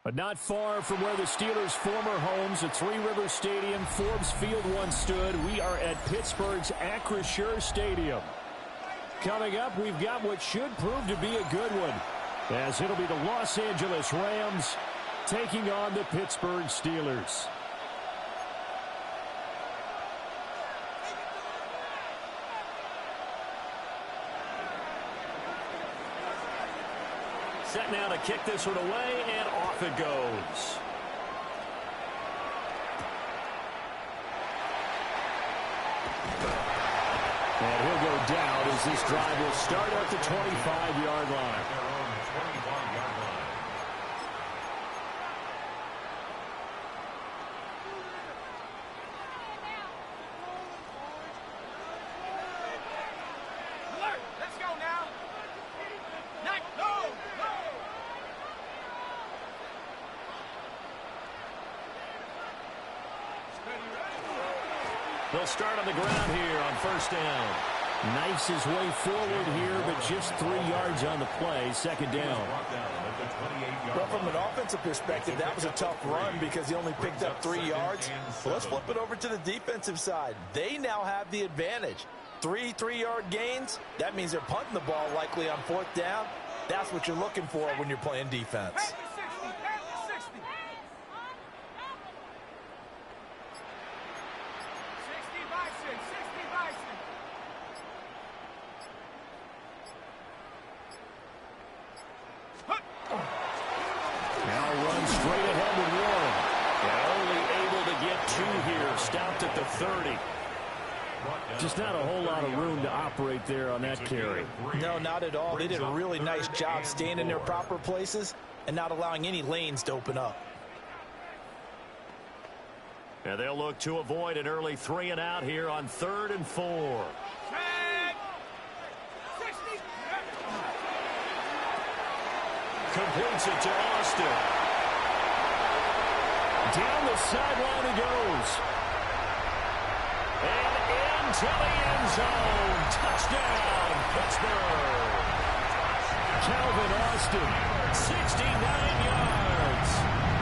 But not far from where the Steelers' former homes at Three Rivers Stadium, Forbes Field once stood, we are at Pittsburgh's Acrisure Stadium. Coming up, we've got what should prove to be a good one, as it'll be the Los Angeles Rams taking on the Pittsburgh Steelers. Set now to kick this one away, and off it goes. And he'll go down as this drive will start at the 25-yard line. They'll start on the ground here on first down. Knifes his way forward here, but just 3 yards on the play. Second down. Well, from an offensive perspective, that was a tough run because he only picked up 3 yards. Well, let's flip it over to the defensive side. They now have the advantage. 3 3-yard gains, that means they're punting the ball likely on fourth down. That's what you're looking for when you're playing defense. Stopped at the 30. Just not a whole lot of room to operate there on that carry. No, not at all. They did a really nice job staying in their proper places and not allowing any lanes to open up. And they'll look to avoid an early 3 and out here on 3rd and 4. Completes it to Austin. Down the sideline he goes. And into the end zone. Touchdown, Pittsburgh. Calvin Austin, 69 yards.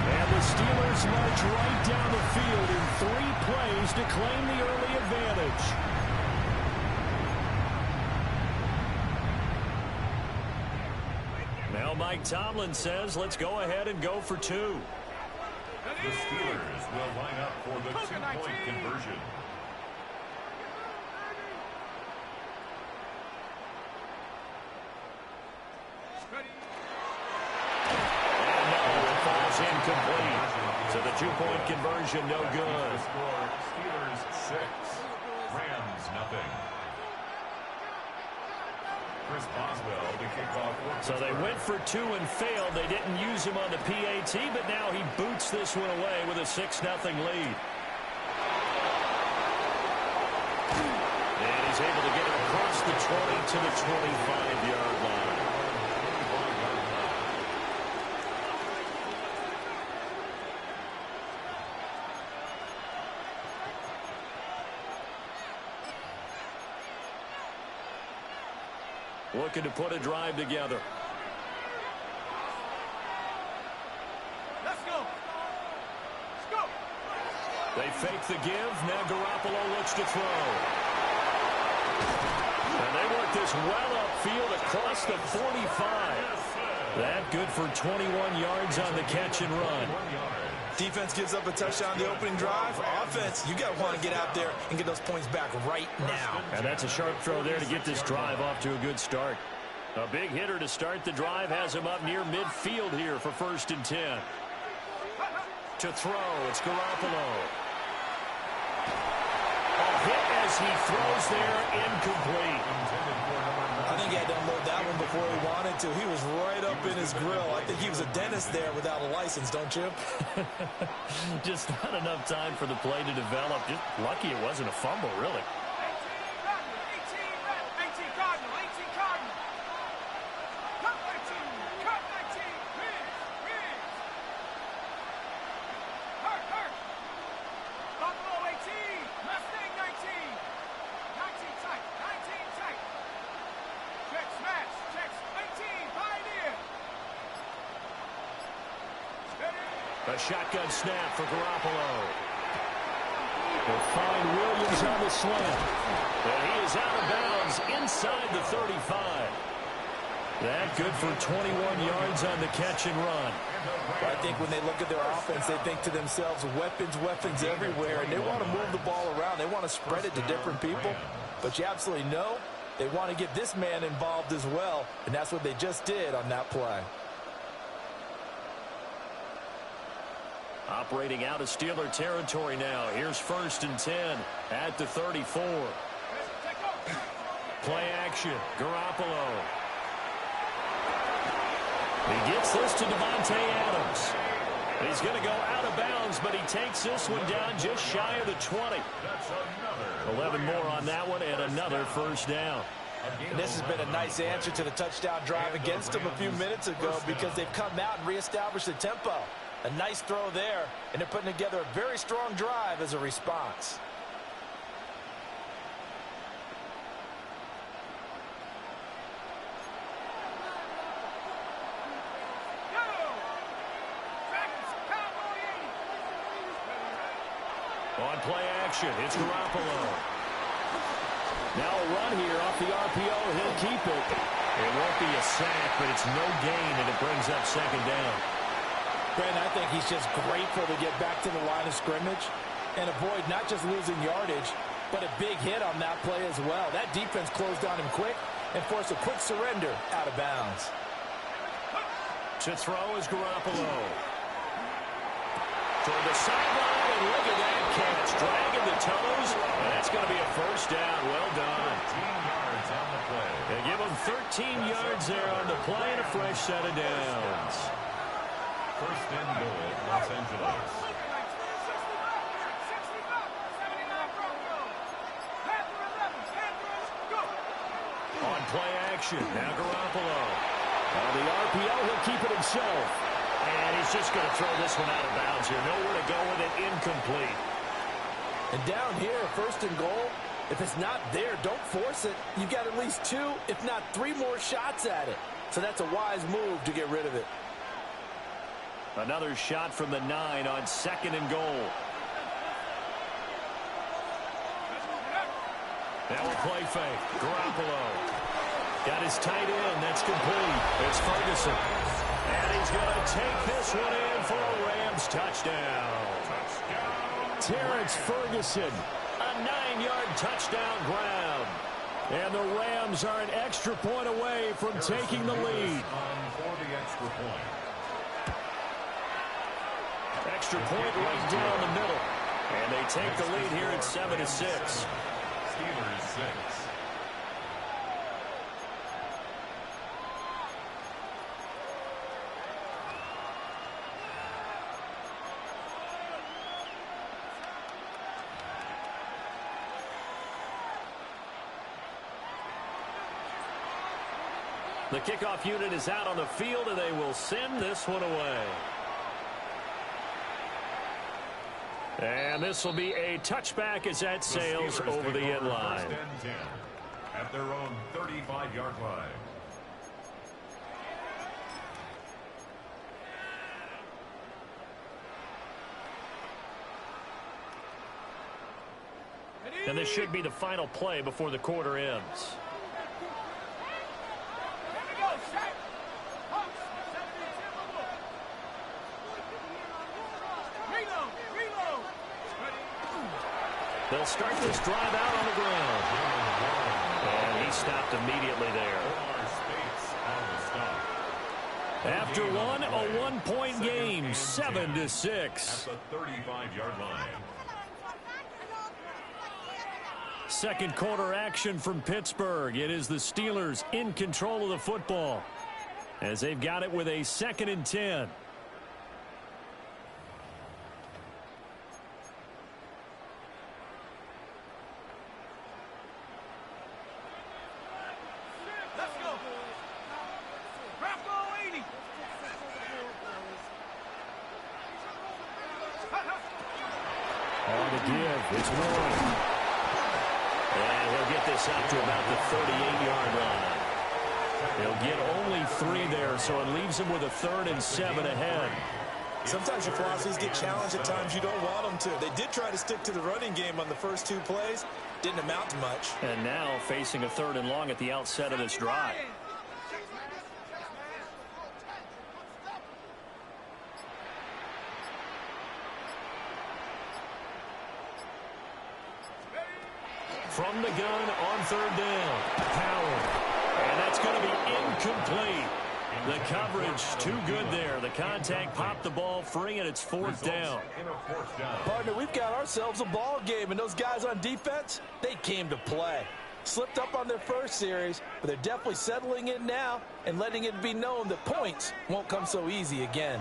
And the Steelers march right down the field in 3 plays to claim the early advantage. Now Mike Tomlin says, let's go ahead and go for 2. The Steelers will line up for the 2-point conversion. And no, it falls incomplete. So the 2-point conversion, no good. Steelers 6, Rams nothing. Chris Boswell to kick off. So they went for 2 and failed. They didn't use him on the PAT, but now he boots this one away with a 6-0 lead. And he's able to get it across the 20 to the 25-yard line. Looking to put a drive together. Let's go. Let's go. They fake the give. Now Garoppolo looks to throw. And they work this well upfield across the 45. That good for 21 yards on the catch and run. Defense gives up a touchdown the opening drive. Offense, you got to want to get out there and get those points back right now. And that's a sharp throw there to get this drive off to a good start. A big hitter to start the drive has him up near midfield here for 1st and 10. To throw, it's Garoppolo. A hit as he throws there, incomplete. I think he had to unload that one before he wanted to. He was right up in his grill. I think he was a dentist there without a license, don't you? Just not enough time for the play to develop. Just lucky it wasn't a fumble, really. 18 Cardinal. Cut 19. Hit. Hurt. Buffalo 18. Mustang 19. 19 tight. Check smash. 18. Pioneer. Steady. A shotgun snap for Garoppolo. They'll find Williams on the slant. And he is out of bounds inside the 35. That good for 21 yards on the catch and run. I think when they look at their offense, they think to themselves, weapons, weapons everywhere, and they want to move the ball around. They want to spread it to different people. But you absolutely know they want to get this man involved as well, and that's what they just did on that play. Operating out of Steeler territory now. Here's 1st and 10 at the 34. Play action. Garoppolo. He gets this to Devontae Adams. He's going to go out of bounds, but he takes this one down just shy of the 20. 11 more on that one and another first down. And this has been a nice answer to the touchdown drive against them a few minutes ago because they've come out and reestablished the tempo. A nice throw there, and they're putting together a very strong drive as a response. On play action, it's Garoppolo. Now a run here off the RPO. He'll keep it. It won't be a sack, but it's no gain, and it brings up 2nd down. Brandon, I think he's just grateful to get back to the line of scrimmage and avoid not just losing yardage, but a big hit on that play as well. That defense closed on him quick and forced a quick surrender out of bounds. To throw is Garoppolo. Toward the sideline, and look at that catch. Dragging the toes, and that's going to be a first down. Well done. 13 yards on the play. They give him 13 yards there on the play and a fresh set of downs. 1st and goal, Los Angeles. On play action, now Garoppolo. On the RPO, he'll keep it himself. And he's just going to throw this one out of bounds here. Nowhere to go with it, incomplete. And down here, 1st and goal, if it's not there, don't force it. You've got at least 2, if not 3 more shots at it. So that's a wise move to get rid of it. Another shot from the 9 on 2nd and goal. Now a play fake. Garoppolo. Got his tight end. That's complete. It's Ferguson. And he's going to take this one in for a Rams touchdown. Terrence Ferguson. A 9-yard touchdown ground. And the Rams are an extra point away from taking the lead. For the extra point. Extra point right down the middle. And they take the lead here at 7-6. Steelers 6. The kickoff unit is out on the field, and they will send this one away. And this will be a touchback as that sails over the end line. 1st and 10 at their own 35-yard line. And this should be the final play before the quarter ends. They'll start this drive out on the ground. And he stopped immediately there. After one, a one-point game, 7-6. At the 35-yard line. Second quarter action from Pittsburgh. It is the Steelers in control of the football as they've got it with a 2nd and 10. On the give, it's Warren. And he'll get this out to about the 38-yard line. He'll get only 3 there, so it leaves him with a 3rd and 7 ahead. Sometimes your philosophies get challenged at times you don't want them to. They did try to stick to the running game on the first 2 plays. Didn't amount to much. And now facing a 3rd and long at the outset of this drive. From the gun on 3rd down. Power. And that's going to be incomplete. The coverage too good there. The contact popped the ball free, and it's 4th down. Partner, we've got ourselves a ball game, and those guys on defense, they came to play. Slipped up on their first series, but they're definitely settling in now and letting it be known that points won't come so easy again.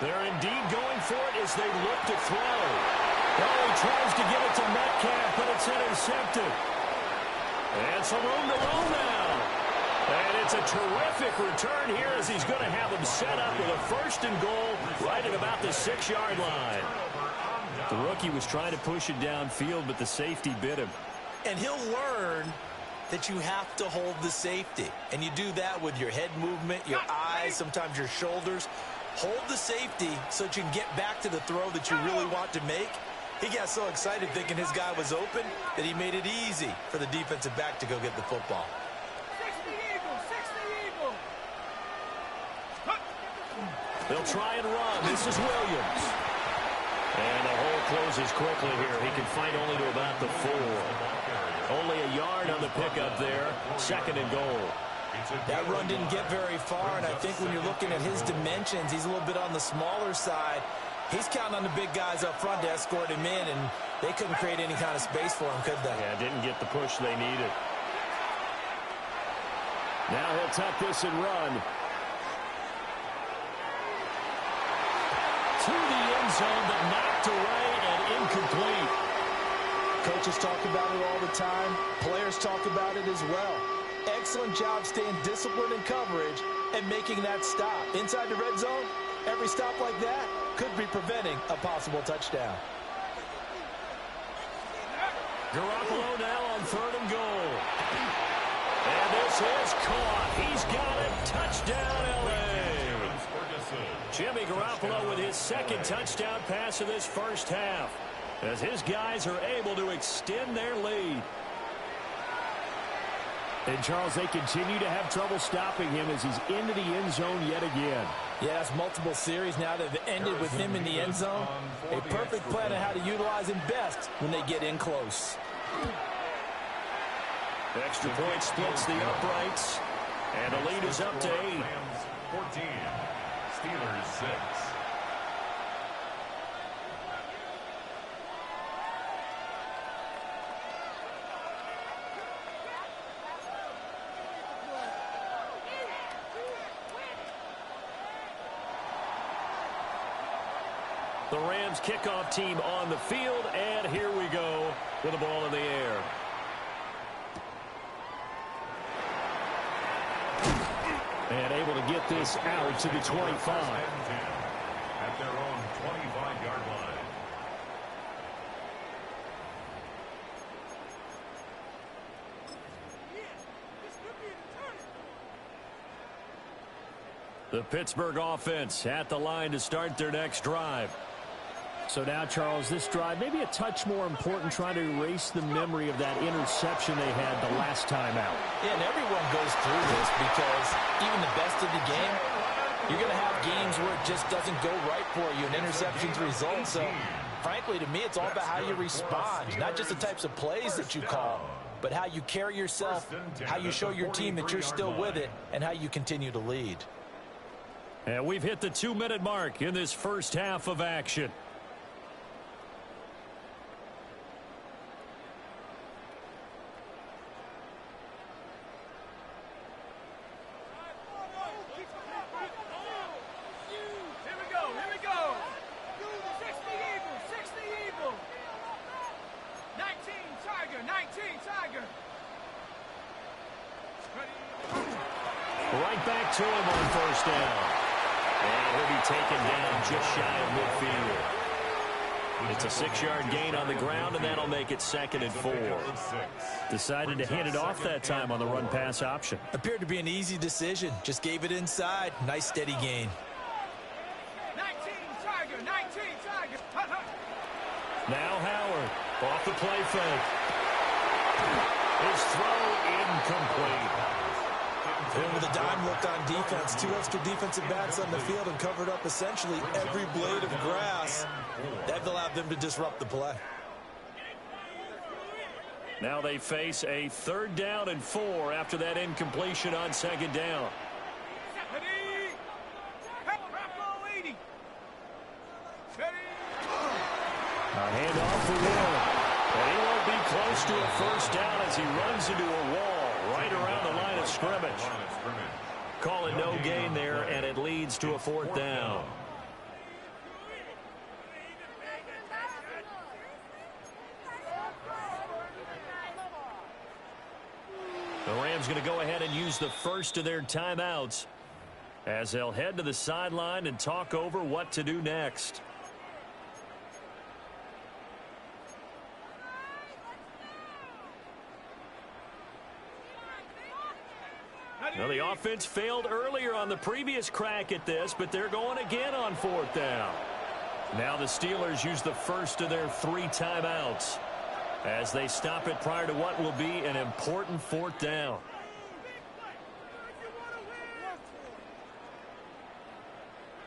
They're indeed going for it as they look to throw. Oh, he tries to give it to Metcalf, but it's intercepted. And some room to roll now. And it's a terrific return here as he's going to have them set up with a 1st and goal right at about the 6-yard line. The rookie was trying to push it downfield, but the safety bit him. And he'll learn that you have to hold the safety. And you do that with your head movement, your eyes, sometimes your shoulders. Hold the safety so that you can get back to the throw that you really want to make. He got so excited thinking his guy was open that he made it easy for the defensive back to go get the football. 60 Eagles, 60 Eagles. They'll try and run. This is Williams. And the hole closes quickly here. He can fight only to about the 4. Only a yard on the pickup there. 2nd and goal. That run didn't get very far, and I think when you're looking at his dimensions, he's a little bit on the smaller side. He's counting on the big guys up front to escort him in, and they couldn't create any kind of space for him, could they? Yeah, didn't get the push they needed. Now he'll tuck this and run. To the end zone, but knocked away and incomplete. Coaches talk about it all the time. Players talk about it as well. Excellent job staying disciplined in coverage and making that stop. Inside the red zone, every stop like that could be preventing a possible touchdown. Garoppolo now on 3rd and goal. And this is caught. He's got it. Touchdown, L.A. Jimmy Garoppolo with his 2nd touchdown pass of this first half, as his guys are able to extend their lead. And, Charles, they continue to have trouble stopping him as he's into the end zone yet again. Yeah, that's multiple series now that have ended with him in the end zone. A perfect plan on how to utilize him best when they get in close. Extra point splits the uprights, and the lead is up to 8. 14, Steelers 6. The Rams kickoff team on the field, and here we go with the ball in the air. And able to get this out to the 25. At their own 25-yard line. The Pittsburgh offense at the line to start their next drive. So now, Charles, this drive maybe a touch more important, trying to erase the memory of that interception they had the last time out. Yeah, and everyone goes through this because even the best of the game, you're going to have games where it just doesn't go right for you and interceptions result. So, frankly, to me, it's all about how you respond, not just the types of plays that you call, but how you carry yourself, how you show your team that you're still with it, and how you continue to lead. And we've hit the 2-minute mark in this first half of action. back to him on first down. And he'll be taken down just shy of midfield. It's a 6-yard gain on the ground, and that'll make it 2nd and 4. Decided to hand it off that time on the run-pass option. Appeared to be an easy decision. Just gave it inside. Nice, steady gain. 19 Tiger, 19 Tiger. Now Howard off the play fake. His throw incomplete. And with a dime looked on defense, 2 extra defensive backs on the field and covered up essentially every blade of grass. That allowed them to disrupt the play. Now they face a 3rd down and 4 after that incompletion on 2nd down. A handoff for Warren. And he won't be close to a first down as he runs into a wall right around the line of scrimmage. Call it no gain there, and it leads to a 4th down. The Rams going to go ahead and use the first of their timeouts as they'll head to the sideline and talk over what to do next. Well, the offense failed earlier on the previous crack at this, but they're going again on 4th down. Now the Steelers use the first of their 3 timeouts as they stop it prior to what will be an important 4th down.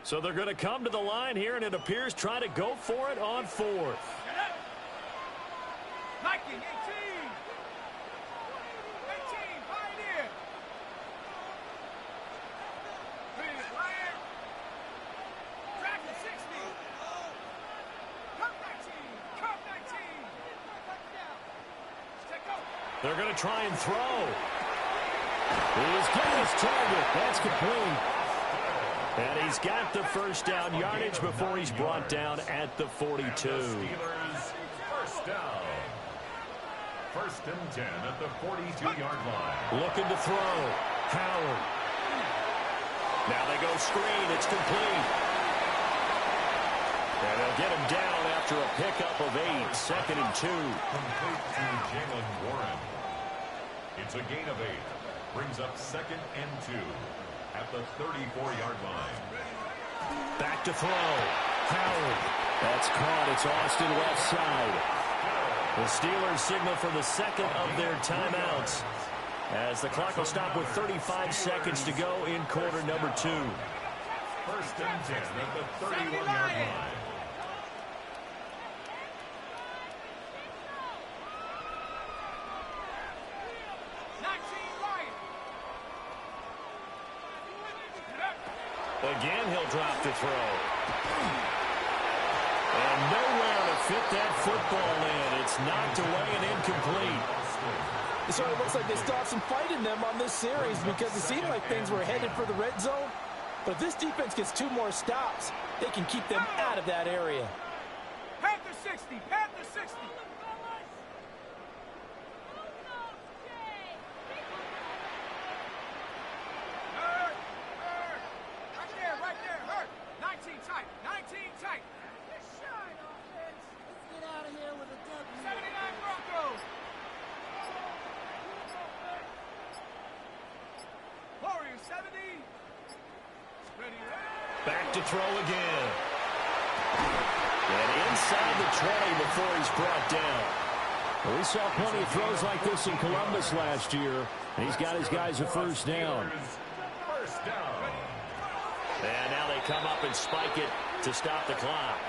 So they're going to come to the line here, and it appears try to go for it on 4th. They're going to try and throw. He's got his target. That's complete. And he's got the first down yardage before he's brought down at the 42. Steelers first down. 1st and 10 at the 42-yard line. Looking to throw. Howard. Now they go screen. It's complete. And they'll get him down after a pickup of 8. 2nd and 2. Complete to Jalen Warren. It's a gain of 8. Brings up 2nd and 2 at the 34-yard line. Back to throw. Howard. That's caught. It's Austin left side. The Steelers signal for the 2nd of their timeouts as the clock will stop with 35 seconds to go in quarter number 2. 1st and 10 at the 31-yard line. Again, he'll drop the throw. And nowhere to fit that football in. It's knocked away and incomplete. It sort of looks like they still have some fight in them on this series because it seemed like things were headed for the red zone. But if this defense gets 2 more stops, they can keep them out of that area. Panther 60, Panther 60. Right there, hurt. 19 tight, 19 tight. Let's get out of here with a W. 79 Broncos. Warriors 70. Ready. Back to throw again. And inside the 20 before he's brought down. Well, we saw plenty of throws like this in Columbus last year. And he's got his guys a first down. First down. And now they come up and spike it to stop the clock.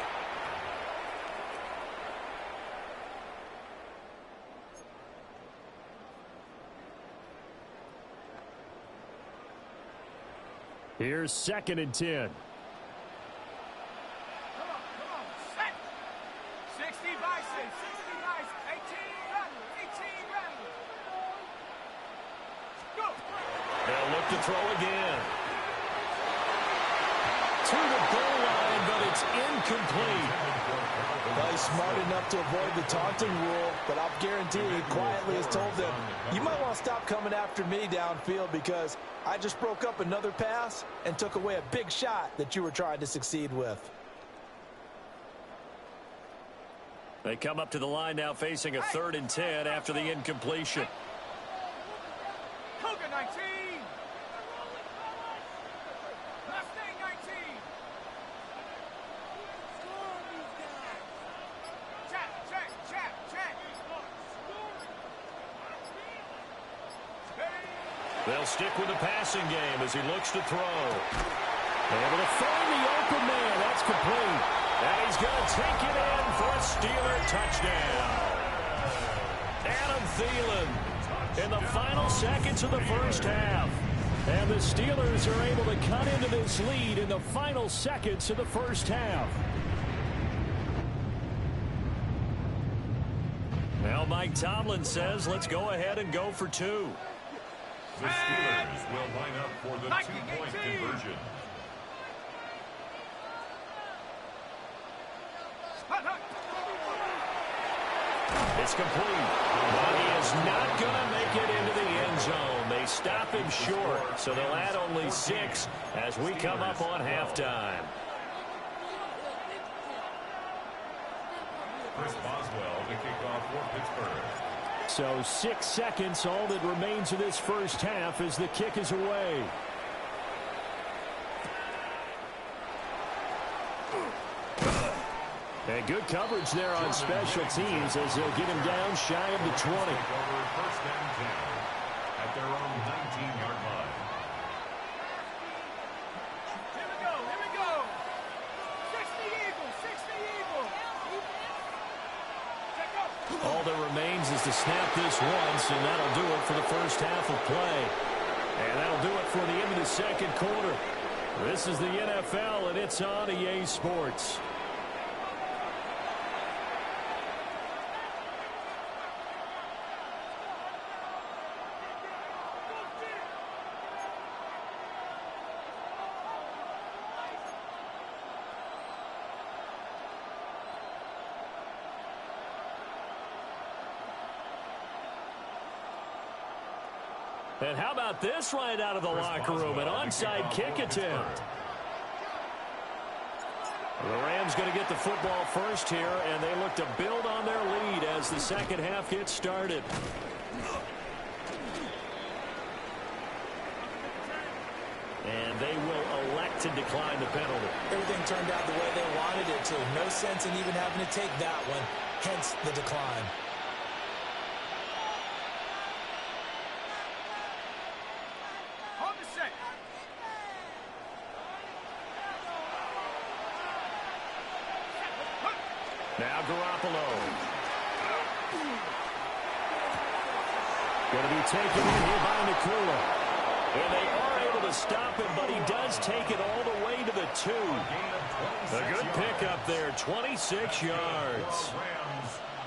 Here's 2nd and 10. Come on, set. 60 Bison, 60 Bison, 18 Rattler, 18 Rattler. Go. They'll look to throw again. To the goal line, but it's incomplete. Well, he's smart enough to avoid the taunting rule, but I'll guarantee he quietly has told them, You might want to stop coming after me downfield because I just broke up another pass and took away a big shot that you were trying to succeed with. They come up to the line now facing a 3rd and 10 after the incompletion. Cougar 19. Mustang 19. Check. They'll stick with the passing game as he looks to throw. Able to find the open man. That's complete. And he's going to take it in for a Steeler touchdown. Adam Thielen in the final seconds of the first half. And the Steelers are able to cut into this lead in the final seconds of the first half. Now Mike Tomlin says, let's go ahead and go for 2. The Steelers will line up for the 2-point conversion. It's complete. But he is not going to make it into the end zone. They stop him short, so they'll add only 6 as we come up on halftime. Chris Boswell to kick off for Pittsburgh. So 6 seconds, all that remains of this first half as the kick is away. And good coverage there on special teams as they'll get him down shy of the 20. Over first and 10 at their own 19-yard line. Here we go. 60 Eagles. All that remains is to snap this once, and that'll do it for the first half of play. And that'll do it for the end of the second quarter. This is the NFL, and it's on EA Sports. And how about this right out of the locker room? An onside kick attempt. The Rams going to get the football first here, and they look to build on their lead as the second half gets started. And they will elect to decline the penalty. Everything turned out the way they wanted it to. No sense in even having to take that one, hence the decline. Now Garoppolo. Going to be taken in here by Nakula. And they are able to stop him, but he does take it all the way to the 2. A good pickup there, 26 yards.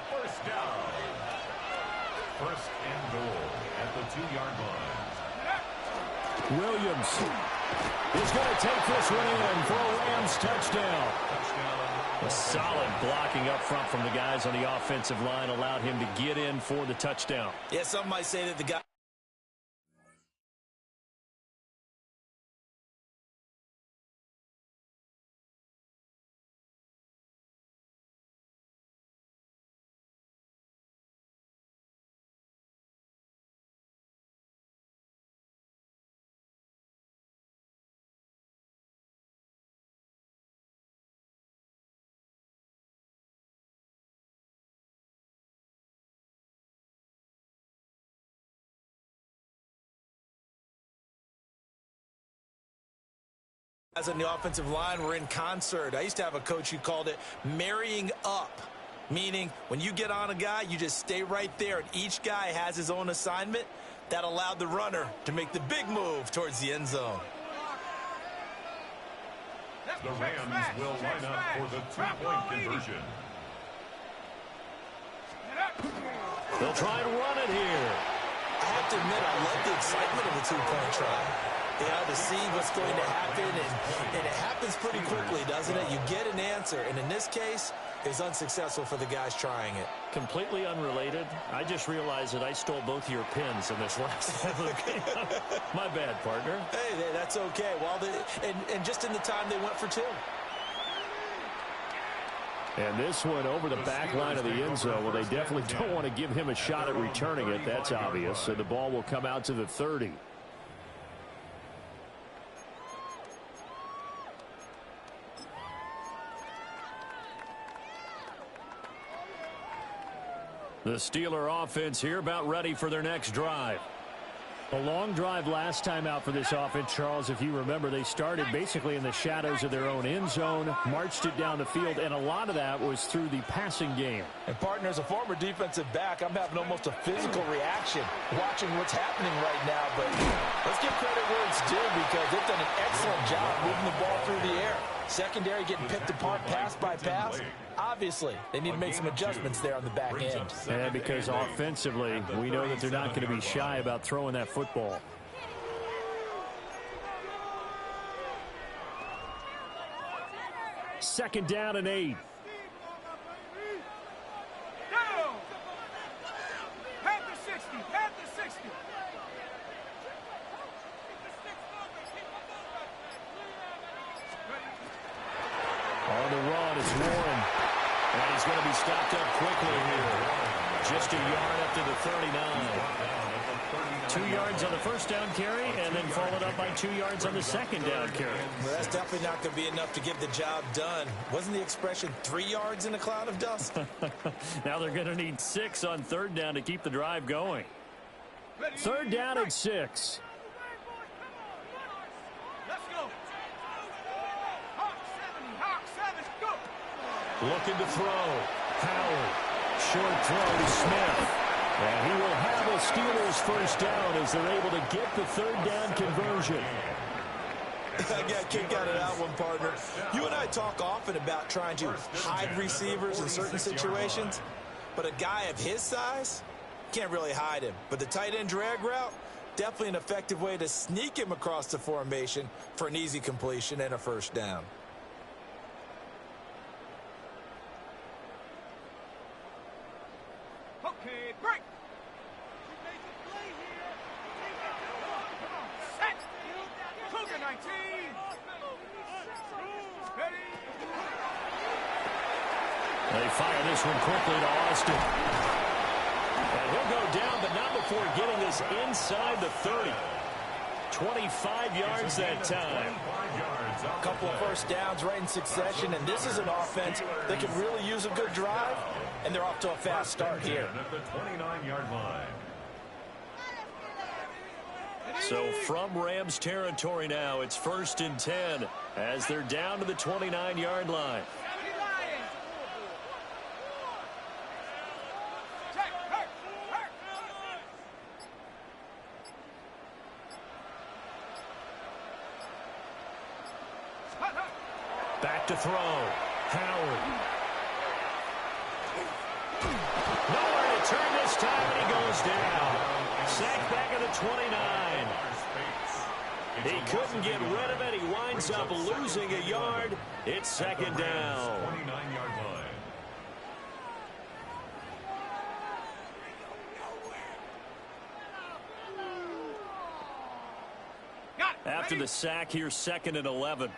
First down. First and goal at the 2-yard line. Williams is going to take this one in for a Rams touchdown. A solid blocking up front from the guys on the offensive line allowed him to get in for the touchdown. Yeah, some might say that the guy... As on the offensive line, we're in concert. I used to have a coach who called it marrying up, meaning when you get on a guy, you just stay right there, and each guy has his own assignment. That allowed the runner to make the big move towards the end zone. The Rams will line up for the 2-point conversion. They'll try and run it here. I have to admit, I love the excitement of the two-point try. You know, to see what's going to happen, and it happens pretty quickly, doesn't it? You get an answer, and in this case, it's unsuccessful for the guys trying it. Completely unrelated. I just realized that I stole both of your pins in this last game. My bad, partner. Hey, that's okay. Well, and just in the time they went for two. And this one over the back line of the end zone. Well, they definitely don't want to give him a shot at returning it. That's obvious. So the ball will come out to the 30. The Steeler offense here about ready for their next drive. A long drive last time out for this offense, Charles. If you remember, they started basically in the shadows of their own end zone, marched it down the field, and a lot of that was through the passing game. And, partner, as a former defensive back, I'm having almost a physical reaction watching what's happening right now. But let's give credit where it's due because they've done an excellent job moving the ball through the air. Secondary getting picked apart pass by pass. Obviously, they need to make some adjustments there on the back end. And because offensively, we know that they're not going to be shy about throwing that football. Second down and 8. Down. Head to 60. Head to 60. On the run, it's Warren. And he's going to be stopped up quickly here. Just a yard up to the 39. 2 yards on the first down carry, and then followed up by 2 yards on the second down carry. Well, that's definitely not going to be enough to get the job done. Wasn't the expression 3 yards in a cloud of dust? Now they're going to need 6 on third down to keep the drive going. Third down and 6. Let's go. Hawk 70. Hawk 7. Go. Looking to throw. Howard. Short throw to Smith. And he will have a Steelers first down as they're able to get the third down conversion. I got a kick out of that one, partner. You and I talk often about trying to hide receivers in certain situations, but a guy of his size can't really hide him. But the tight end drag route, definitely an effective way to sneak him across the formation for an easy completion and a first down. Okay, break. She made the play here. Come on, set. Cougar 19. Ready. They fire this one quickly to Austin. And he'll go down, but not before getting this inside the 30. 25 yards that time. A couple of first downs right in succession, and this is an offense that can really use a good drive, and they're off to a fast start here. At the 29-yard line. So from Rams territory now, it's 1st and 10 as they're down to the 29-yard line. Back to throw. Howard. Nowhere to turn this time, and he goes down. Sacked back at the 29. He couldn't get rid of it. He winds up losing a yard. It's second down. 29-yard line. After the sack, here's 2nd and 11.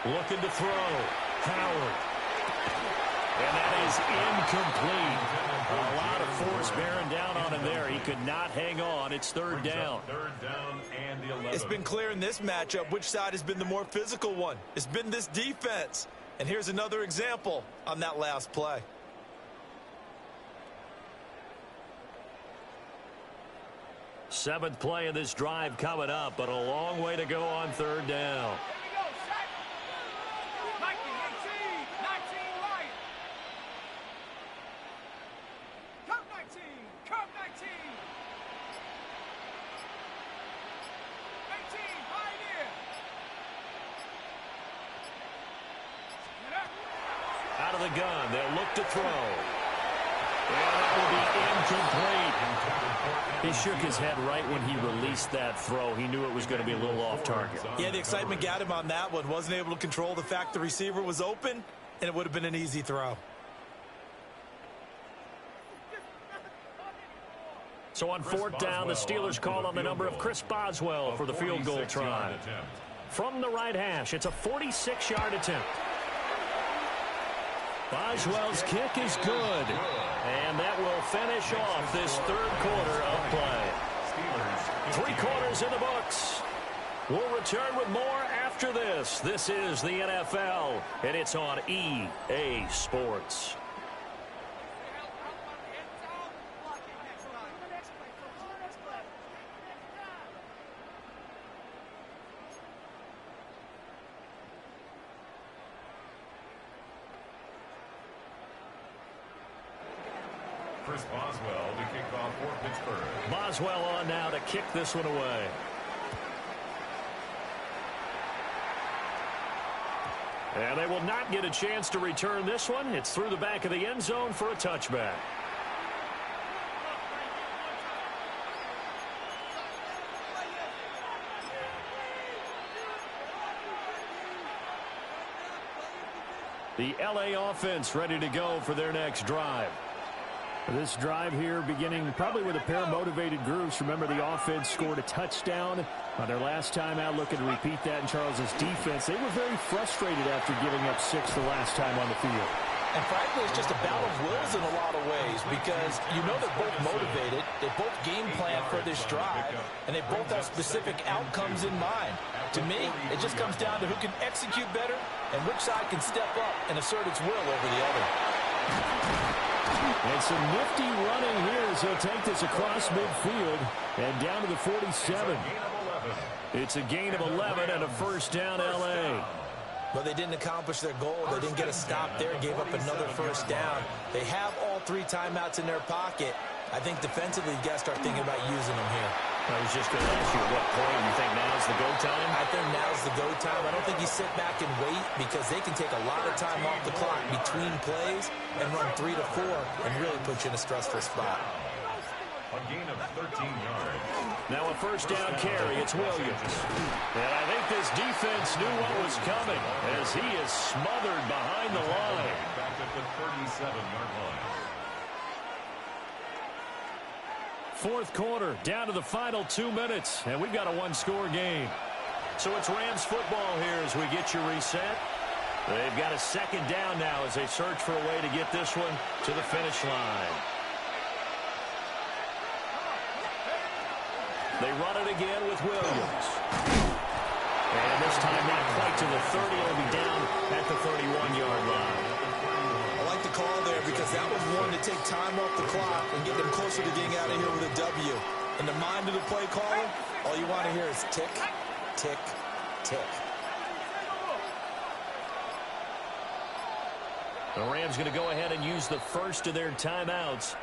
Looking to throw. Howard. And that is incomplete. A lot of force bearing down on him there. He could not hang on. It's third down. Third down and 11. It's been clear in this matchup which side has been the more physical one. It's been this defense. And here's another example on that last play. Seventh play of this drive coming up, but a long way to go on third down. the gun. They'll look to throw. And that will be incomplete. He shook his head right when he released that throw. He knew it was going to be a little off target. Yeah, the excitement got him on that one. Wasn't able to control the fact the receiver was open, and it would have been an easy throw. So on fourth down, the Steelers call on the number of Chris Boswell for the field goal try. From the right hash, it's a 46-yard attempt. Boswell's kick is good. And that will finish off this third quarter of play. 3 quarters in the books. We'll return with more after this. This is the NFL, and it's on EA Sports. Chris Boswell to kick off for Pittsburgh. Boswell on now to kick this one away. And they will not get a chance to return this one. It's through the back of the end zone for a touchback. The LA offense ready to go for their next drive. This drive here beginning probably with a pair of motivated groups. Remember, the offense scored a touchdown on their last time out. Looking to repeat that in Charles's defense. They were very frustrated after giving up 6 the last time on the field. And frankly, it's just a battle of wills in a lot of ways because you know they're both motivated. They both game plan for this drive, and they both have specific outcomes in mind. To me, it just comes down to who can execute better and which side can step up and assert its will over the other. And some nifty running here as he'll take this across midfield and down to the 47. It's a gain of 11 and a first down L.A. But they didn't accomplish their goal. They didn't get a stop there, gave up another first down. They have all 3 timeouts in their pocket. I think defensively, you got to start thinking about using them here. I was just going to ask you, at what point you think now's the go time? I think now's the go time. I don't think you sit back and wait because they can take a lot of time off the clock between plays and run 3 to 4 and really put you in a stressful spot. A gain of 13 yards. Now a first down carry. It's Williams. And I think this defense knew what was coming as he is smothered behind the line. Back at the 37-yard line. Fourth quarter, down to the final 2 minutes, and we've got a 1-score game. So it's Rams football here as we get you reset. They've got a second down now as they search for a way to get this one to the finish line. They run it again with Williams. And this time not quite to the 30. It'll be down at the 31-yard line. I like the call there because that was one to take time off the clock and get them closer to getting out of here with a W. In the mind of the play caller, all you want to hear is tick, tick, tick. The Rams going to go ahead and use the first of their timeouts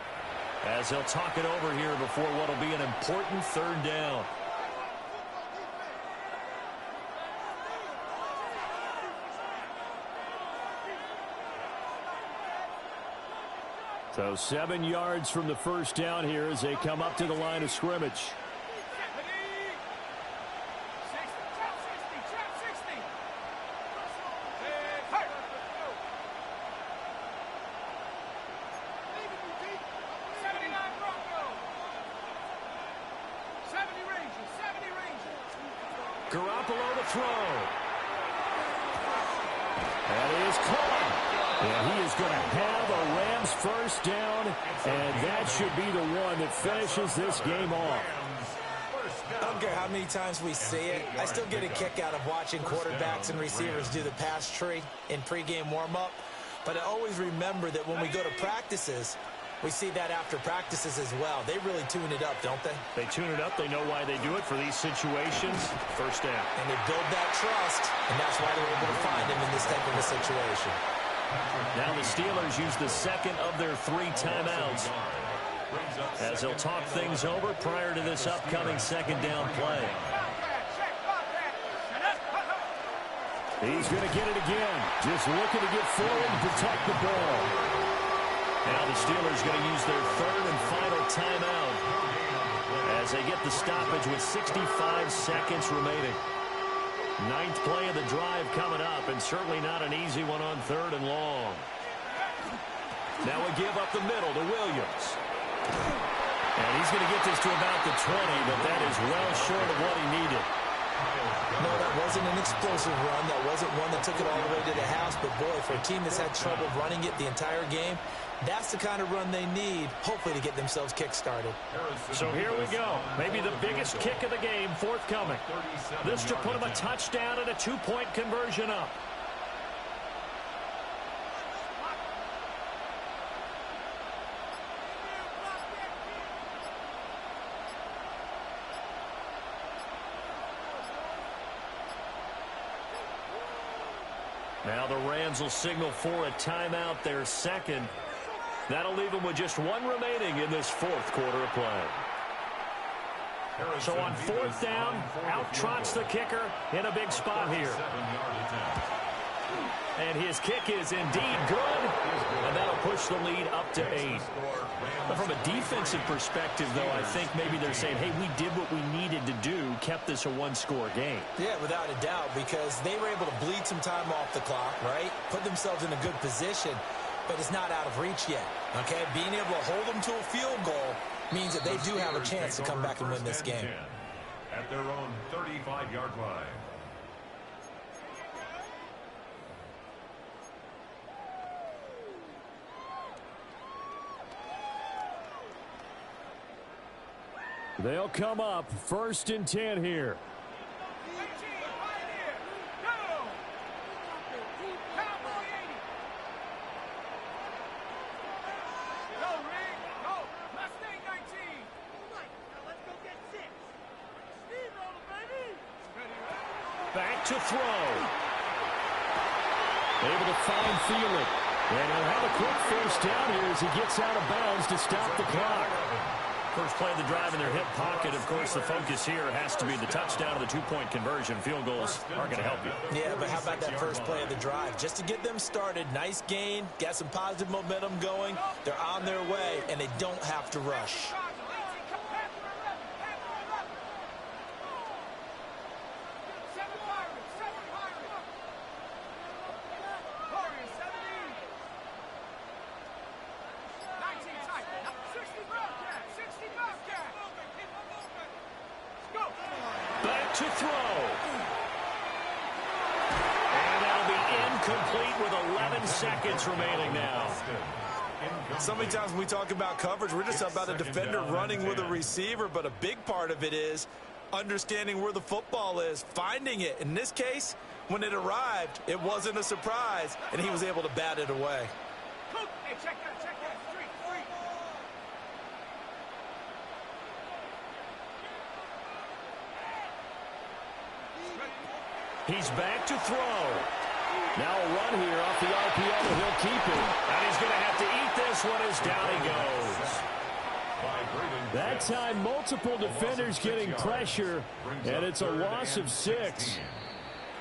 as they'll talk it over here before what will be an important third down. So 7 yards from the first down here as they come up to the line of scrimmage. Garoppolo to throw. And he is caught. And he is going to have a Rams first down, and that should be the one that finishes this game off. I don't care how many times we see it. I still get a kick out of watching quarterbacks and receivers do the pass tree in pregame warm-up. But I always remember that when we go to practices, we see that after practices as well. They really tune it up, don't they? They tune it up. They know why they do it for these situations. First down. And they build that trust, and that's why they're able to find him in this type of a situation. Now the Steelers use the second of their 3 timeouts as they'll talk things over prior to this upcoming second down play. He's going to get it again. Just looking to get forward and protect the ball. Now the Steelers going to use their third and final timeout as they get the stoppage with 65 seconds remaining. Ninth play of the drive coming up, and certainly not an easy one on third and long. Now we give up the middle to Williams. And he's going to get this to about the 20, but that is well short of what he needed. No, that wasn't an explosive run. That wasn't one that took it all the way to the house. But, boy, for a team that's had trouble running it the entire game, that's the kind of run they need, hopefully, to get themselves kick-started. So here we go. Maybe the biggest kick of the game forthcoming. This to put him a touchdown and a 2-point conversion up. Now the Rams will signal for a timeout, their second. That'll leave them with just one remaining in this fourth quarter of play. So on fourth down, out trots the kicker in a big spot here. And his kick is indeed good, and that'll push the lead up to 8. But from a defensive perspective, though, I think maybe they're saying, hey, we did what we needed to do, kept this a one-score game. Yeah, without a doubt, because they were able to bleed some time off the clock, right? Put themselves in a good position, but it's not out of reach yet, okay? Being able to hold them to a field goal means that they do have a chance to come back and win this game. At their own 35-yard line. They'll come up 1st and 10 here. Back to throw. Able to find Thielen. And he'll have a quick first down here as he gets out of bounds to stop the clock. First play of the drive in their hip pocket. Of course, the focus here has to be the touchdown of the 2-point conversion. Field goals aren't going to help you. Yeah, but how about that first play of the drive? Just to get them started, nice gain, got some positive momentum going. They're on their way, and they don't have to rush. To throw. And that'll be incomplete with 11 seconds remaining now. So many times when we talk about coverage, we're just about a defender running with a receiver, but a big part of it is understanding where the football is, finding it. In this case, when it arrived, it wasn't a surprise, and he was able to bat it away. Hey, check that, check that. Three. He's back to throw. Now a run here off the RPO, and he'll keep it. And he's going to have to eat this one as down he goes. That time, multiple defenders getting pressure, and it's a loss of 6.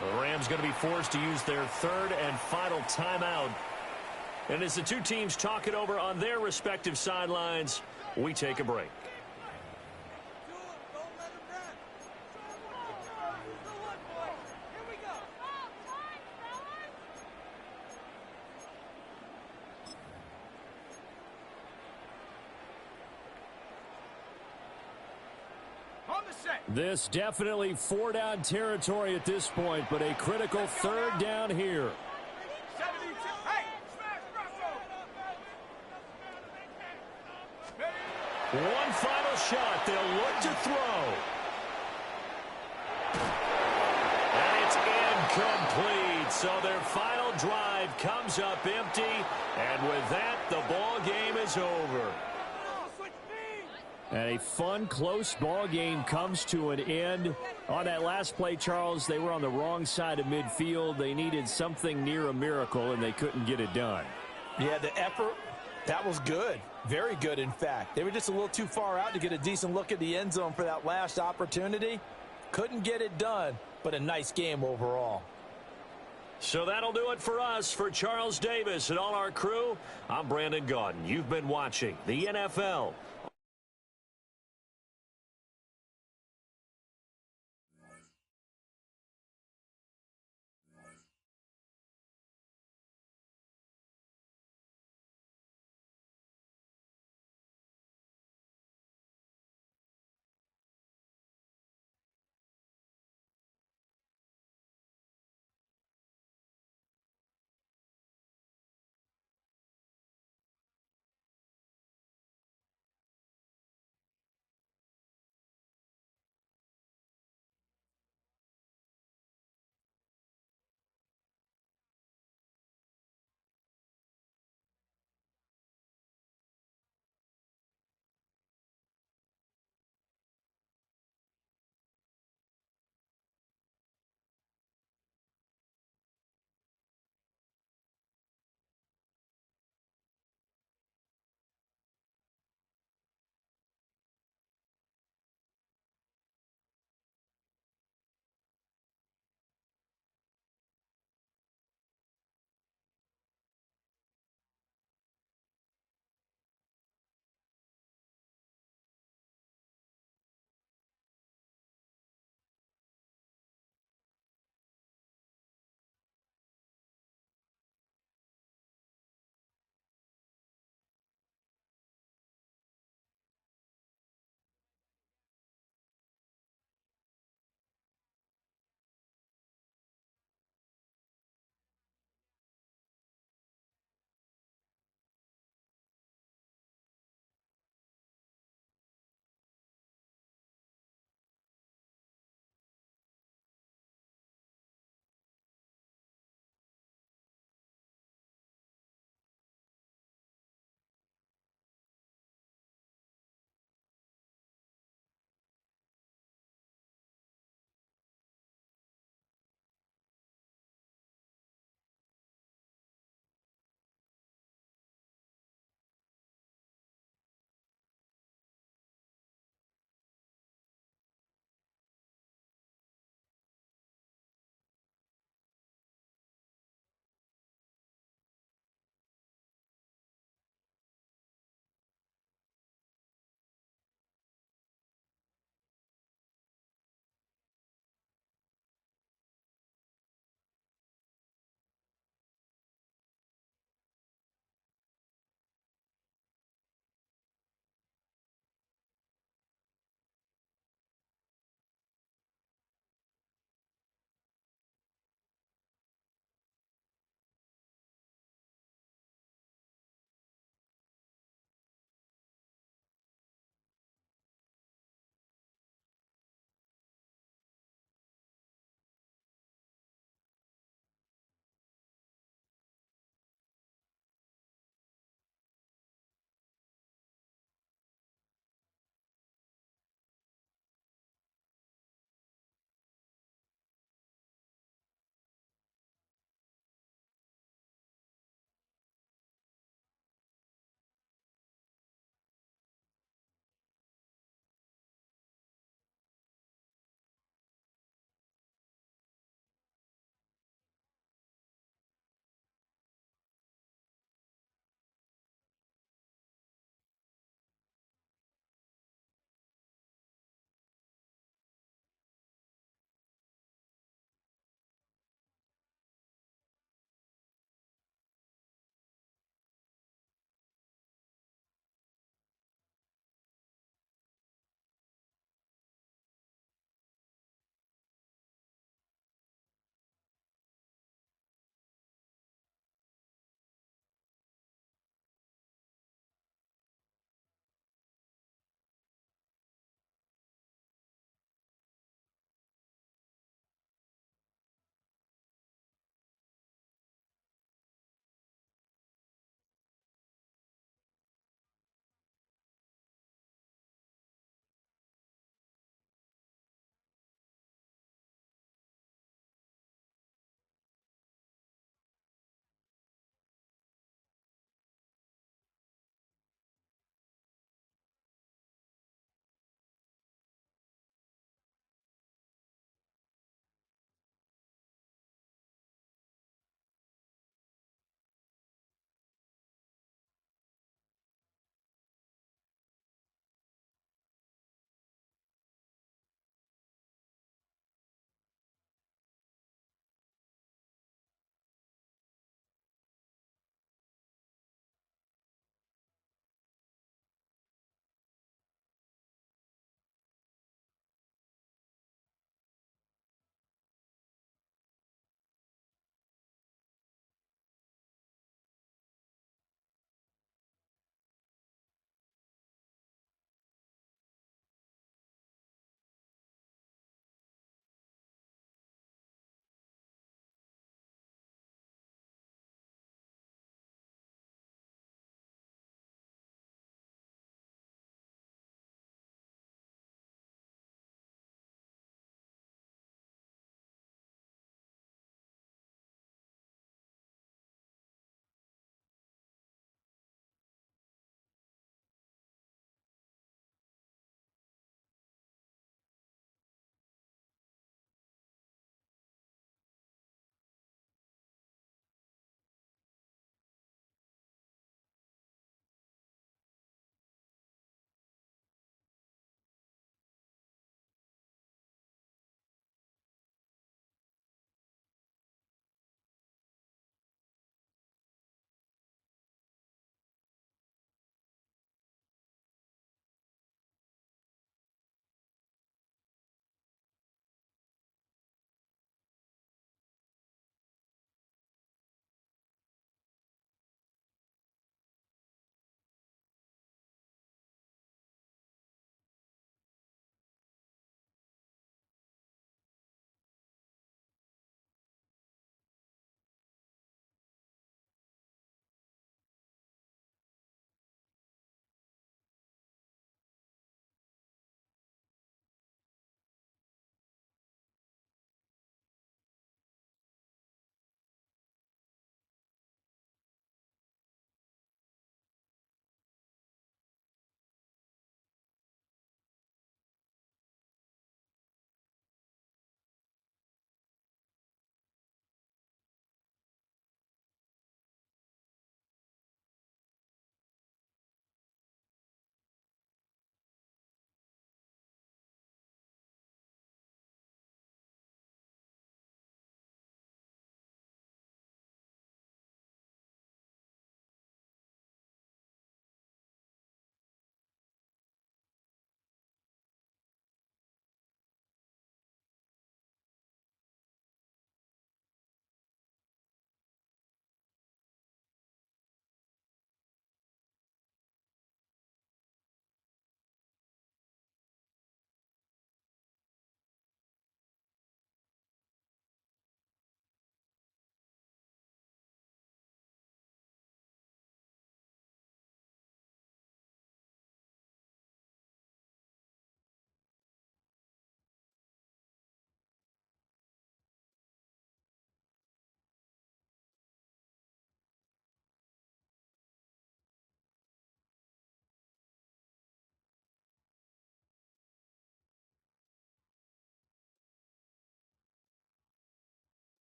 The Rams going to be forced to use their third and final timeout. And as the two teams talk it over on their respective sidelines, we take a break. This definitely 4-down territory at this point, but a critical 3rd down here. 72. Hey, smash Russell. One final shot. They'll look to throw. And it's incomplete. So their final drive comes up empty. And with that, the ball game is over. And a fun, close ball game comes to an end. On that last play, Charles, they were on the wrong side of midfield. They needed something near a miracle, and they couldn't get it done. Yeah, the effort, that was good. Very good, in fact. They were just a little too far out to get a decent look at the end zone for that last opportunity. Couldn't get it done, but a nice game overall. So that'll do it for us. For Charles Davis and all our crew, I'm Brandon Gaudin. You've been watching the NFL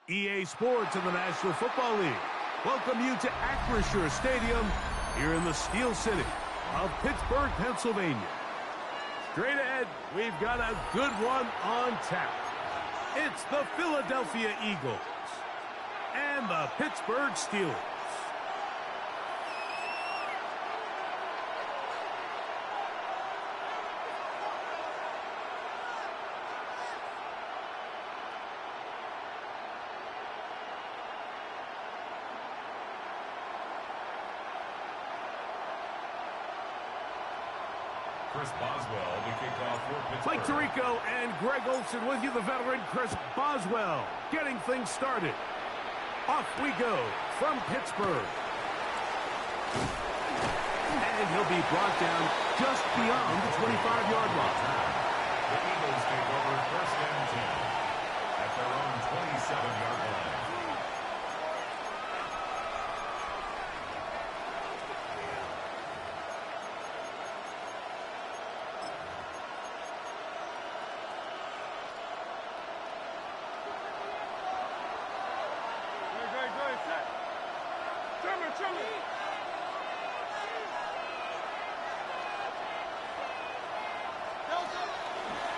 EA Sports and the National Football League welcome you to Acrisure Stadium here in the Steel City of Pittsburgh, Pennsylvania. Straight ahead, we've got a good one on tap. It's the Philadelphia Eagles and the Pittsburgh Steelers. Chris Boswell to kick off for Pittsburgh. Mike Tirico and Greg Olsen with you, the veteran Chris Boswell, getting things started. Off we go from Pittsburgh. And he'll be brought down just beyond the 25-yard line. The Eagles take over first and 10 at their own 27-yard line.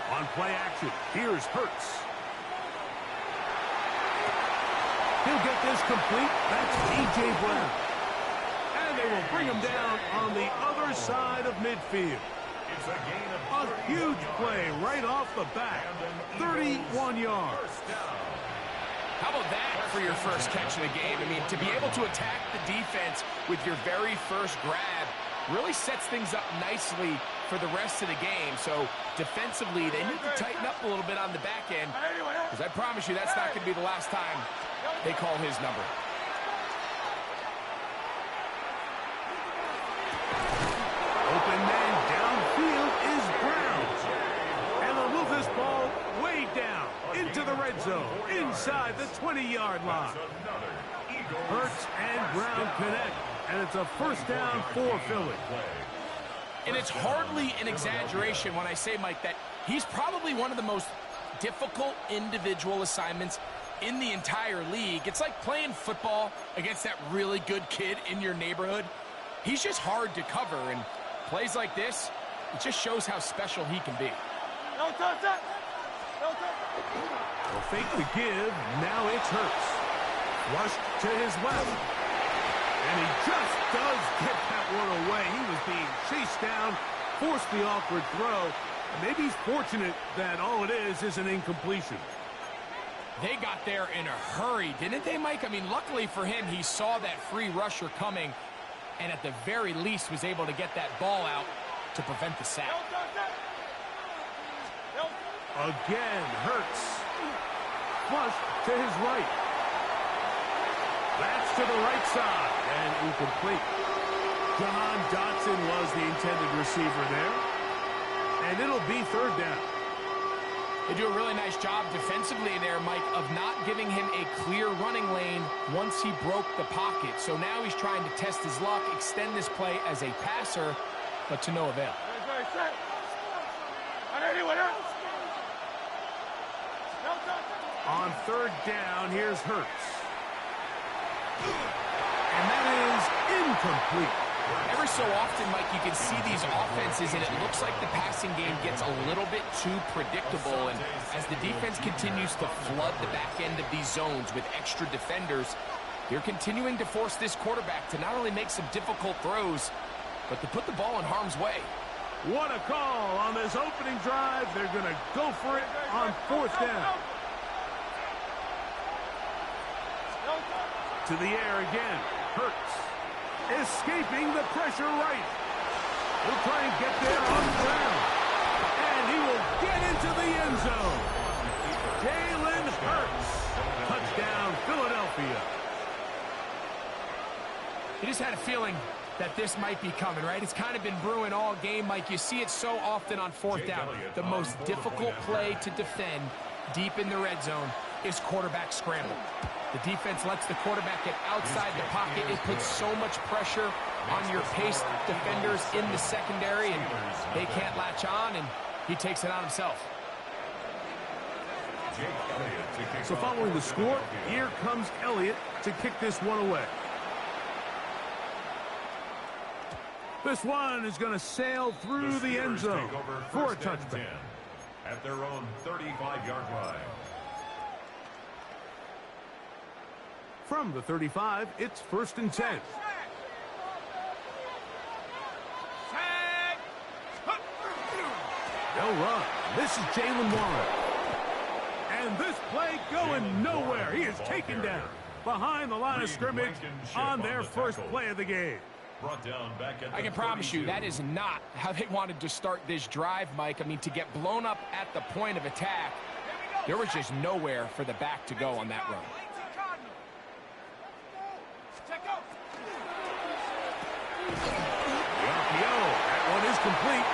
On play action, here's Hurts. He'll get this complete. That's A.J. Brown. And they will bring him down on the other side of midfield. It's a gain of A huge play right off the bat. 31 yards. How about that for your first catch of the game? I mean, to be able to attack the defense with your very first grab really sets things up nicely for the rest of the game. So defensively, they need to tighten up a little bit on the back end, because I promise you that's not going to be the last time they call his number. Open man downfield is Brown. And they'll move this ball way down into the red zone, inside the 20-yard line. Hurts and Brown connect, and it's a first down for Philly. And it's hardly an exaggeration when I say, Mike, that he's probably one of the most difficult individual assignments in the entire league. It's like playing football against that really good kid in your neighborhood. He's just hard to cover, and plays like this, it just shows how special he can be. They'll fake the give. Now it's Hurts. Rushed to his left. And he just does get that one away. He was being chased down, forced the awkward throw. Maybe he's fortunate that all it is an incompletion. They got there in a hurry, didn't they, Mike? I mean, luckily for him, he saw that free rusher coming, and at the very least was able to get that ball out to prevent the sack. Again, Hurts. Flush to his right. That's to the right side, and incomplete. John Dotson was the intended receiver there, and it'll be third down. They do a really nice job defensively there, Mike, of not giving him a clear running lane once he broke the pocket. So now he's trying to test his luck, extend this play as a passer, but to no avail. On third down, here's Hurts. And that is incomplete. Every so often, Mike, you can see these offenses, and it looks like the passing game gets a little bit too predictable. And as the defense continues to flood the back end of these zones with extra defenders, they're continuing to force this quarterback to not only make some difficult throws, but to put the ball in harm's way. What a call on this opening drive. They're going to go for it on fourth down. To the air again. Hurts. Escaping the pressure right. He'll try and get there on the ground. And he will get into the end zone. Jalen Hurts. Touchdown, Philadelphia. You just had a feeling that this might be coming, right? It's kind of been brewing all game, Mike. You see it so often on fourth down. The most difficult play to defend deep in the red zone is quarterback scramble. The defense lets the quarterback get outside the pocket. It puts so much pressure on your paced defenders in the secondary, and they can't latch on, and he takes it on himself. So following the score, here comes Elliott to kick this one away. This one is going to sail through the end zone for a touchback. At their own 35-yard line. From the 35, it's 1st and 10. They'll run. This is Jalen Warren. And this play going nowhere. He is taken down behind the line of scrimmage on their first play of the game. I can promise you that is not how they wanted to start this drive, Mike. I mean, to get blown up at the point of attack, there was just nowhere for the back to go on that run. The RPO, that one is complete.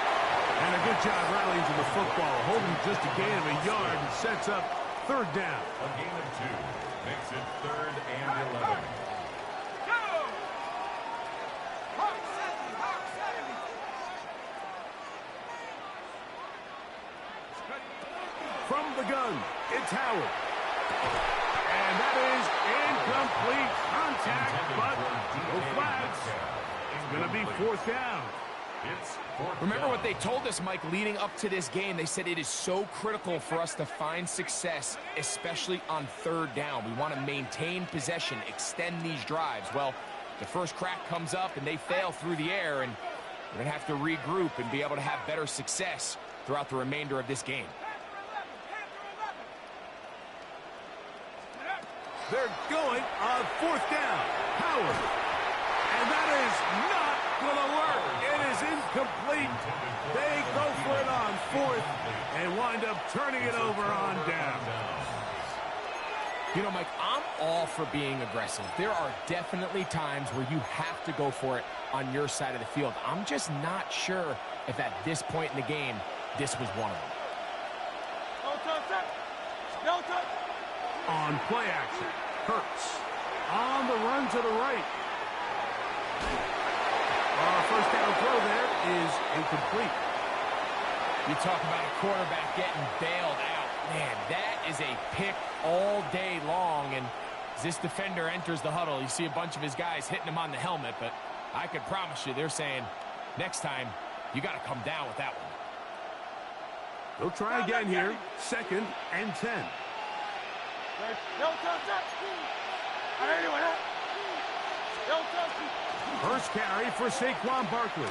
And a good job rallying to the football, holding just a gain of a yard and sets up 3rd down. A gain of 2 makes it 3rd and 11. From the gun, it's Howard. And that is incomplete contact, but no flags. It's going to be 4th down. Remember what they told us, Mike, leading up to this game. They said it is so critical for us to find success, especially on 3rd down. We want to maintain possession, extend these drives. Well, the first crack comes up and they fail through the air, and we're going to have to regroup and be able to have better success throughout the remainder of this game. They're going on 4th down. Howard. And that is not going to work. It is incomplete. They go for it on 4th and wind up turning it over on down. You know, Mike, I'm all for being aggressive. There are definitely times where you have to go for it on your side of the field. I'm just not sure if at this point in the game, this was one of them. On play action, Hurts. On the run to the right. First down throw there is incomplete. You talk about a quarterback getting bailed out. Man, that is a pick all day long. And as this defender enters the huddle, you see a bunch of his guys hitting him on the helmet. But I can promise you, they're saying, next time, you got to come down with that one. They'll try again here. 2nd and 10. First carry for Saquon Barkley.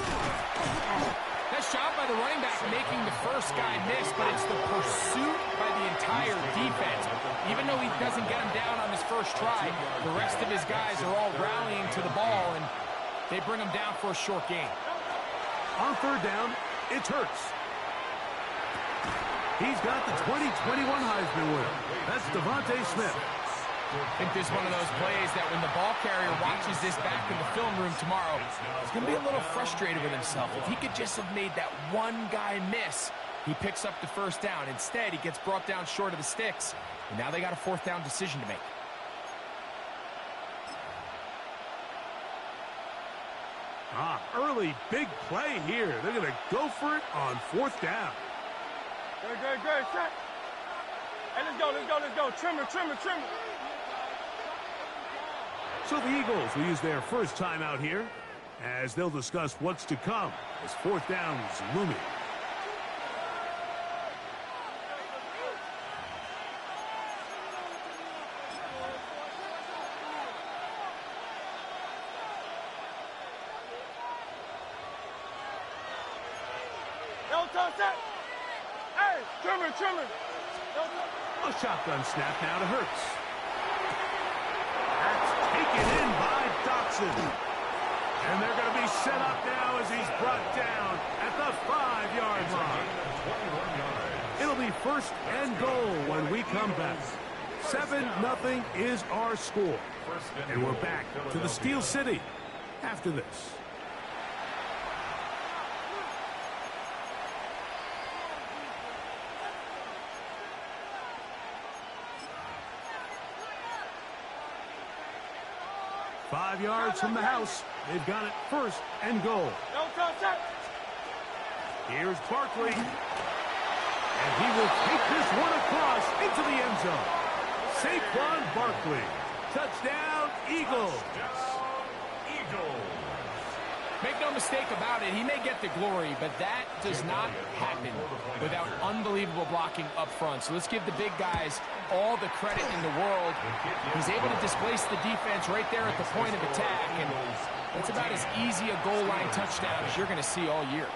Nice job by the running back making the first guy miss, but it's the pursuit by the entire defense. Even though he doesn't get him down on his first try, the rest of his guys are all rallying to the ball, and they bring him down for a short gain. On 3rd down, it's Hurts. He's got the 2021 Heisman winner. That's Devontae Smith. I think this is one of those plays that when the ball carrier watches this back in the film room tomorrow, he's going to be a little frustrated with himself. If he could just have made that one guy miss, he picks up the first down. Instead, he gets brought down short of the sticks, and now they got a 4th down decision to make. Early big play here. They're going to go for it on 4th down. Good. Set. Hey, let's go. Trimmer. So the Eagles will use their first time out here as they'll discuss what's to come as 4th down is looming. Trimmer. A shotgun snap now to Hurts. That's taken in by Dotson. And they're going to be set up now as he's brought down at the 5-yard line. It'll be 1st and goal when we come back. 7-0 is our score. And we're back to the Steel City after this. Five yards from the house. They've got it 1st and goal. Here's Barkley. And he will take this one across into the end zone. Saquon Barkley. Touchdown, Eagles. Eagles. Make no mistake about it, he may get the glory, but that does not happen without unbelievable blocking up front. So let's give the big guys all the credit in the world. He's able to displace the defense right there at the point of attack, and that's about as easy a goal line touchdown as you're going to see all year.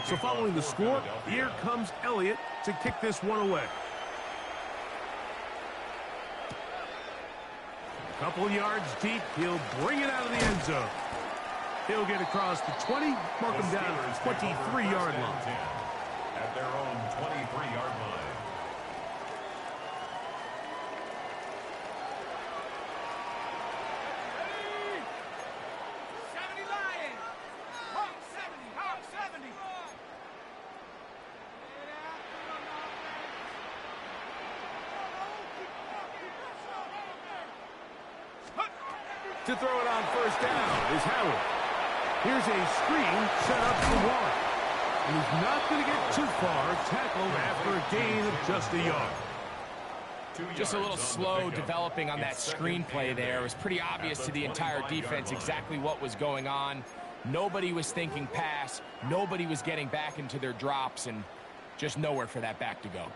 So following the score, here comes Elliott to kick this one away. A couple yards deep, he'll bring it out of the end zone. He'll get across the 20, mark him down at the 23-yard line. At their own 23-yard line. To throw it on first down is Howard. Here's a screen set up for Warren. And he's not going to get too far, tackled after a gain of just a yard. Just a little slow developing on that screenplay there. It was pretty obvious to the entire defense exactly what was going on. Nobody was thinking pass. Nobody was getting back into their drops, and just nowhere for that back to go.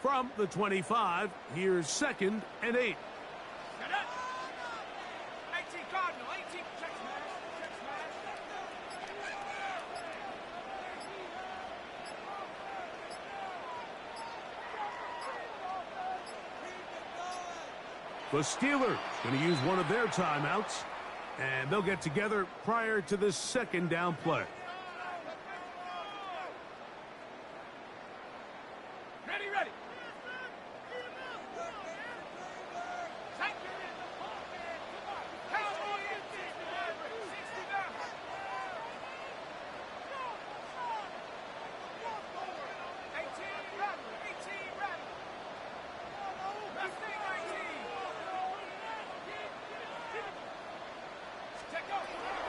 From the 25, here's 2nd and 8. 18 Cardinal, 18 check smash, check smash. The Steelers going to use one of their timeouts, and they'll get together prior to this 2nd down play. Ready.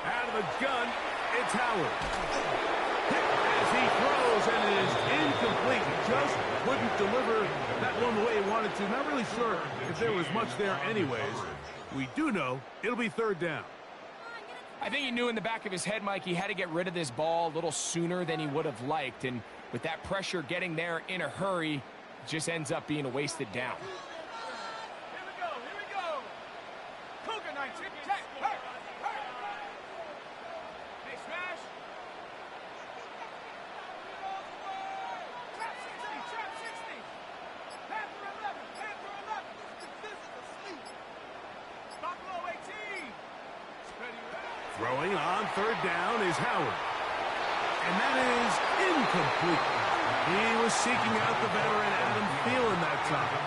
Out of the gun, it's Howard. Hit as he throws, and it is incomplete. Just couldn't deliver that one the way he wanted to. Not really sure if there was much there anyways. We do know it'll be 3rd down. I think he knew in the back of his head, Mike, he had to get rid of this ball a little sooner than he would have liked. And with that pressure getting there in a hurry, it just ends up being a wasted down. Here we go. Cougar 19, check, hurt. Hey, smash. Trap 60. Panther 11. This is asleep. Buffalo 18. Ready. Throwing on 3rd down is Howard. And that is incomplete. He was seeking out the veteran Adam Thielen that time.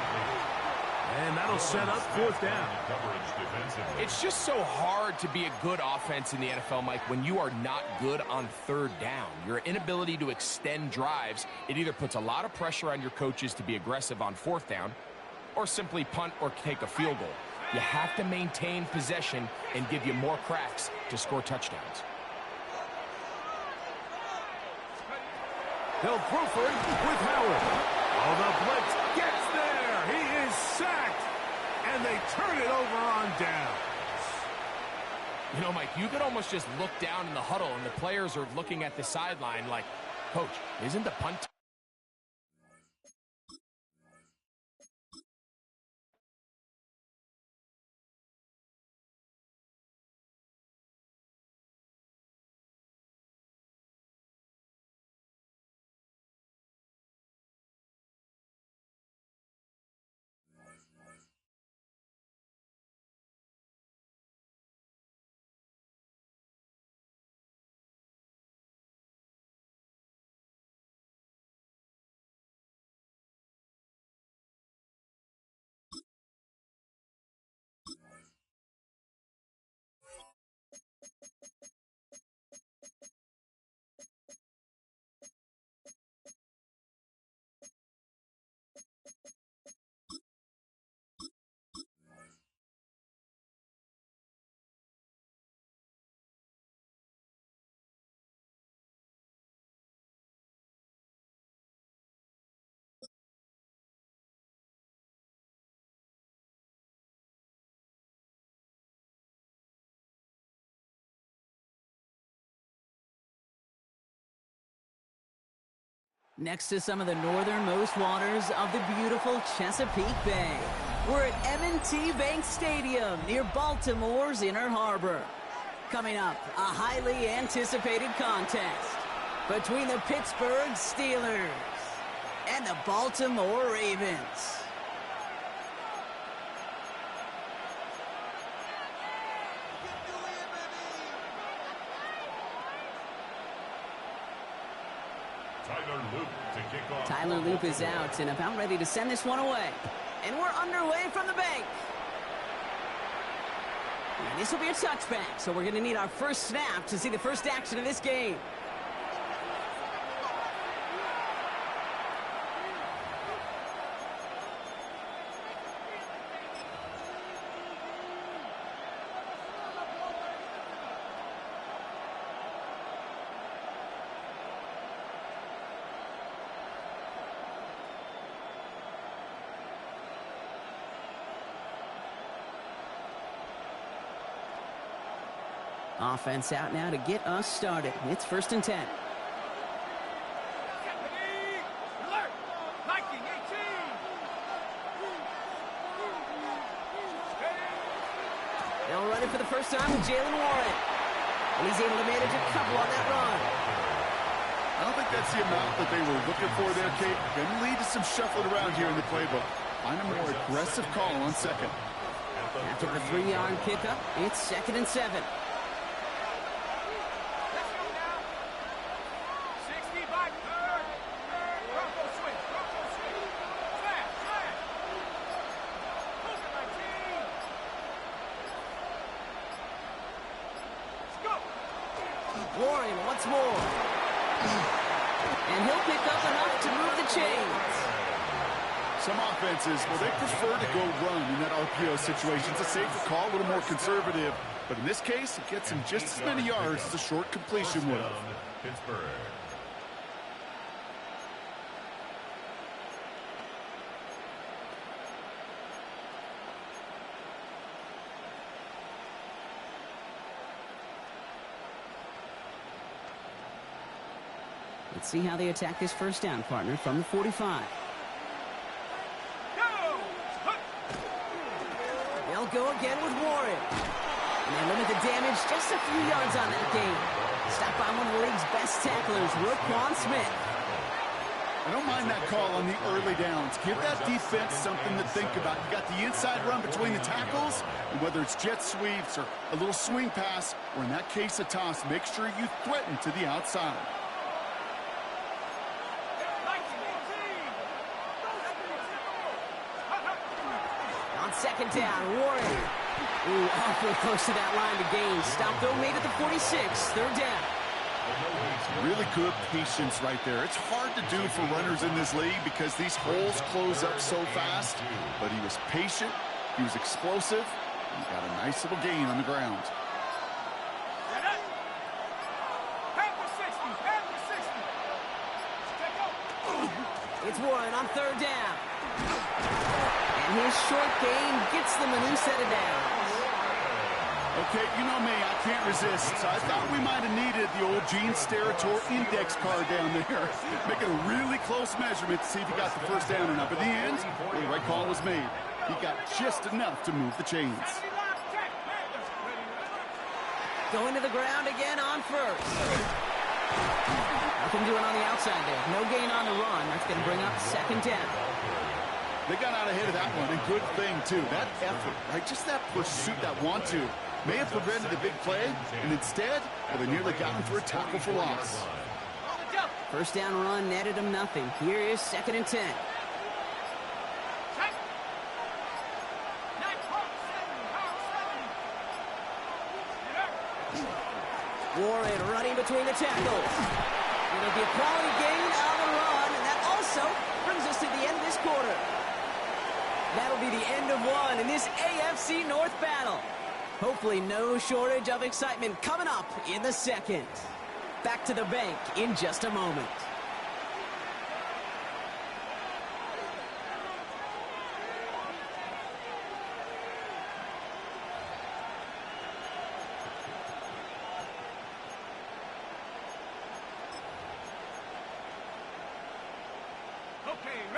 And that'll set up 4th down. It's just so hard to be a good offense in the NFL, Mike, when you are not good on 3rd down. Your inability to extend drives, it either puts a lot of pressure on your coaches to be aggressive on 4th down or simply punt or take a field goal. You have to maintain possession and give you more cracks to score touchdowns. They'll throw for it with Howard. Oh, the blitz gets there. He is sacked. And they turn it over on down. You know, Mike, you could almost just look down in the huddle and the players are looking at the sideline like, Coach, isn't the punt Next to some of the northernmost waters of the beautiful Chesapeake Bay, we're at M&T Bank Stadium near Baltimore's Inner Harbor. Coming up, a highly anticipated contest between the Pittsburgh Steelers and the Baltimore Ravens. Tyler Loop is out and about ready to send this one away. And we're underway from the bank. And this will be a touchback, so we're going to need our first snap to see the first action of this game. Offense out now to get us started. It's 1st and 10. They'll run it for the first time with Jalen Warren. And he's able to manage a couple on that run. I don't think that's the amount that they were looking for there, Kate. Going to lead to some shuffling around here in the playbook. Find a more aggressive call on second. After the 3-yard pickup, it's 2nd and 7. Warren once more. And he'll pick up enough to move the chains. Some offenses, well, they prefer to go run in that RPO situation. It's a safer call, a little more conservative. But in this case, it gets him just as many yards as a short completion would have. Pittsburgh. Let's see how they attack this first down, partner, from the 45. They'll go again with Warren. And they limit the damage just a few yards on that game. Stopped by one of the league's best tacklers, Roquan Smith. I don't mind that call on the early downs. Give that defense something to think about. You got the inside run between the tackles, and whether it's jet sweeps or a little swing pass, or in that case a toss, make sure you threaten to the outside. On 2nd down, Warren. Ooh, awfully close to that line to gain. Stop though, made at the 46, 3rd down. Really good patience right there. It's hard to do for runners in this league because these holes close up so fast. But he was patient, he was explosive, and he got a nice little gain on the ground. It's Warren on 3rd down. And his short gain gets them a new set of downs. Okay, you know me, I can't resist. So I thought we might have needed the old Gene Steratore index card down there. Making a really close measurement to see if he got the first down or not. But in the end, the right call was made. He got just enough to move the chains. Going to the ground again on 1st. Nothing doing on the outside there. No gain on the run. That's going to bring up 2nd down. They got out ahead of that one, and good thing, too. That effort, right? Just that pursuit, that want-to, may have prevented the big play, and instead, well, they nearly got him for a tackle for loss. First down run netted him nothing. Here is 2nd and 10. Warren running between the tackles. It'll be a quality gain on the run, and that also brings us to the end of this quarter. That'll be the end of one in this AFC North battle. Hopefully no shortage of excitement coming up in the second. Back to the bank in just a moment.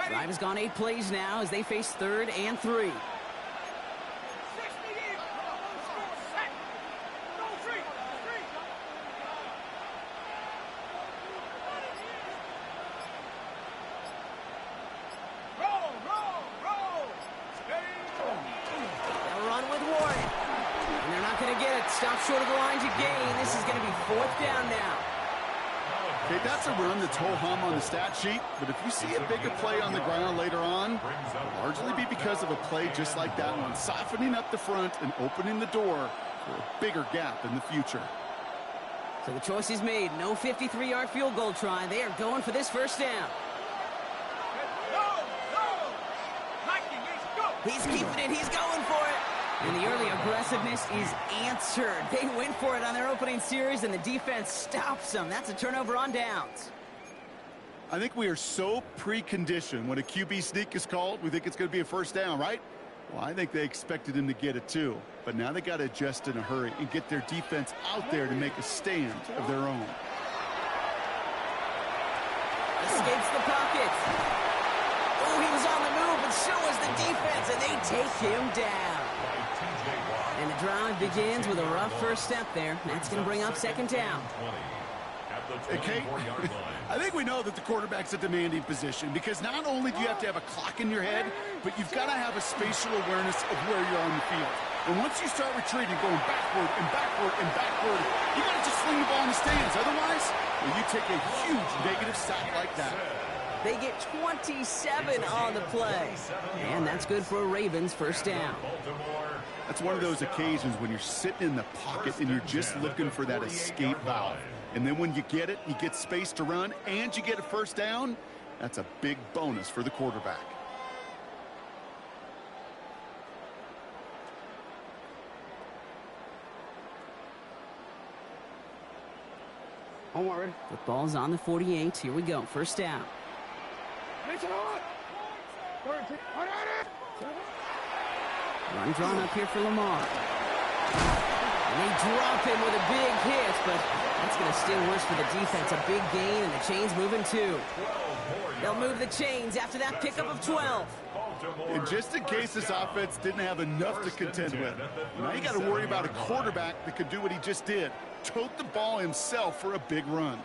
Drive has gone 8 plays now as they face 3rd and 3. Stop short of the line to gain. This is going to be 4th down now. Okay, that's a run that's ho-hum on the stat sheet, but if you see a bigger play on the ground later on, it'll largely be because of a play just like that one, softening up the front and opening the door for a bigger gap in the future. So the choice is made. No 53-yard field goal try. They are going for this 1st down. He's keeping it. He's going for it. And the early aggressiveness is answered. They went for it on their opening series, and the defense stops them. That's a turnover on downs. I think we are so preconditioned when a QB sneak is called, we think it's going to be a 1st down, right? Well, I think they expected him to get it too. But now they got to adjust in a hurry and get their defense out there to make a stand of their own. Escapes the pocket. Oh, he was on the move, and so was the defense, and they take him down. And the drive begins with a rough 1st step there. That's going to bring up 2nd down. Hey, Kate, I think we know that the quarterback's a demanding position because not only do you have to have a clock in your head, but you've got to have a spatial awareness of where you're on the field. And once you start retreating, going backward and backward and backward, you got to just sling the ball in the stands. Otherwise, well, you take a huge negative sack like that. They get 27 on the play. And that's good for a Ravens 1st down. That's one of those occasions when you're sitting in the pocket and you're just looking for that escape valve. And then when you get it, you get space to run, and you get a 1st down. That's a big bonus for the quarterback. Football's on the 48. Here we go. 1st down. Run drawn up here for Lamar. And they drop him with a big hit, but that's going to still worse for the defense. A big gain, and the chains moving 2. They'll move the chains after that pickup of 12. And just in case this offense didn't have enough to contend with, now you got to worry about a quarterback that could do what he just did. Tote the ball himself for a big run.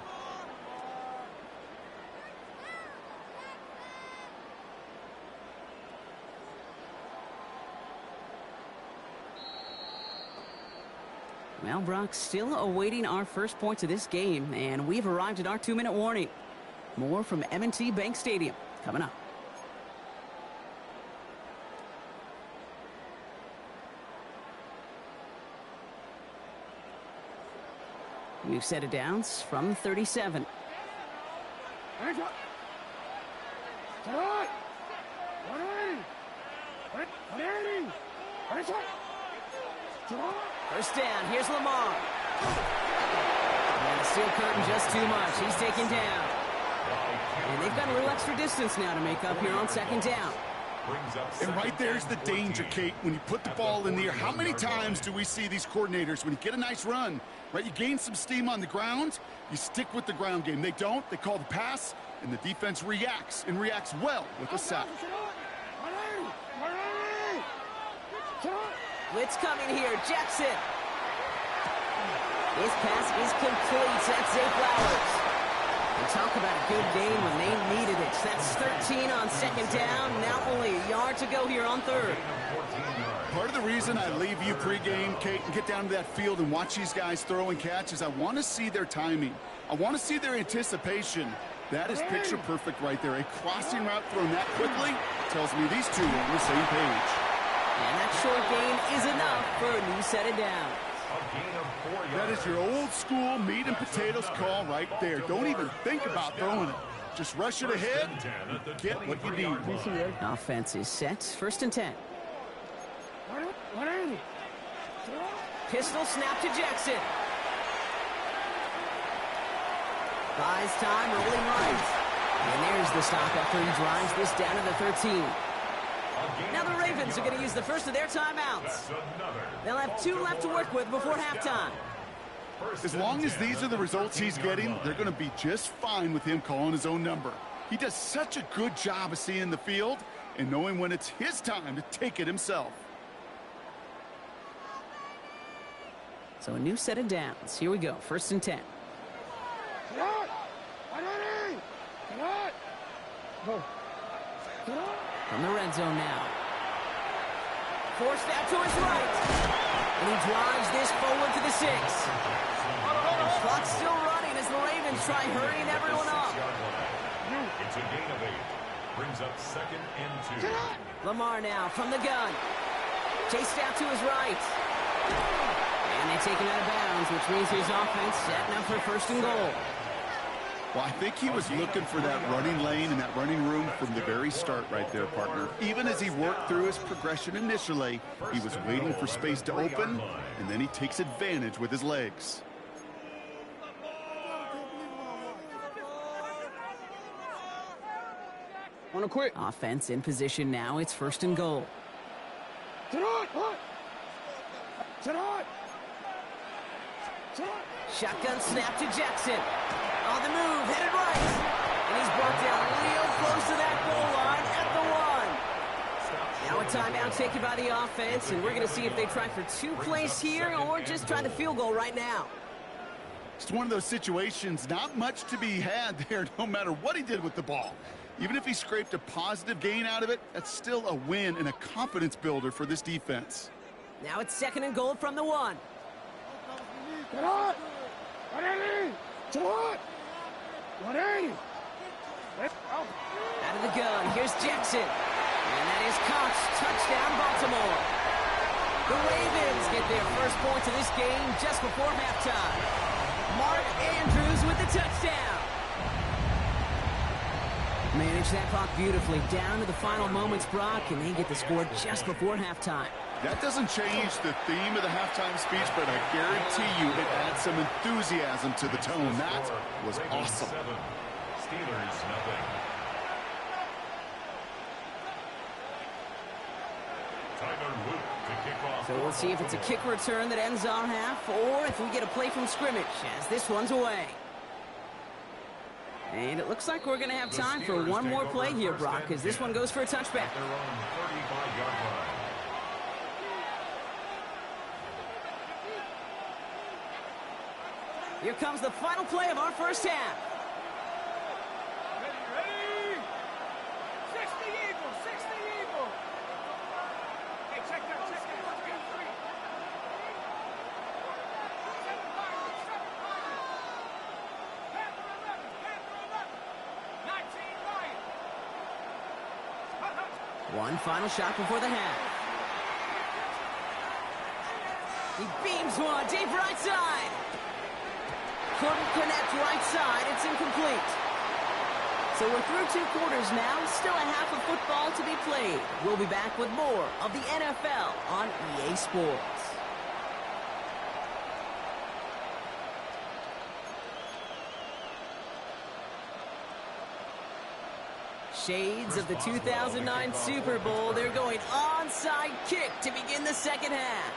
Well, Brock, still awaiting our first points of this game, and we've arrived at our 2-minute warning. More from M&T Bank Stadium coming up. We've set it downs from 37. First down, here's Lamar. And the steel curtain just too much. He's taken down. And they've got a little extra distance now to make up here on 2nd down. And right there's the danger, Kate, when you put the ball in the air. How many times do we see these coordinators, when you get a nice run, right, you gain some steam on the ground, you stick with the ground game. They don't, they call the pass, and the defense reacts, and reacts well with a sack. Blitz coming here, Jackson. This pass is complete. That's Zay Flowers. And talk about a good game when they needed it. That's 13 on 2nd down. Now only a yard to go here on 3rd. Part of the reason I leave you pregame, Kate, and get down to that field and watch these guys throw and catch is I want to see their timing. I want to see their anticipation. That is picture perfect right there. A crossing route thrown that quickly tells me these two are on the same page. And that short gain is enough for a new set of downs. That is your old school meat and potatoes call right there. Don't even think about throwing it. Just rush it ahead and get what you need. Offense is set. 1st and 10. Pistol snap to Jackson. Buys time, rolling right. And there's the stop after he drives this down to the 13. Now the Ravens are going to use the first of their timeouts. They'll have 2 left to work with before halftime. As long as these are the results he's getting, they're going to be just fine with him calling his own number. He does such a good job of seeing the field and knowing when it's his time to take it himself. So a new set of downs. Here we go, 1st and 10. From the red zone now. Forced out to his right. And he drives this forward to the 6. Clock's still running as the Ravens try hurrying everyone up. It's a gain of 8. Brings up 2nd and 2. Lamar now from the gun. Chased out to his right. And they take him out of bounds, which means his offense setting up for 1st and goal. Well, I think he was looking for that running lane and that running room from the very start right there, partner. Even as he worked through his progression initially, he was waiting for space to open, and then he takes advantage with his legs. Want to quit? Offense in position now. It's 1st and goal. Shotgun snap to Jackson. On the move, headed right. And he's brought down real close to that goal line at the 1. Now a timeout taken by the offense, and we're going to see if they try for 2 plays here or just try the field goal right now. It's one of those situations, not much to be had there no matter what he did with the ball. Even if he scraped a positive gain out of it, that's still a win and a confidence builder for this defense. Now it's 2nd and goal from the 1. Out of the gun, here's Jackson. And that is Cox, touchdown Baltimore. The Ravens get their first points of this game just before halftime. Mark Andrews with the touchdown. Manage that clock beautifully down to the final moments, Brock, and they get the score just before halftime. That doesn't change the theme of the halftime speech, but I guarantee you it adds some enthusiasm to the tone. That was awesome. Steelers, nothing. Tyler Luke to kick off. So we'll see if it's a kick return that ends our half, or if we get a play from scrimmage, as this one's away. And it looks like we're going to have time for one more play here, Brock, because this one goes for a touchback. Their own 35-yard line. Here comes the final play of our first half. Ready? 60 Eagles, 60 Eagles. Hey, check that, check that. Let's get 3. 7 Pirates, 7 Pirates. Panther 11, Panther 11. 19 Lions. One final shot before the half. He beams one, deep right side. Couldn't connect right side. It's incomplete. So we're through 2 quarters now. Still a half of football to be played. We'll be back with more of the NFL on EA Sports. Shades of the 2009 Super Bowl. They're going onside kick to begin the second half.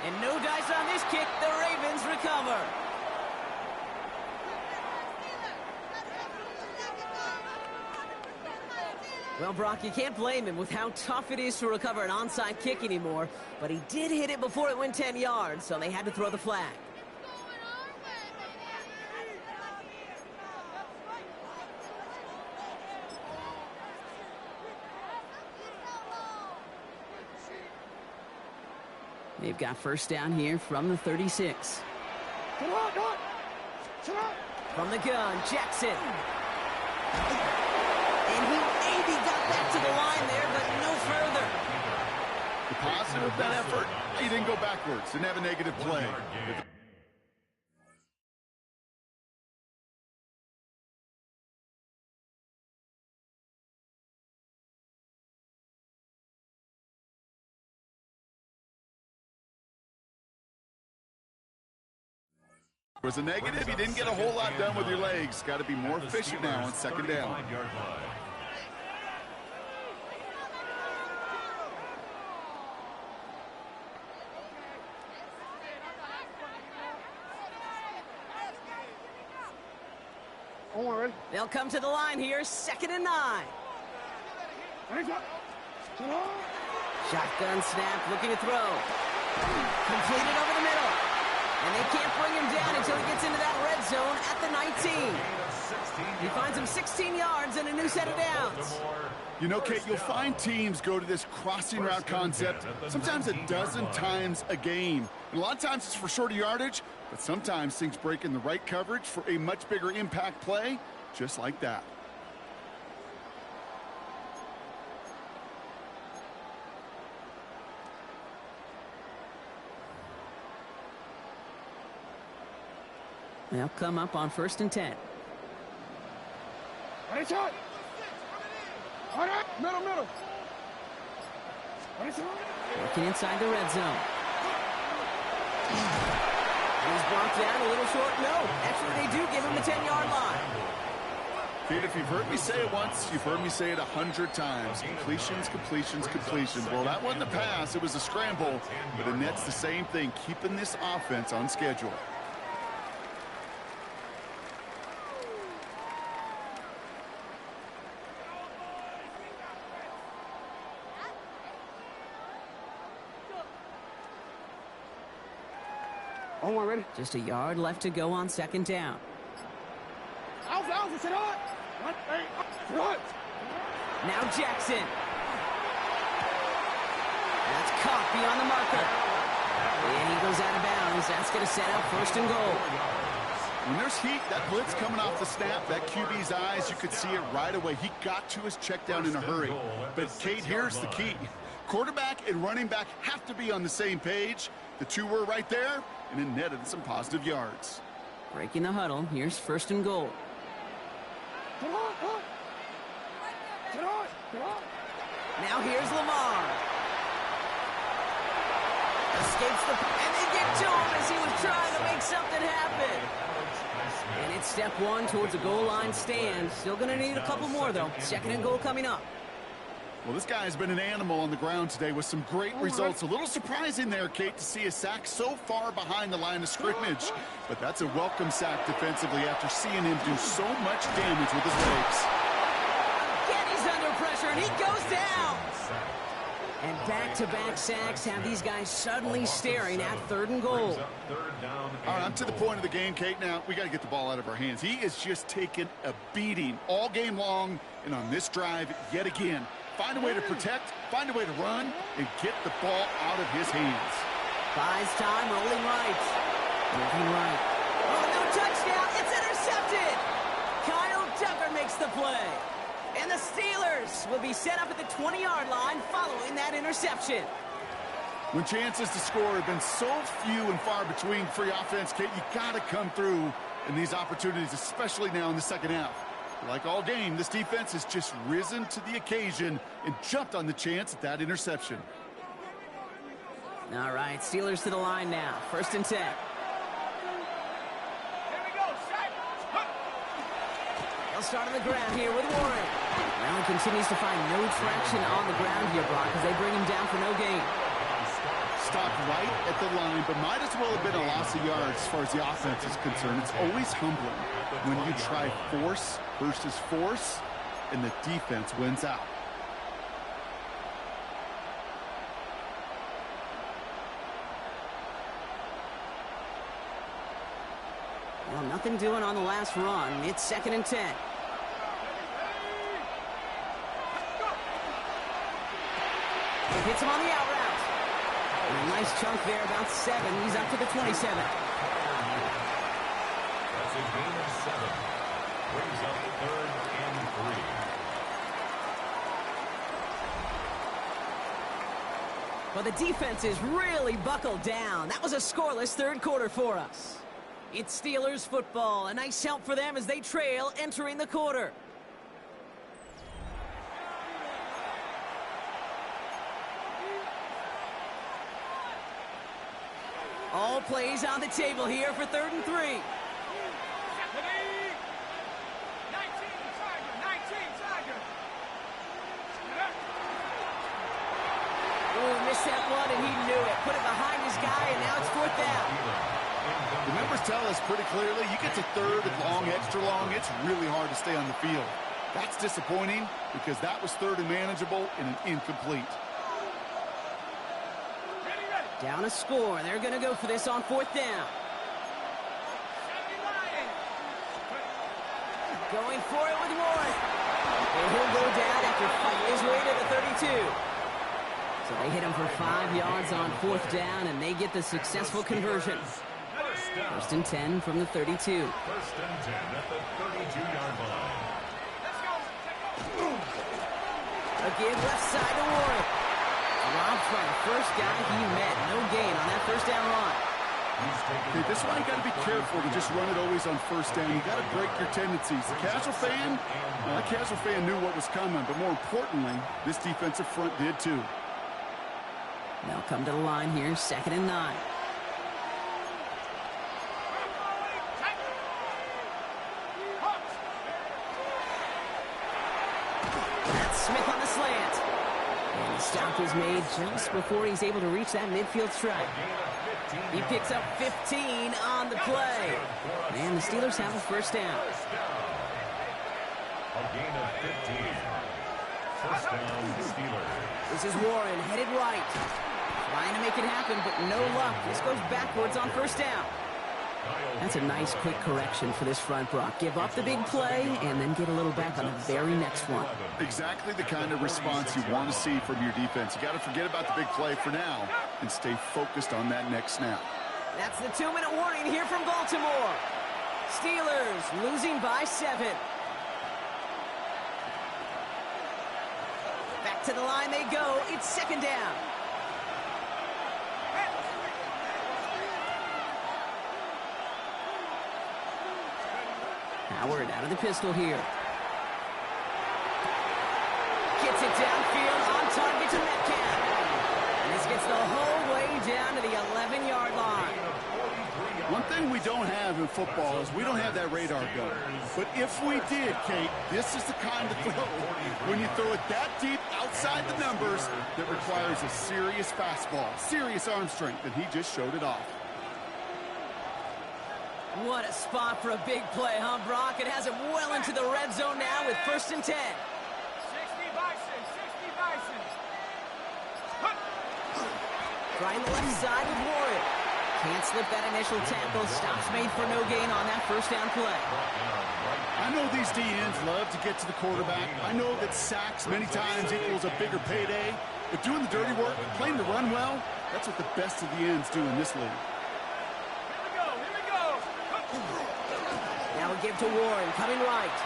And no dice on this kick. The Ravens recover. Well, Brock, you can't blame him with how tough it is to recover an onside kick anymore. But he did hit it before it went 10 yards, so they had to throw the flag. They've got first down here from the 36. From the gun, Jackson. And he maybe got back to the line there, but no further. The positive of that effort, he didn't go backwards, didn't have a negative play. Was a negative. You didn't get a whole lot done with your legs. Got to be more efficient now on second down. They'll come to the line here, 2nd and 9. Shotgun snap, looking to throw. Completed over the middle. And they can't bring him down until he gets into that red zone at the 19. He finds him 16 yards and a new set of downs. You know, Kate, you'll find teams go to this crossing route concept sometimes a dozen times a game. And a lot of times it's for shorter yardage, but sometimes things break in the right coverage for a much bigger impact play, just like that. They'll come up on 1st and 10. Middle. Working inside the red zone. He's brought down a little short. No, actually they do give him the 10-yard line. Kate, if you've heard me say it once, you've heard me say it 100 times. Completions. Well, that wasn't a pass. It was a scramble. But the net's the same thing, keeping this offense on schedule. Just a yard left to go on 2nd down. Now Jackson. That's caught beyond the marker. And he goes out of bounds. That's going to set up 1st and goal. When there's heat, that blitz coming off the snap, that QB's eyes, you could see it right away. He got to his check down in a hurry. But, Kate, here's the key. Quarterback and running back have to be on the same page. The two were right there, and it netted some positive yards. Breaking the huddle. Here's 1st and goal. Now here's Lamar. Escapes and they get to him as he was trying to make something happen. And it's step 1 towards a goal line stand. Still going to need a couple more, though. 2nd and goal coming up. Well, this guy has been an animal on the ground today with some great results. A little surprising there, Kate, to see a sack so far behind the line of scrimmage. But that's a welcome sack defensively after seeing him do so much damage with his legs. Again, he's under pressure, and he goes down. And back-to-back sacks have these guys suddenly staring at 3rd and goal. All right, I'm to the point of the game, Kate. Now, we got to get the ball out of our hands. He is just taking a beating all game long, and on this drive, yet again. Find a way to protect, find a way to run, and get the ball out of his hands. Buys time, rolling right. Moving right. Oh, no touchdown. It's intercepted. Kyle Tucker makes the play. And the Steelers will be set up at the 20-yard line following that interception. When chances to score have been so few and far between for your offense, Kate, you got to come through in these opportunities, especially now in the second half. Like all game, this defense has just risen to the occasion and jumped on the chance at that interception. All right, Steelers to the line now. 1st and 10. Here we go, They'll start on the ground here with Warren. Allen continues to find no traction on the ground here, Brock, as they bring him down for no gain. Stopped right at the line, but might as well have been a loss of yards as far as the offense is concerned. It's always humbling when you try force versus force, and the defense wins out. Well, nothing doing on the last run. It's 2nd and 10. Hits him on the out route. And a nice chunk there, about 7. He's up to the 27. That's a gain of 7. Brings up 3rd and 3. Well, the defense is really buckled down. That was a scoreless 3rd quarter for us. It's Steelers football. A nice help for them as they trail entering the quarter. All plays on the table here for 3rd and 3. 19 Tiger. Oh, missed that one, and he knew it. Put it behind his guy, and now it's 4th down. Remember, numbers tell us pretty clearly, you get to third and long, extra long, it's really hard to stay on the field. That's disappointing because that was third and manageable in an incomplete. Down a score. They're going to go for this on fourth down. Going for it with Warren. And he'll go down after fighting his way to the 32. So they hit him for 5 yards on fourth down, and they get the successful conversion. First and 10 from the 32. First and 10 at the 32-yard line. Again, left side to Warren. Dropped by the first guy he met. No gain on that first down run. Okay, this one you got to be careful to just run it always on first down. You got to break your tendencies. The casual fan, well, the casual fan knew what was coming, but more importantly, this defensive front did too. They'll come to the line here, 2nd and 9. That's Smith on the slant. And the stop is made just before he's able to reach that midfield strike. He picks up 15 on the play. And the Steelers have a first down. A gain of 15. First down, Steelers. This is Warren, headed right. Trying to make it happen, but no luck. This goes backwards on first down. That's a nice, quick correction for this front, Brock. Give up the big play, and then get a little back on the very next one. Exactly the kind of response you want to see from your defense. You got to forget about the big play for now and stay focused on that next snap. That's the 2-minute warning here from Baltimore. Steelers losing by 7. Back to the line they go. It's 2nd down. Howard out of the pistol here. Gets it downfield on target to Metcalf. And this gets the whole way down to the 11-yard line. One thing we don't have in football is we don't have that radar gun. But if we did, Kate, this is the kind of throw, when you throw it that deep outside the numbers, that requires a serious fastball, serious arm strength, and he just showed it off. What a spot for a big play, huh, Brock? It has him well into the red zone now with 1st and 10. 60 Bison, 60 Bison. Trying the left side with Warren. Can't slip that initial tackle. Stops made for no gain on that first down play. I know these DNs love to get to the quarterback. I know that sacks many times equals a bigger payday. But doing the dirty work, playing the run well, that's what the best of the ends do in this league. Now we give to Warren, coming right.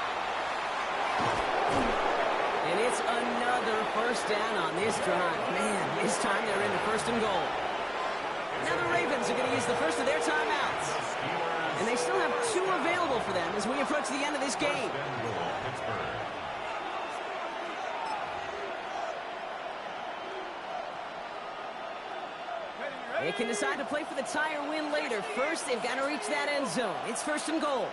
And it's another first down on this drive. Man, this time they're into 1st and goal. Now the Ravens are going to use the first of their timeouts. And they still have 2 available for them as we approach the end of this game. They can decide to play for the tie or win later. First, they've got to reach that end zone. It's 1st and goal.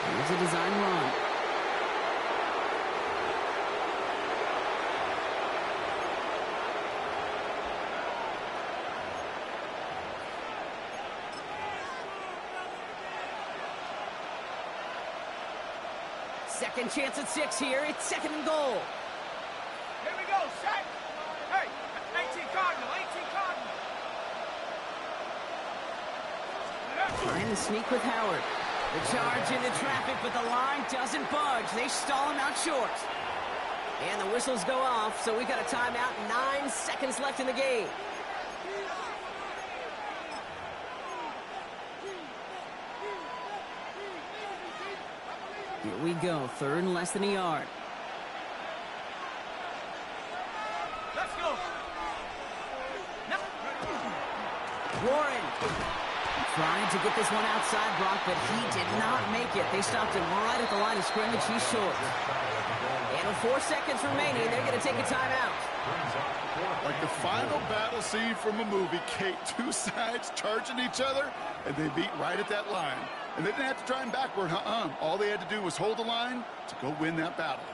Here's a design run. Second chance at 6 here. It's 2nd and goal. Here we go, set. Hey, 18 Cardinal, 18 Cardinal. Trying to sneak with Howard. The charge into traffic, but the line doesn't budge. They stall him out short. And the whistles go off, so we got a timeout. 9 seconds left in the game. Here we go, 3rd and less than a yard. Let's go. Warren trying to get this one outside, Brock, but he did not make it. They stopped him right at the line of scrimmage. He's short. And with 4 seconds remaining, they're going to take a timeout. Like the final battle scene from a movie, Kate, 2 sides charging each other, and they beat right at that line. And they didn't have to try him backward, All they had to do was hold the line to go win that battle.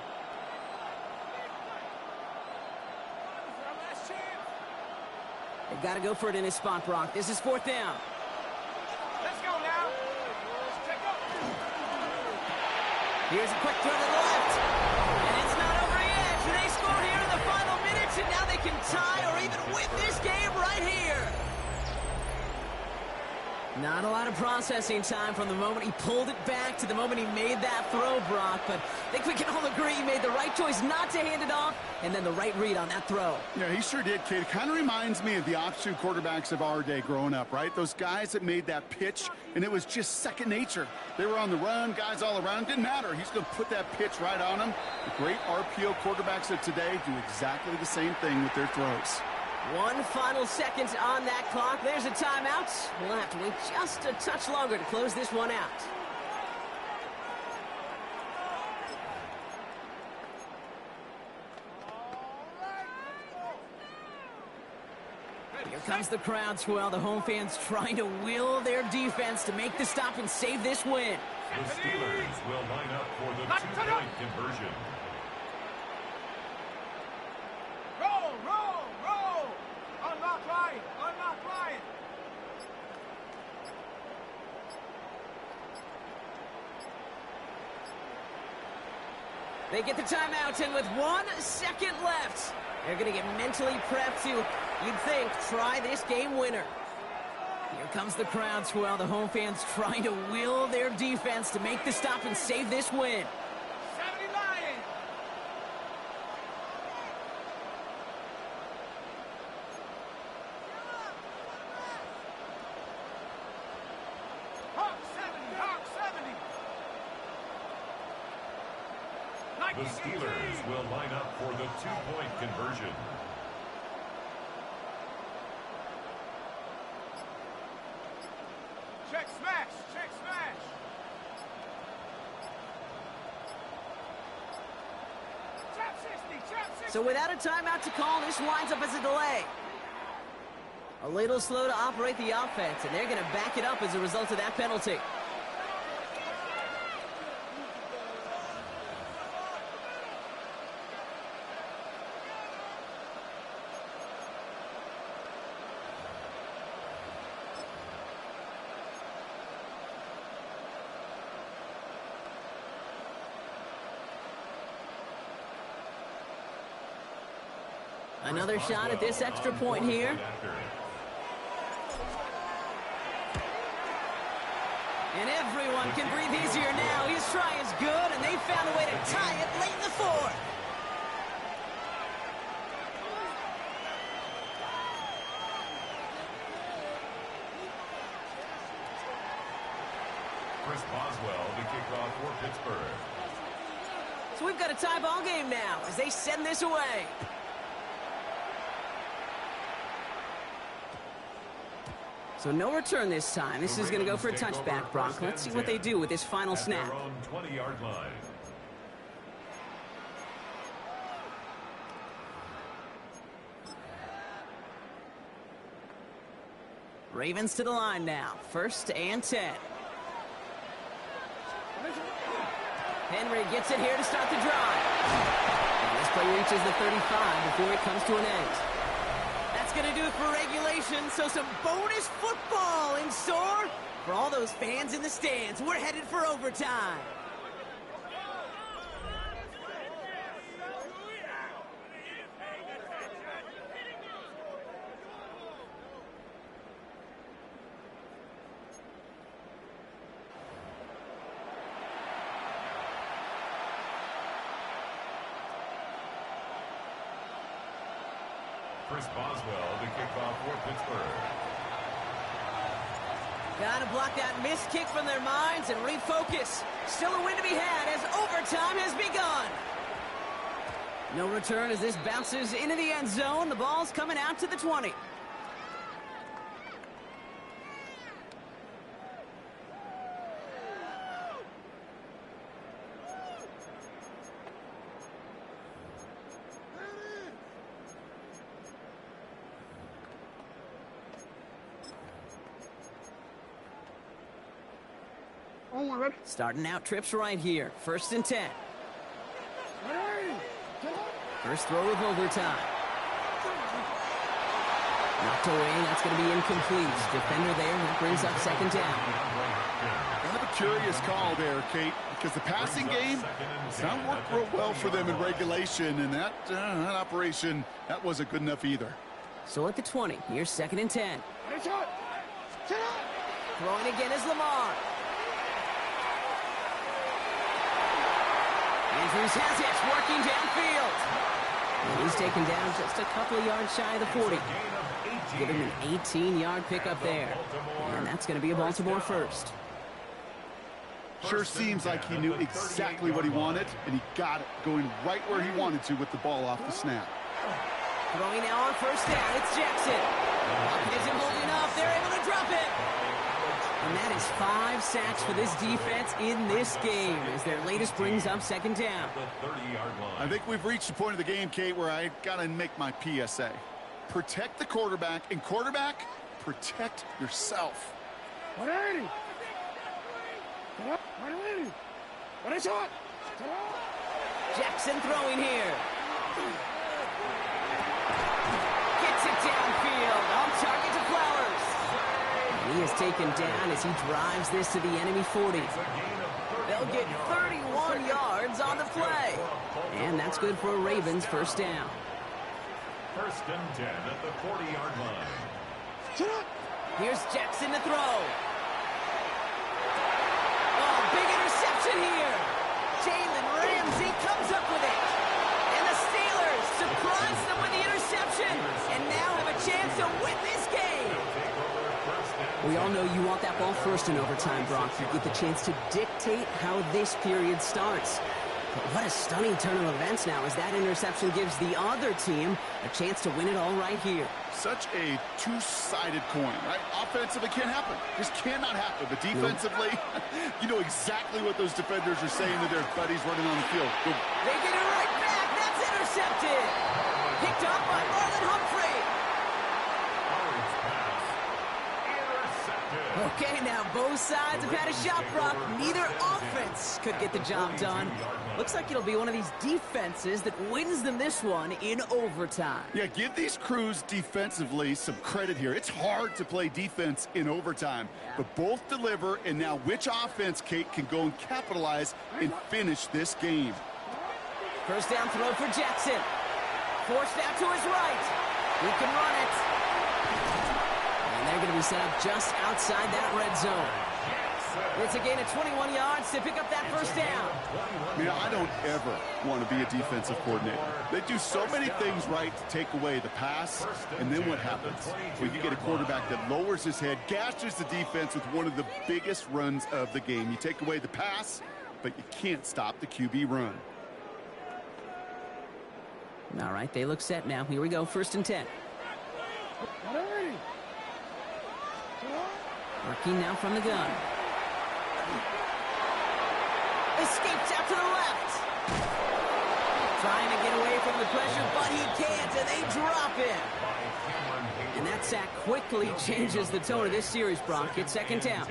They've got to go for it in his spot, Brock. This is 4th down. Let's go now. Check up. Here's a quick throw to the left. And it's not over yet. They score here in the final minutes, and now they can tie or even win this game right here. Not a lot of processing time from the moment he pulled it back to the moment he made that throw, Brock. But I think we can all agree he made the right choice not to hand it off, and then the right read on that throw. Yeah, he sure did, kid. Kind of reminds me of the option quarterbacks of our day growing up, right? Those guys that made that pitch, and it was just second nature. They were on the run, guys all around. Didn't matter. He's going to put that pitch right on them. The great RPO quarterbacks of today do exactly the same thing with their throws. One final second on that clock. There's a timeout. We'll have to wait just a touch longer to close this one out. Here comes the crowd swell. The home fans trying to will their defense to make the stop and save this win. The Steelers will line up for the two-point conversion. Roll, roll, roll. Unlock line, unlock line. They get the timeout, and with 1 second left, they're going to get mentally prepped to, you'd think, try this game winner. Here comes the crowd swell. The home fans trying to will their defense to make the stop and save this win. 79. Hawk 70, Hawk 70. The Steelers will line up for the two-point conversion. Check smash, check smash. Trap 60, trap 60. So without a timeout to call, this winds up as a delay. A little slow to operate the offense, and they're going to back it up as a result of that penalty. Another shot at this extra point here. And everyone can breathe easier now. His try is good, and they found a way to tie it late in the fourth. Chris Boswell, the kickoff for Pittsburgh. So we've got a tie ball game now as they send this away. So no return this time. This is going to go for a touchback, Brock. Let's see what they do with this final snap. Their own 20-yard line. Ravens to the line now. 1st and 10. Henry gets it here to start the drive. And this play reaches the 35 before it comes to an end. That's going to do it for regulation, so some bonus football in store for all those fans in the stands. We're headed for overtime. Chris Boswell, the kickoff for Pittsburgh. Got to block that missed kick from their minds and refocus. Still a win to be had as overtime has begun. No return as this bounces into the end zone. The ball's coming out to the 20. Starting out trips right here. 1st and 10. First throw of overtime. Knocked away, that's going to be incomplete. Defender there, that brings up second down. Kind of a curious call there, Kate, because the passing game, it's not worked real well for them in regulation, and that operation, that wasn't good enough either. So at the 20, here's second and 10. Throwing again is Lamar. Andrews has it, working downfield. And he's taken down just a couple of yards shy of the 40. Give him an 18-yard pickup there. And that's going to be a Baltimore first. Sure seems like he knew exactly what he wanted, and he got it going right where he wanted to with the ball off the snap. Throwing now on first down, it's Jackson. Isn't holding up, they're able to drop it. And that is 5 sacks for this defense in this game as their latest brings up second down. I think we've reached the point of the game, Kate, where I got to make my PSA. Protect the quarterback, and quarterback, protect yourself. Jackson throwing here. Gets it downfield, on target to Flowers. And he is taken down as he drives this to the enemy 40. They'll get 31 yards on the play. And that's good for a Ravens first down. First and 10 at the 40-yard line. Here's Jackson to throw. Oh, big interception here. Jalen Ramsey comes up with it. And the Steelers surprise them with the interception. And now have a chance to win this game. We all know you want that ball first in overtime, Brock. You get the chance to dictate how this period starts. But what a stunning turn of events now as that interception gives the other team a chance to win it all right here. Such a two-sided coin, right? Offensively can't happen. Just cannot happen. But defensively, you know exactly what those defenders are saying to their buddies running on the field. Go. They get it right back. That's intercepted. Picked up by Marlon Humphrey. Okay, now both sides have had a shot, Brock. Neither offense could get the job done. Looks like it'll be one of these defenses that wins them this one in overtime. Yeah, give these crews defensively some credit here. It's hard to play defense in overtime, but both deliver, and now which offense, Kate, can go and capitalize and finish this game? First down throw for Jackson. Forced out to his right. He can run it. And they're going to be set up just outside that red zone. It's a gain of 21 yards to pick up that first down. Man, I don't ever want to be a defensive coordinator. They do so many things right to take away the pass, and then what happens? Well, you get a quarterback that lowers his head, gashes the defense with one of the biggest runs of the game. You take away the pass, but you can't stop the QB run. All right, they look set now. Here we go, first and 10. Working now from the gun. Escapes out to the left. Trying to get away from the pressure, but he can't, and they drop him. And that sack quickly changes the tone of this series, Brock. It's second down.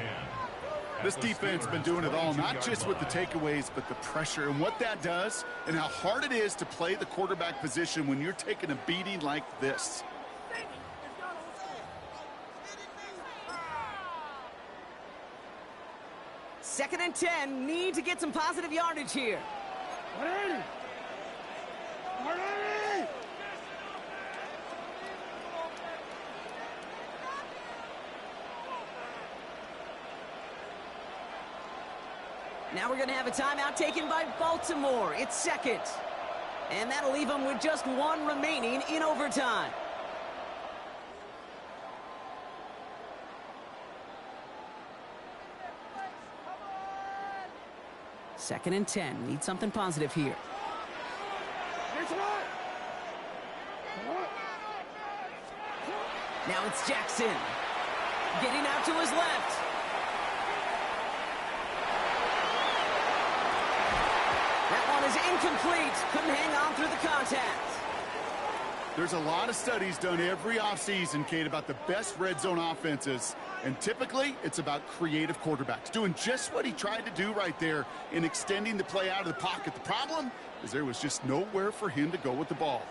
This defense has been doing it all, not just with the takeaways, but the pressure and what that does and how hard it is to play the quarterback position when you're taking a beating like this. Second and 10, need to get some positive yardage here. Now we're going to have a timeout taken by Baltimore. It's second. And that'll leave them with just one remaining in overtime. Second and 10. Need something positive here. Now it's Jackson. Getting out to his left. That one is incomplete. Couldn't hang on through the contact. There's a lot of studies done every offseason, Kate, about the best red zone offenses. And typically, it's about creative quarterbacks doing just what he tried to do right there in extending the play out of the pocket. The problem is there was just nowhere for him to go with the ball.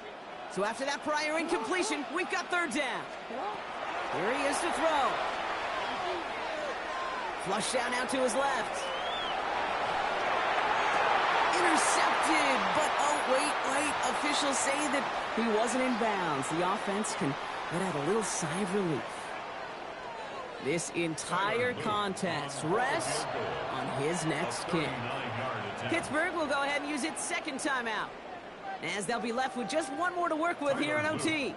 So after that prior incompletion, we've got third down. Here he is to throw. Flush down now to his left. Intercepted, but oh, wait. Officials say that he wasn't in bounds. The offense can let out a little sigh of relief. This entire contest rests on his next kick. Pittsburgh will go ahead and use its second timeout, as they'll be left with just one more to work with here in OT.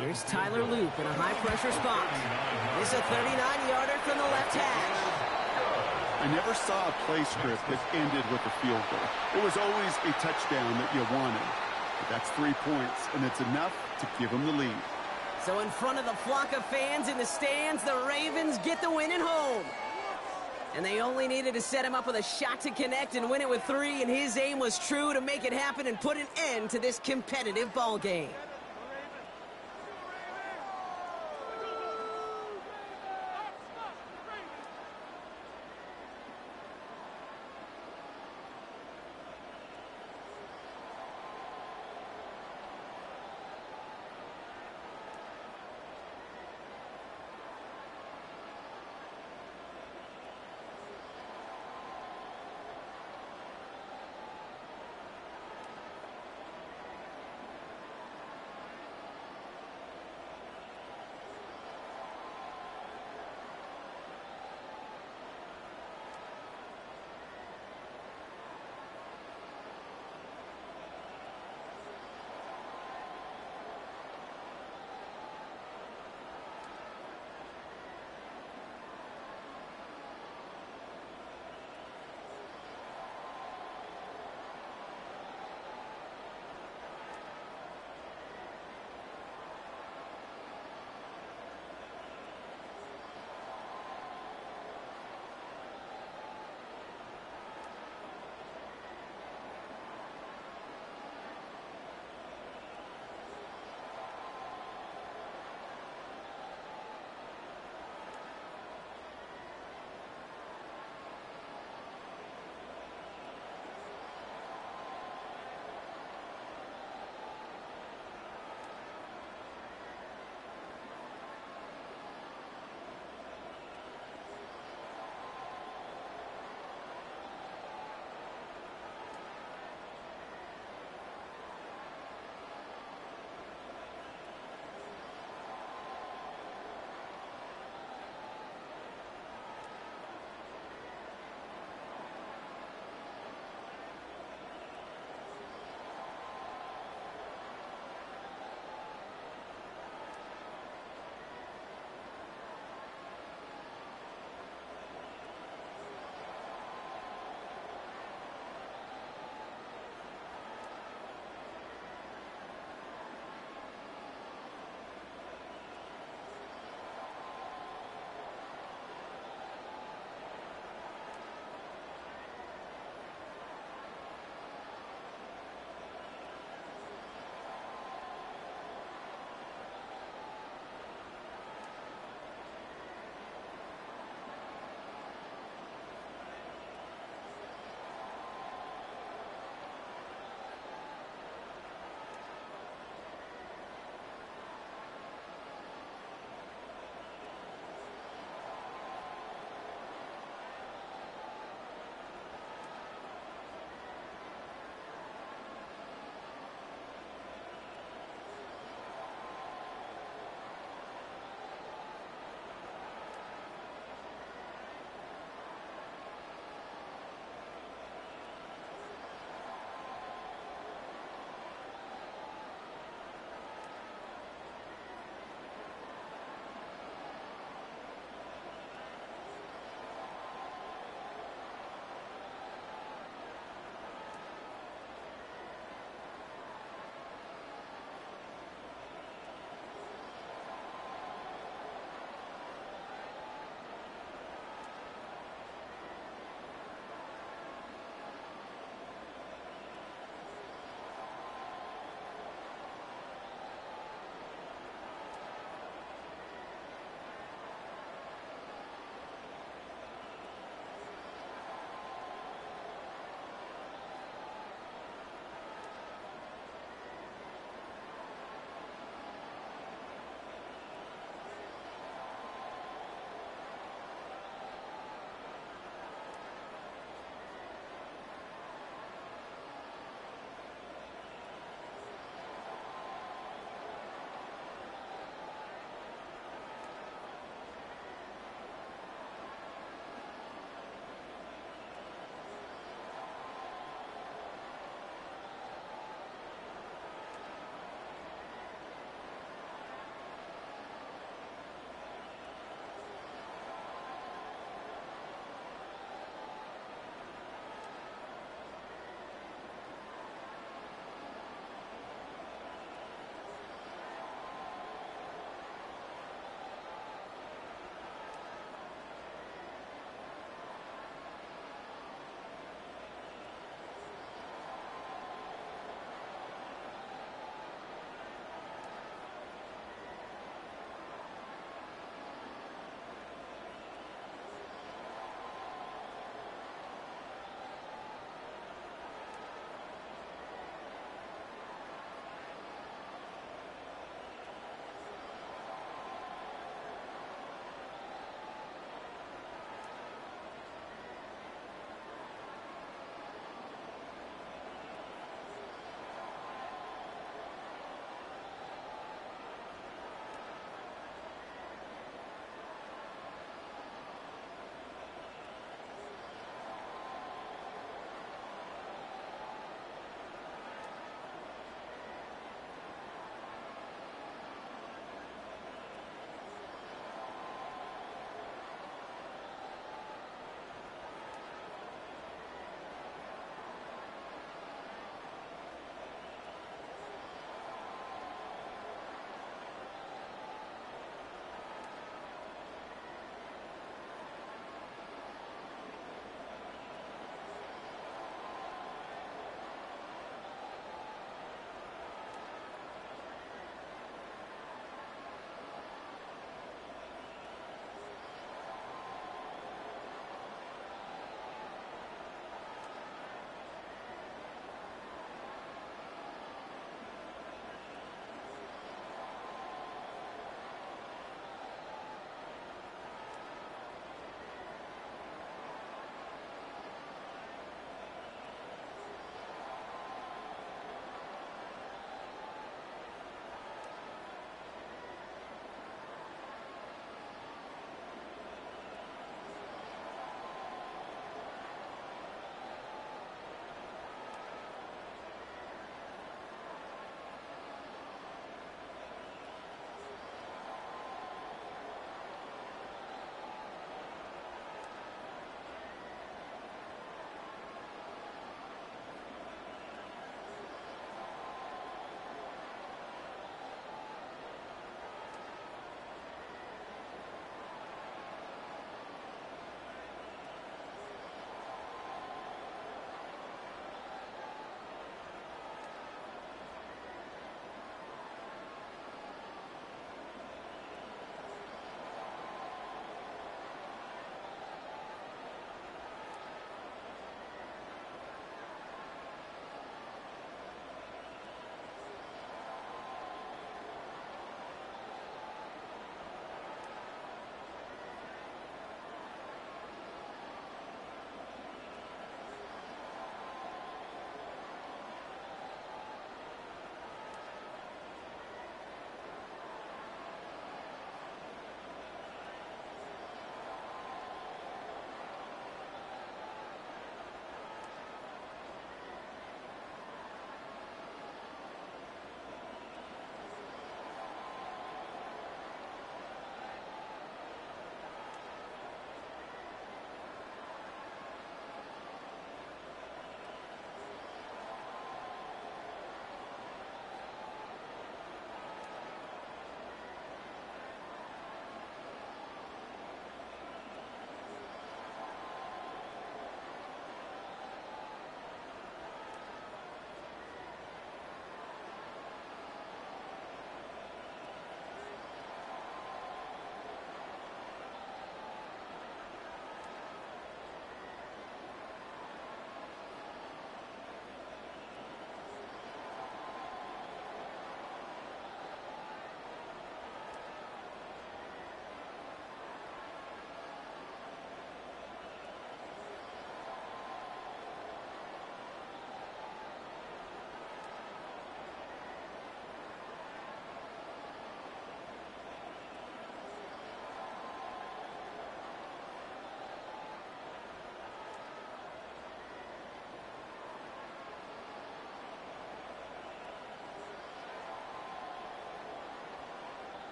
Here's Tyler Loop in a high-pressure spot. This is a 39-yarder from the left hash. I never saw a play script that ended with a field goal. It was always a touchdown that you wanted. But that's 3 points, and it's enough to give them the lead. So in front of the flock of fans in the stands, the Ravens get the win at home. And they only needed to set him up with a shot to connect and win it with 3, and his aim was true to make it happen and put an end to this competitive ball game.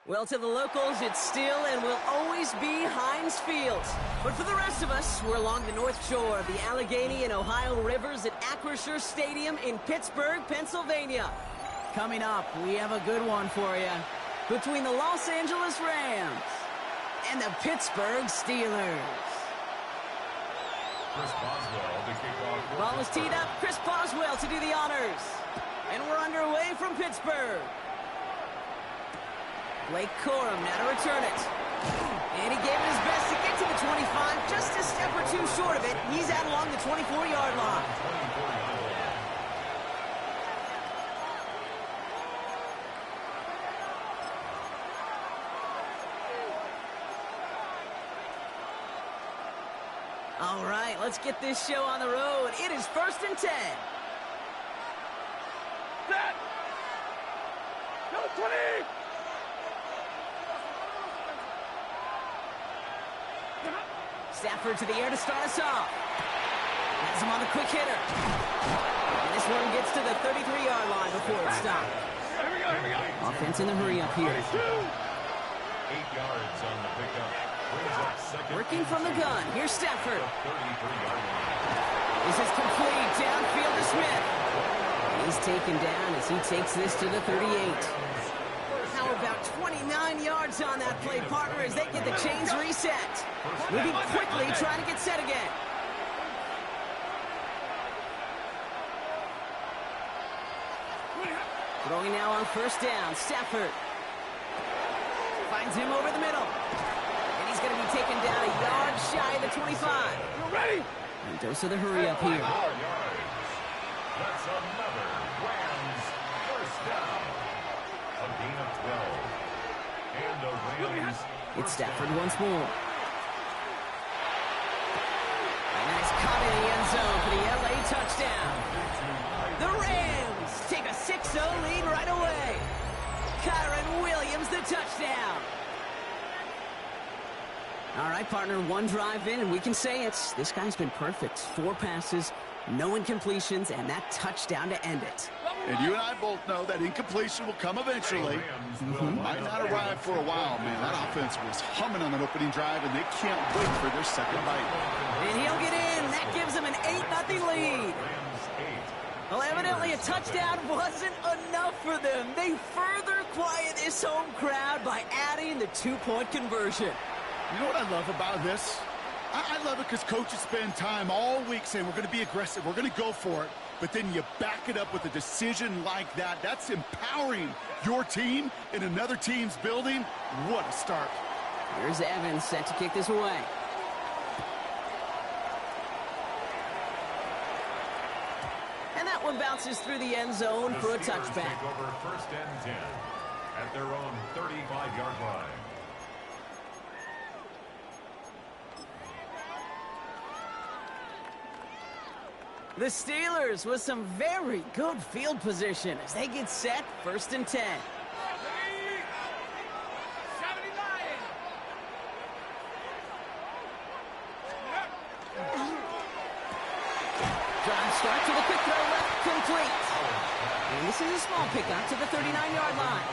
Well, to the locals, it's still and will always be Heinz Field. But for the rest of us, we're along the North Shore of the Allegheny and Ohio Rivers at Acrisure Stadium in Pittsburgh, Pennsylvania. Coming up, we have a good one for you. Between the Los Angeles Rams and the Pittsburgh Steelers. Chris Boswell to kick off. Ball is teed up. Chris Boswell to do the honors. And we're underway from Pittsburgh. Blake Corum now to return it. And he gave it his best to get to the 25, just a step or two short of it. He's out along the 24-yard line. All right, let's get this show on the road. It is 1st and 10. Set! Go 20! Stafford to the air to start us off. Has him on the quick hitter. And this one gets to the 33-yard line before it's stopped. Here we go. Offense in the hurry up here. 8 yards on the pickup. Brings up second. Working from the gun. Here's Stafford. 33-yard line. This is complete. Downfield to Smith. And he's taken down as he takes this to the 38. How about 29 yards on that play, partner, as they get the chains reset. Moving quickly, trying to get set again. Throwing now on 1st down. Stafford finds him over the middle. And he's going to be taken down a yard shy of the 25. Ready? And dose of the hurry up here. 4 yards. That's another Rams first down. A gain of 12. And the Rams. It's Stafford once more. A nice cut in the end zone for the LA touchdown. The Rams take a 6-0 lead right away. Kyron Williams, the touchdown. All right, partner, one drive in, and we can say this guy's been perfect. 4 passes, no incompletions, and that touchdown to end it. And you and I both know that incompletion will come eventually. Might not arrive for a while, man. That offense was humming on that opening drive, and they can't wait for their second bite. And he'll get in. That gives them an 8-0 lead. Well, evidently a touchdown wasn't enough for them. They further quiet this home crowd by adding the 2-point conversion. You know what I love about this? I love it because coaches spend time all week saying we're going to be aggressive, we're going to go for it, but then you back it up with a decision like that. That's empowering your team in another team's building. What a start. Here's Evans set to kick this away. And that one bounces through the end zone for a touchback. Take over 1st and 10 at their own 35-yard line. The Steelers with some very good field position as they get set 1st and 10. 79. Drive start to the quick throw left, complete. And this is a small pickup to the 39-yard line.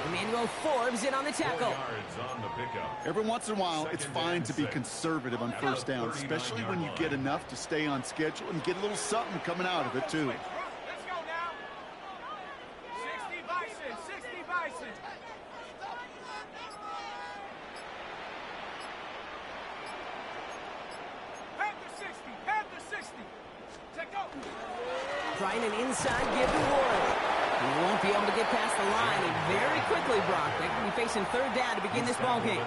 Emmanuel Forbes in on the tackle. 4 yards on the pickup. Every once in a while, it's fine to be conservative on 1st down, especially when you get enough to stay on schedule and get a little something coming out of it, too. Let's go now. 60 Bison, 60 Bison. Panther 60, Panther 60. Take go. Trying an inside give to Warren. He won't be able to get past the line. And very quickly, Brock, they can be facing 3rd down to begin this ball game.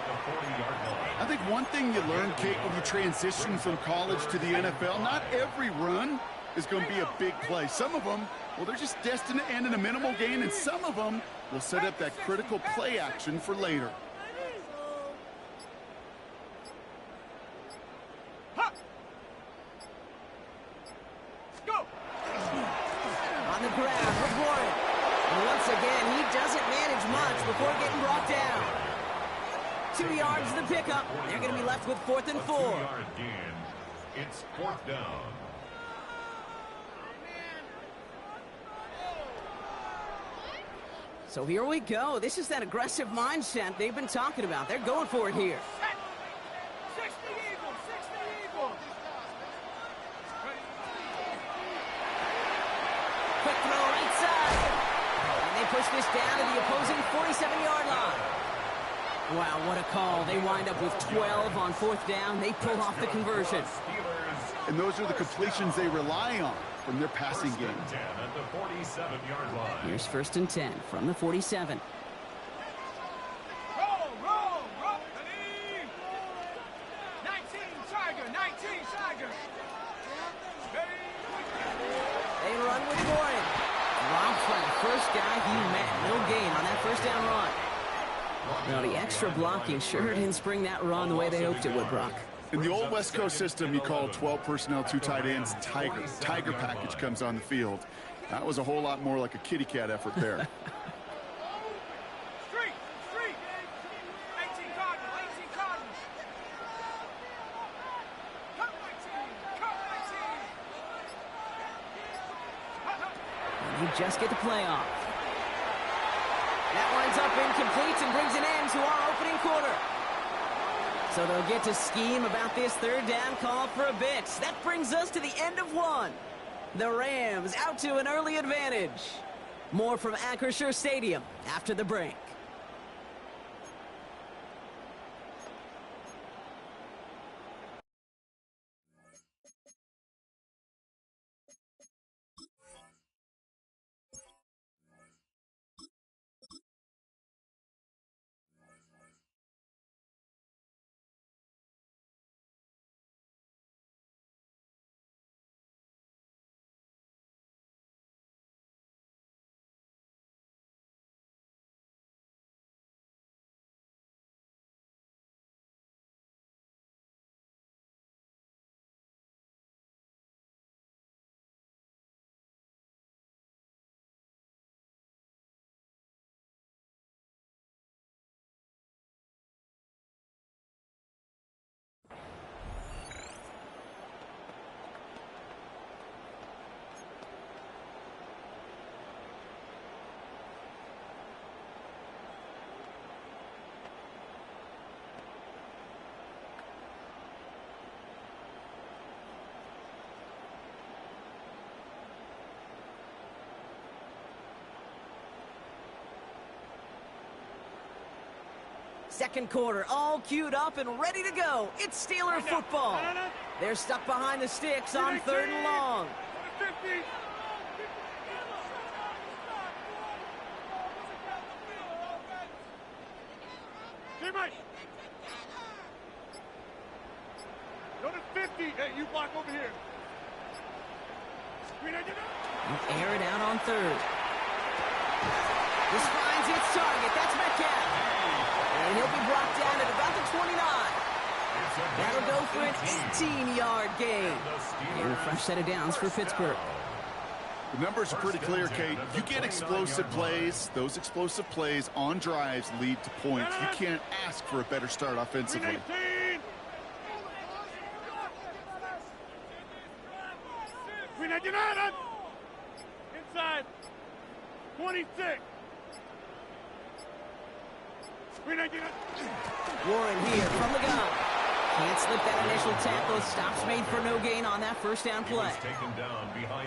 I think one thing you learn, Kate, when you transition from college to the NFL, not every run is going to be a big play. Some of them, well, they're just destined to end in a minimal gain, and some of them will set up that critical play action for later. Go. On the ground with Warren. And once again, he doesn't manage much before getting brought down. 2 yards to the pickup. They're going to be left with 4th and 4. 2-yard gain. It's 4th down. So here we go. This is that aggressive mindset they've been talking about. They're going for it here. 60 Eagles, 60 Eagles. Quick throw right side. And they push this down to the opposing 47-yard line. Wow, what a call. They wind up with 12 on 4th down. They pull off the conversion. And those are the completions they rely on from their passing game. At the 47-yard line. Here's 1st and 10 from the 47. Roll, roll, roll. 19 Tiger, 19 Tiger. They run with Warren. Robbed by the first guy he met. No gain on that 1st down run. Well, the extra blocking sure didn't spring that run the way they hoped it would, Brock. In the old West Coast system, you call 12 personnel, 2 tight ends, Tiger. Tiger package comes on the field. That was a whole lot more like a kitty cat effort there. Street, street. 18 Cardinals, 18 Cardinals. Cut 19, cut 19. And you just get the play off. That winds up incomplete and brings an end to our opening quarter. So they'll get to scheme about this 3rd down call for a bit. That brings us to the end of 1. The Rams out to an early advantage. More from Acrisure Stadium after the break. Second quarter, all queued up and ready to go. It's Steeler football. They're stuck behind the sticks on 3rd and long. 50. Mike. Go to 50. Hey, you block over here. Air it out on 3rd. This finds its target. That's Metcalf. And he'll be brought down at about the 29. That'll go for an 18-yard gain. And a fresh set of downs for Pittsburgh. The numbers are pretty clear, Kate. You get explosive plays. Those explosive plays on drives lead to points. You can't ask for a better start offensively. 399. Inside. 26. 399. Warren here from the gun. Can't slip that initial tackle. Stops made for no gain on that 1st down play.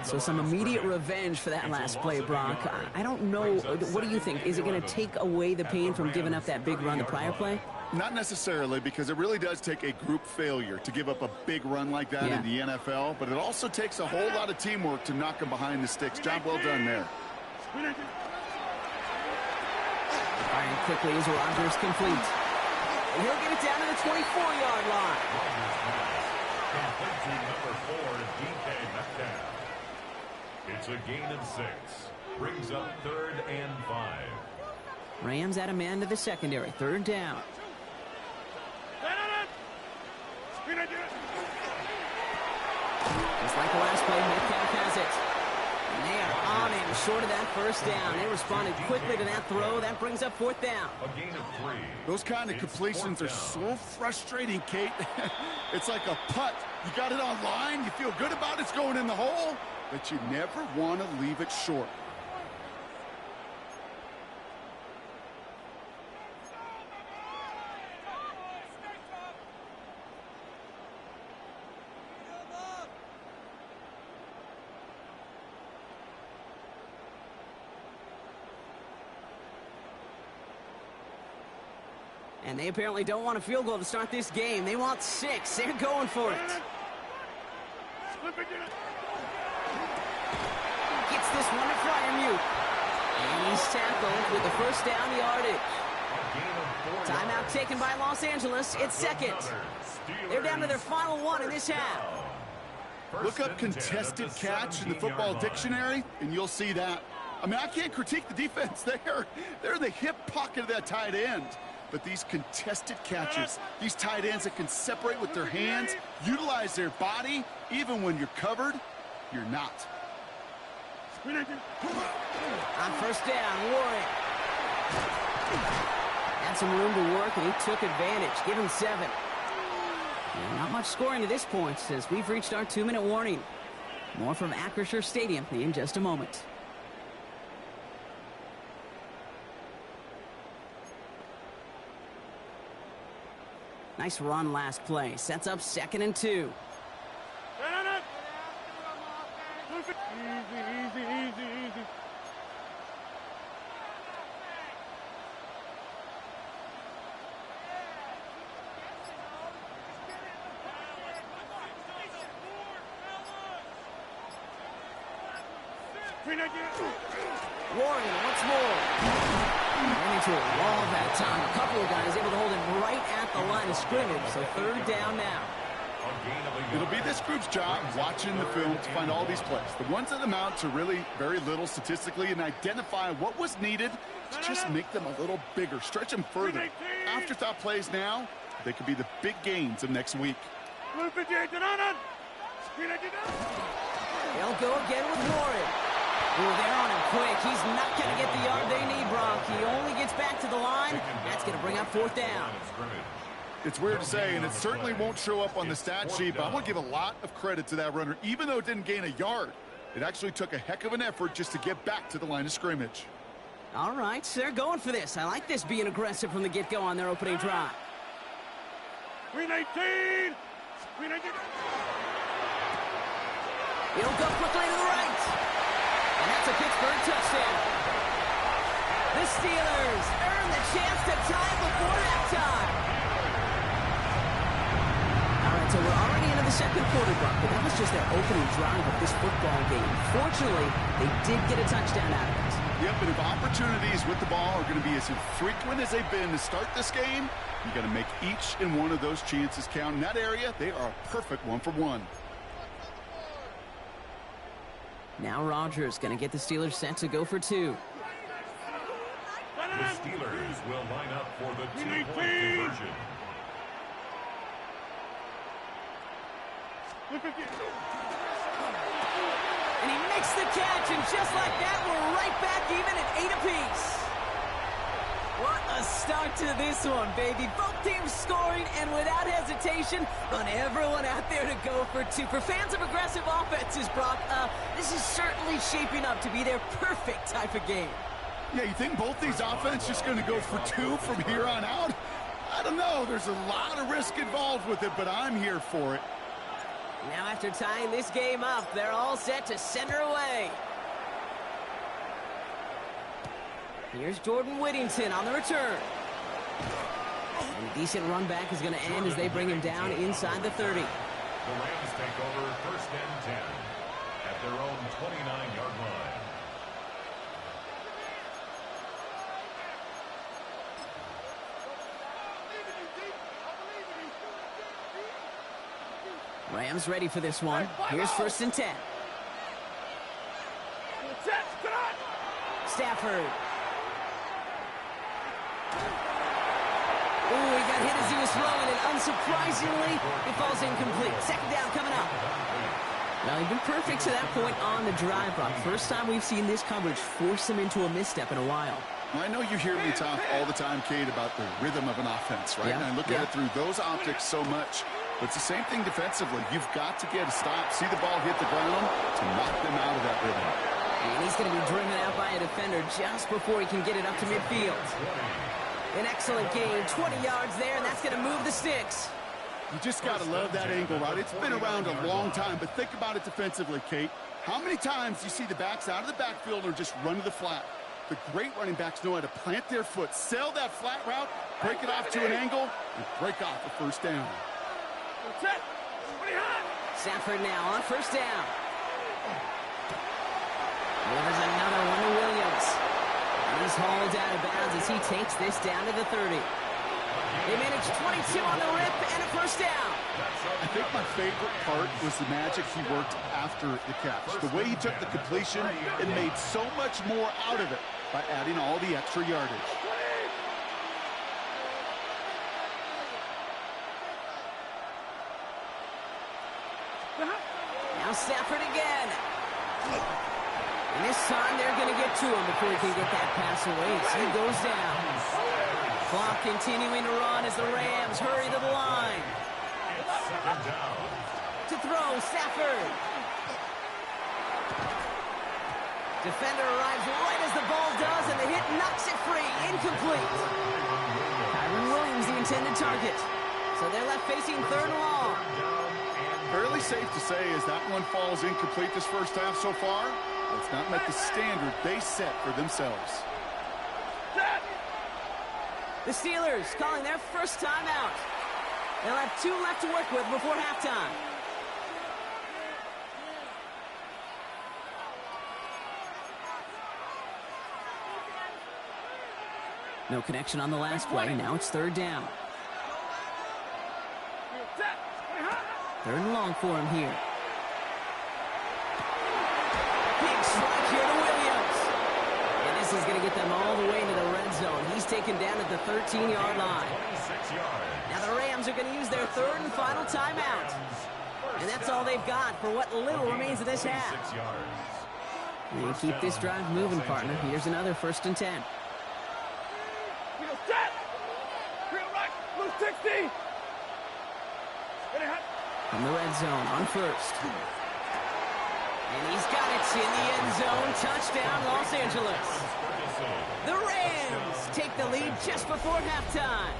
So some immediate revenge for that last play, Brock. I don't know. What do you think? Is it going to take away the pain from giving up that big run the prior play? Not necessarily, because it really does take a group failure to give up a big run like that in the NFL, but it also takes a whole lot of teamwork to knock them behind the sticks. Job well done there. Firing quickly as Rodgers complete. And he'll get it down to the 24-yard line. Complete to number 4, DK Metcalf. It's a gain of 6. Brings up 3rd and 5. Rams add a man to the secondary. 3rd down. Just like the last play, Metcalf has it. And they are on him, short of that 1st down. They responded quickly to that throw. That brings up 4th down. A gain of 3. Those kind of completions are so frustrating, Kate. It's like a putt. You got it on line. You feel good about it's going in the hole, but you never want to leave it short. And they apparently don't want a field goal to start this game. They want 6. They're going for it. Gets this one to Fryermuth. And he's tackled with the first down yardage. Timeout taken by Los Angeles. It's second. They're down to their final one in this half. Look up contested catch in the football dictionary, and you'll see that. I mean, I can't critique the defense there. They're in the hip pocket of that tight end. But these contested catches, these tight ends that can separate with their hands, utilize their body, even when you're covered, you're not. On first down, Warren. Had some room to work, and he took advantage. Give him 7. And not much scoring to this point, as we've reached our 2-minute warning. More from Acrisure Stadium in just a moment. Nice run last play. Sets up 2nd and 2. Easy. Warren once more. Ran into a wall that time. A couple of guys able to hold him right at the line of scrimmage. So 3rd down now. It'll be this group's job watching the film to find all these plays. The ones that amount to really very little statistically and identify what was needed to just make them a little bigger, stretch them further. Afterthought plays now, they could be the big gains of next week. They'll go again with Warren. Oh, they're on him quick. He's not going to get the yard they need, Brock. He only gets back to the line. That's going to bring up 4th down. It's weird to say, and it certainly won't show up on the stat sheet, but I want to give a lot of credit to that runner. Even though it didn't gain a yard, it actually took a heck of an effort just to get back to the line of scrimmage. All right, they're going for this. I like this being aggressive from the get-go on their opening drive. 319! He'll go quickly to the right. And that's a Pittsburgh touchdown. The Steelers earn the chance to tie before halftime. All right, so we're already into the second quarter, Buck, but that was just their opening drive of this football game. Fortunately, they did get a touchdown out of it. Yep, but if opportunities with the ball are going to be as infrequent as they've been to start this game, you got to make each and one of those chances count. In that area, they are a perfect 1-for-1. Now Rodgers going to get the Steelers set to go for 2. The Steelers will line up for the 2-point conversion. And he makes the catch, and just like that, we're right back even at 8 apiece. What a start to this one, baby. Both teams scoring, and without hesitation, run everyone out there to go for 2. For fans of aggressive offenses, Brock, this is certainly shaping up to be their perfect type of game. Yeah, you think both these offenses just going to go for 2 from here on out? I don't know. There's a lot of risk involved with it, but I'm here for it. Now after tying this game up, they're all set to send her away. Here's Jordan Whittington on the return. And a decent run back is going to end as they bring him down inside the 30. The Rams take over 1st and 10 at their own 29-yard line. Rams ready for this one. Here's 1st and 10. Stafford. Oh, he got hit as he was throwing, and unsurprisingly, it falls incomplete. 2nd down coming up. Well, he's been perfect to that point on the drive, Brock. First time we've seen this coverage force him into a misstep in a while. Well, I know you hear me talk all the time, Kate, about the rhythm of an offense, right? Yeah. And I look at it through those optics so much. But it's the same thing defensively. You've got to get a stop, see the ball hit the ground to knock them out of that rhythm. And he's going to be driven out by a defender just before he can get it up to midfield. An excellent gain, 20 yards there, and that's going to move the sticks. You just got to love that angle, right? It's been around a long time, but think about it defensively, Kate. How many times do you see the backs out of the backfield or just run to the flat? The great running backs know how to plant their foot, sell that flat route, break it off to an angle, and break off a first down. Stafford now on first down. Delivers another one to Williams. And he's hauled out of bounds as he takes this down to the 30. They managed 22 on the rip and a first down. I think my favorite part was the magic he worked after the catch. The way he took the completion and made so much more out of it by adding all the extra yardage. Now Stafford again. And this time they're going to get to him before he can get that pass away. So he goes down. Clock continuing to run as the Rams hurry to the line. To throw, Stafford. Defender arrives right as the ball does, and the hit knocks it free. Incomplete. Kyron Williams, the intended target. So they're left facing third and long. Fairly safe to say as that one falls incomplete this first half so far. It's not met the standard they set for themselves. The Steelers calling their first timeout. They'll have 2 left to work with before halftime. No connection on the last play. Now it's third down. Third and long for him here. Big strike here to Williams. And this is going to get them all the way into the red zone. He's taken down at the 13-yard line. Now the Rams are going to use their third and final timeout. And that's all they've got for what little remains of this half. And keep this drive moving, partner. Here's another 1st and 10. From the red zone on first. And he's got it in the end zone. Touchdown, Los Angeles. The Rams take the lead just before halftime.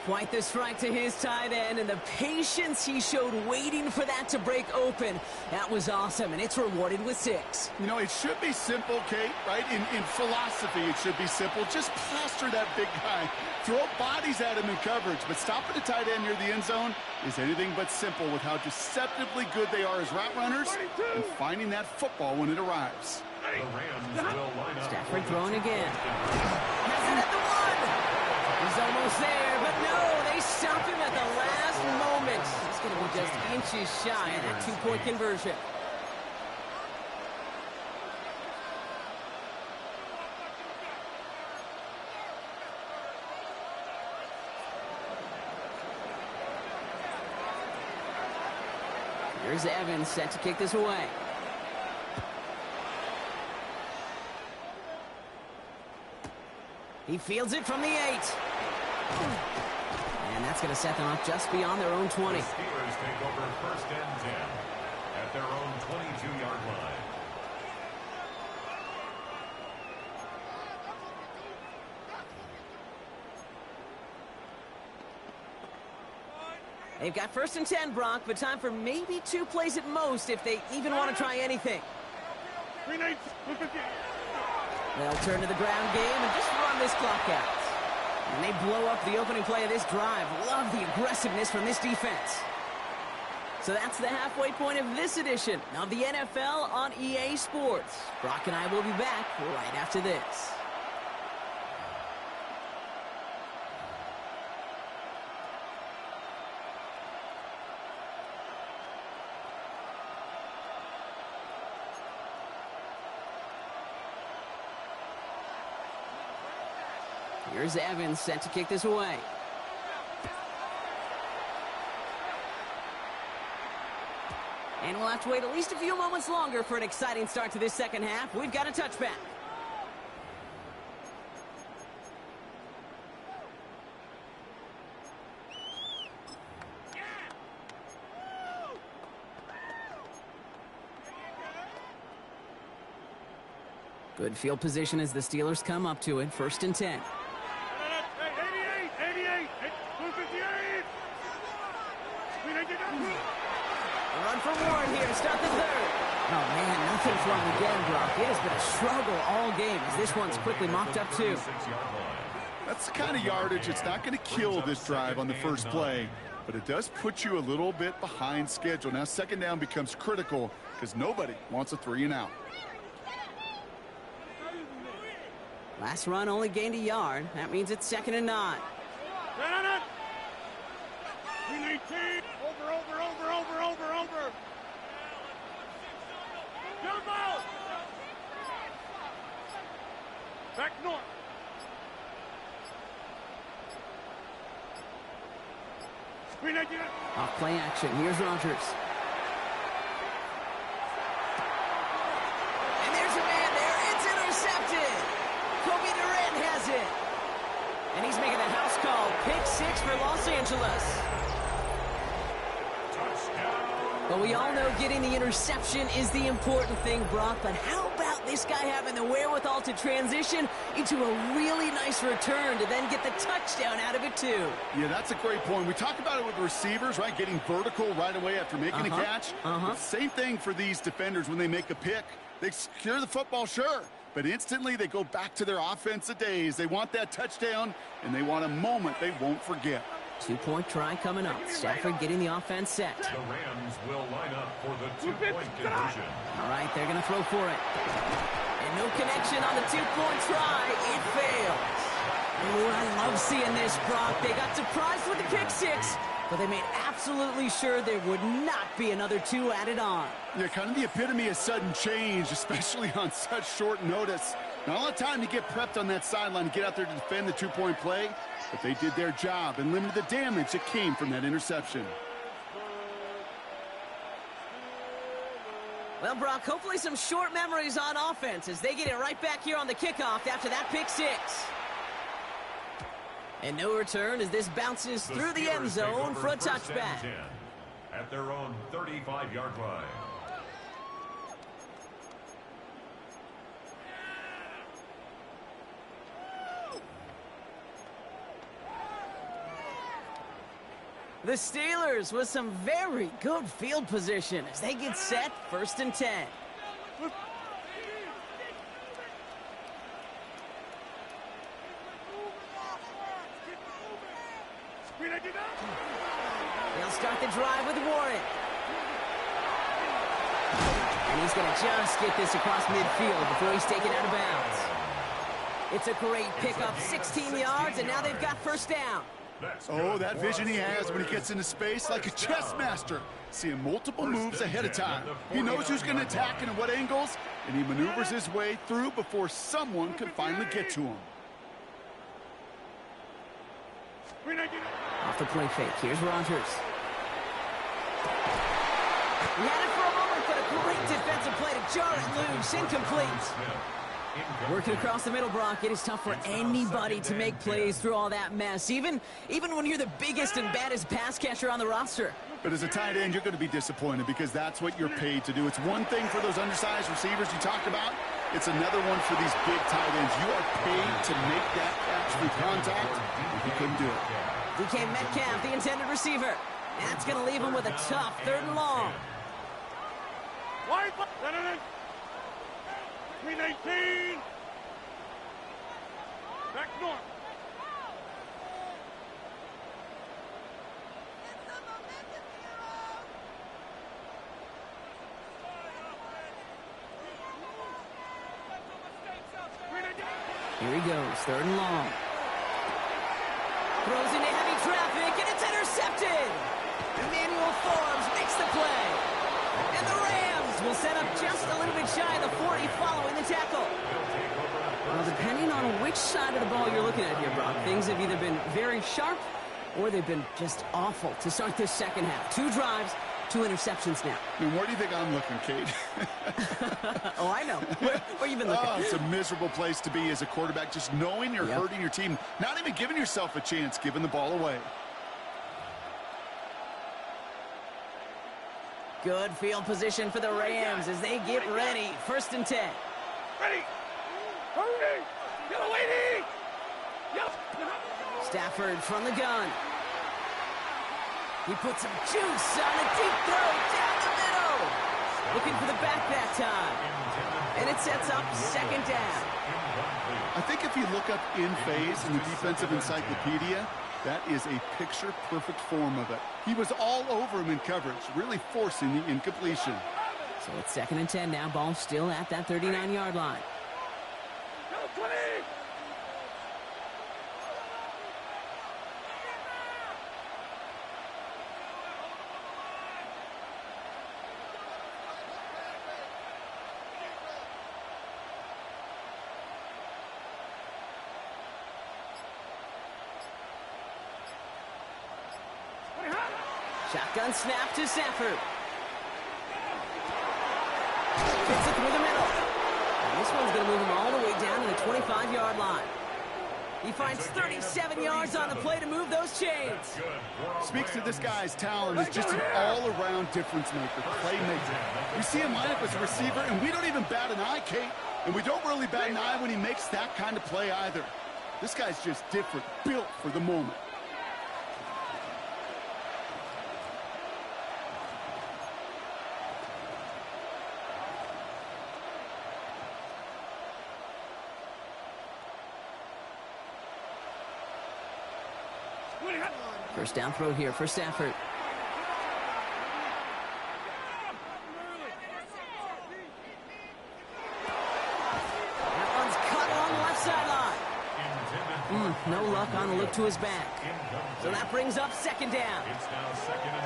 Quite the strike to his tight end, and the patience he showed waiting for that to break open. That was awesome, and it's rewarded with 6. You know, it should be simple, Kate, right? In philosophy, it should be simple. Just plaster that big guy. Throw bodies at him in coverage, but stopping the tight end near the end zone is anything but simple with how deceptively good they are as route runners and finding that football when it arrives. Stafford throwing again. Has it at the 1. He's almost there, but no, they stop him at the last moment. He's going to be just inches shy of that 2-point conversion. Here's Evans set to kick this away. He fields it from the 8. And that's going to set them up just beyond their own 20. The Steelers take over 1st and 10 at their own 22-yard line. They've got 1st and 10, Brock, but time for maybe 2 plays at most if they even want to try anything. They'll turn to the ground game and just run this clock out. And they blow up the opening play of this drive. Love the aggressiveness from this defense. So that's the halfway point of this edition of the NFL on EA Sports. Brock and I will be back right after this. Here's Evans set to kick this away. And we'll have to wait at least a few moments longer for an exciting start to this second half. We've got a touchback. Good field position as the Steelers come up to it. 1st and 10. Run for Warren here to start the 3rd. Oh, man, nothing turnovers run again, Brock. It has been a struggle all game as this one's quickly mopped up too. That's the kind of yardage. It's not going to kill this drive on the first play, but it does put you a little bit behind schedule. Now second down becomes critical because nobody wants a 3-and-out. Last run only gained a yard. That means it's 2nd and 9. Over. Jump out! Back north. Off play action. Here's Rodgers. And there's a man there. It's intercepted. Kobe Durant has it. And he's making a house call. Pick 6 for Los Angeles. But we all know getting the interception is the important thing, Brock. But how about this guy having the wherewithal to transition into a really nice return to then get the touchdown out of it, too? Yeah, that's a great point. We talk about it with the receivers, right? Getting vertical right away after making a catch. Same thing for these defenders when they make a pick. They secure the football, sure. But instantly they go back to their offensive days. They want that touchdown, and they want a moment they won't forget. 2-point try coming up. Stafford getting the offense set. The Rams will line up for the 2-point conversion. All right, they're going to throw for it. And no connection on the 2-point try. It fails. Ooh, I love seeing this, Brock. They got surprised with the pick 6, but they made absolutely sure there would not be another 2 added on. Yeah, kind of the epitome of sudden change, especially on such short notice. Not a lot of time to get prepped on that sideline to get out there to defend the 2-point play. But they did their job and limited the damage that came from that interception. Well, Brock, hopefully some short memories on offense as they get it right back here on the kickoff after that pick 6. And no return as this bounces through the end zone for a touchback. At their own 35-yard line. The Steelers with some very good field position as they get set 1st and 10. They'll start the drive with Warren. And he's going to just get this across midfield before he's taken out of bounds. It's a great pickup, 16 yards, and now they've got 1st down. Oh, that vision he has when he gets into space like a chess master. Seeing multiple moves ahead of time. He knows who's going to attack and at what angles, and he maneuvers his way through before someone can finally get to him. Off the play fake, here's Rodgers. He had it for a moment, but a great defensive play to jar it loose, incomplete. Working across the middle, Brock, it is tough for anybody to make plays through all that mess, even when you're the biggest and baddest pass catcher on the roster. But as a tight end, you're going to be disappointed because that's what you're paid to do. It's one thing for those undersized receivers you talked about. It's another one for these big tight ends. You are paid to make that catch through contact. You couldn't do it. DK Metcalf, the intended receiver. That's going to leave him with a tough 3rd and long. 319. Back north. Here he goes, 3rd and long. Throws into heavy traffic, and it's intercepted. Emmanuel Forbes makes the play. And the Rams will set up just a little bit shy of the 40 following the tackle. Well, depending on which side of the ball you're looking at here, Brock, things have either been very sharp or they've been just awful to start this second half. 2 drives, 2 interceptions now. And where do you think I'm looking, Kate? Oh, I know. Where you been looking? Oh, it's a miserable place to be as a quarterback, just knowing you're hurting your team, not even giving yourself a chance, giving the ball away. Good field position for the Rams as they get ready. 1st and 10. Ready. Hurry. Yellow lady. Yellow. Stafford from the gun. He puts some juice on a deep throw down the middle. Looking for the back that time. And it sets up second down. I think if you look up in phase in the defensive encyclopedia, that is a picture-perfect form of it. He was all over him in coverage, really forcing the incompletion. So it's 2nd and 10 now. Ball still at that 39-yard line. Shotgun snap to Stafford. Gets it through the middle. And this one's going to move him all the way down to the 25-yard line. He finds 37 yards on the play to move those chains. Speaks to this guy's talent as just an all-around difference maker, playmaker. We see him line up as a receiver, and we don't even bat an eye, Kate. And we don't really bat an eye when he makes that kind of play either. This guy's just different, built for the moment. First down throw here for Stafford. That one's cut along the left sideline. No luck on the look to his back. So that brings up second down.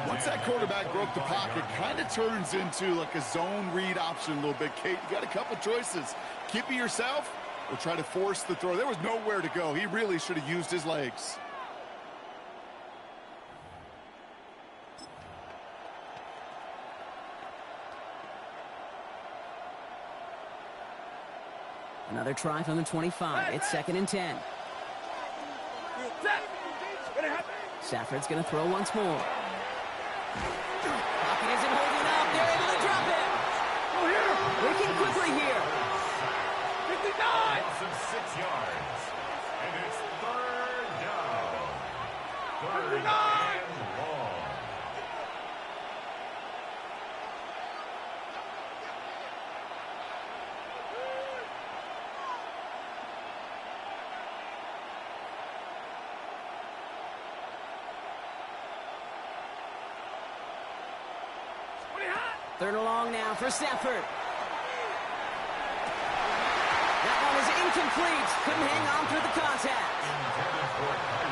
Once that quarterback broke the pocket, kind of turns into like a zone read option a little bit, Kate. You got a couple choices. Keep it yourself or try to force the throw. There was nowhere to go. He really should have used his legs. Another try from the 25. It's 2nd and 10. Stafford's going to throw once more. Pocket isn't holding up. They're able to drop it. Working quickly here. 59. 6 yards. And it's 3rd down. 3rd and long. Third and long now for Stafford. That one is incomplete. Couldn't hang on through the contact.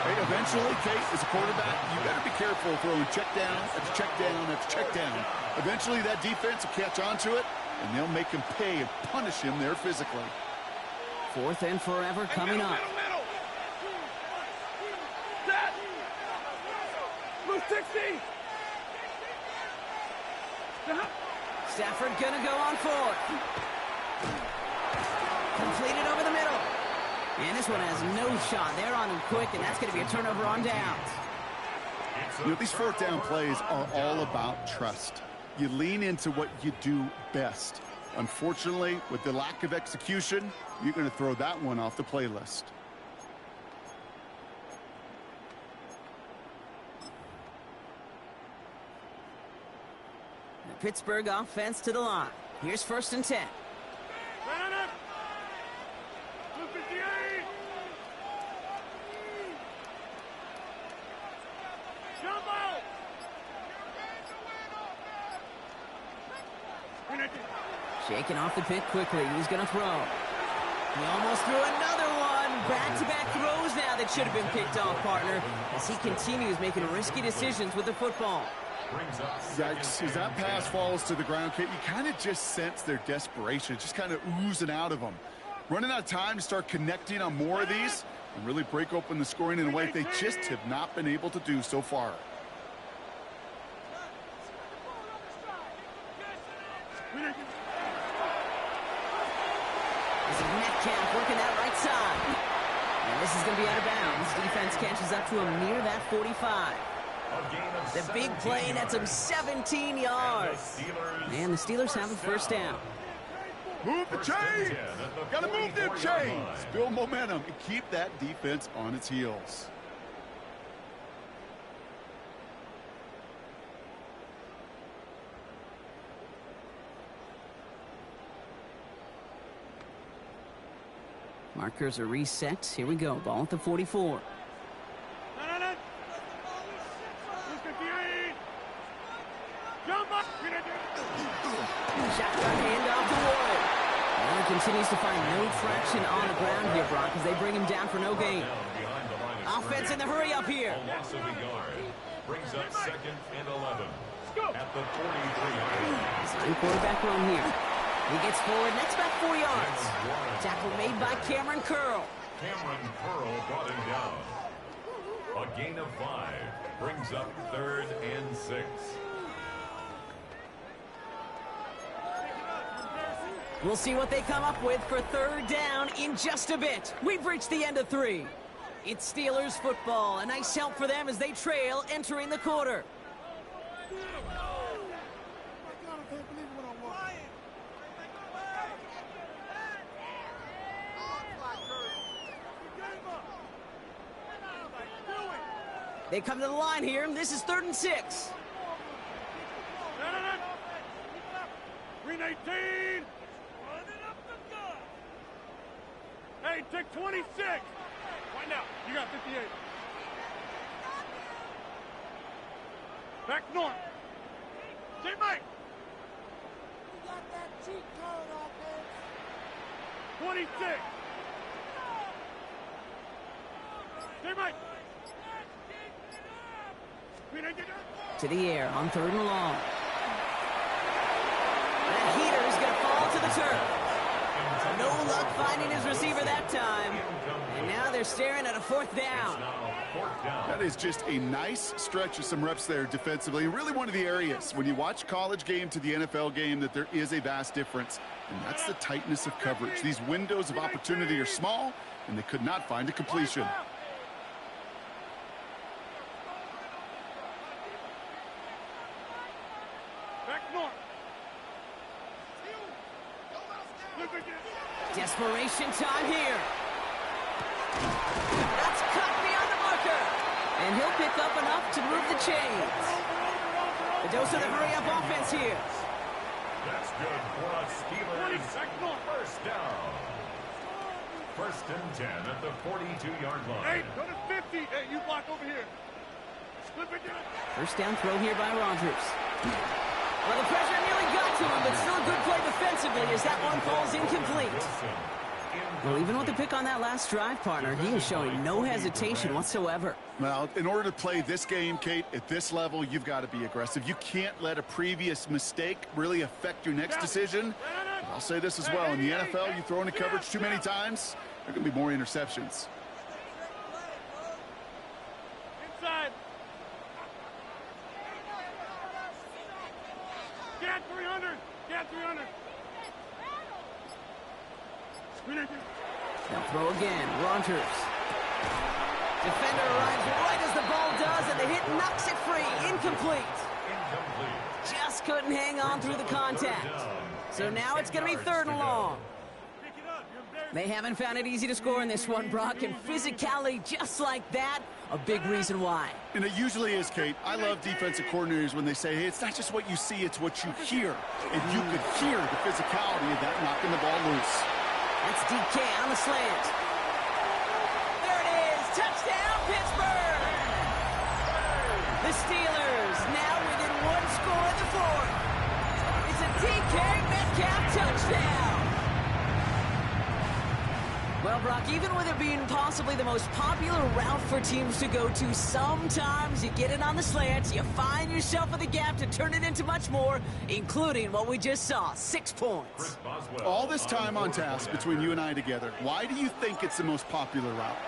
Hey, eventually, Kate, as a quarterback, you better be careful throwing check down after check down after check down. Eventually, that defense will catch on to it, and they'll make him pay and punish him there physically. 4th and forever coming up. Move 60. Stafford gonna go on 4th. Completed over the middle. And this one has no shot. They're on him quick, and that's gonna be a turnover on downs. You know, these 4th down plays are all about trust. You lean into what you do best. Unfortunately, with the lack of execution, you're gonna throw that one off the playlist. Pittsburgh offense to the line. Here's 1st and 10. Shaking off the pit quickly. He's going to throw. He almost threw another one. Back-to-back throws now that should have been picked off, partner, as he continues making risky decisions with the football. Yikes, as that pass falls to the ground, Kate, you kind of just sense their desperation, just kind of oozing out of them. Running out of time to start connecting on more of these and really break open the scoring in a way they just have not been able to do so far. This is Metcalf working that right side. And this is going to be out of bounds. Defense catches up to him near that 45. The big play nets him 17 yards. And the Steelers have a 1st down. Move the chains! Gotta move them chains! Build momentum and keep that defense on its heels. Markers are reset. Here we go. Ball at the 44. Shotgun handoff to Warren. And he continues to find no traction on the ground here, Brock, as they bring him down for no gain. Offense in the hurry up here. A loss of a yard. Brings up 2nd and 11. At the 43-yard line. Sign quarterback run here. He gets forward, next back 4 yards. Tackle made by Cameron Curl. Cameron Curl brought him down. A gain of 5. Brings up 3rd and 6. We'll see what they come up with for 3rd down in just a bit. We've reached the end of 3. It's Steelers football. A nice help for them as they trail entering the quarter. They come to the line here. This is 3rd and 6. Green 18. Hey, take 26. Find out. You got 58. Back north. J. Mike. You got that cheat code offense. 26. J. Mike. To the air on 3rd and long. That heater is going to fall to the turf. No luck finding his receiver that time. And now they're staring at a 4th down. That is just a nice stretch of some reps there defensively. Really one of the areas when you watch college game to the NFL game that there is a vast difference. And that's the tightness of coverage. These windows of opportunity are small, and they could not find a completion. Desperation time here. That's cut beyond the marker. And he'll pick up enough to move the chains. The dose of the hurry-up offense here. That's good for a Steelers 1st down. 1st and 10 at the 42-yard line. Hey, go to 50. Hey, you block over here. 1st down throw here by Rodgers. Well, the pressure nearly got to him, but still a good play defensively as that one falls incomplete. Well, even with the pick on that last drive, partner, he was showing no hesitation whatsoever. Well, in order to play this game, Kate, at this level, you've got to be aggressive. You can't let a previous mistake really affect your next decision. But I'll say this as well. In the NFL, you throw into coverage too many times, there are going to be more interceptions. Inside. Get 300. Get 300. They'll throw again. Rodgers. Defender arrives right as the ball does, and the hit knocks it free. Incomplete. Just couldn't hang on through the contact. So now it's going to be 3rd and long. They haven't found it easy to score in this one, Brock, and physicality just like that, a big reason why. And it usually is, Kate. I love defensive coordinators when they say, hey, it's not just what you see, it's what you hear. And you could hear the physicality of that knocking the ball loose. That's DK on the slant. There it is. Touchdown, Pittsburgh. The Steelers now within 1 score in the 4th. It's a DK Metcalf touchdown. Well, Brock, even with it being possibly the most popular route for teams to go to, sometimes you get it on the slants, you find yourself with a gap to turn it into much more, including what we just saw, 6 points. All this time on task between you and I together, why do you think it's the most popular route?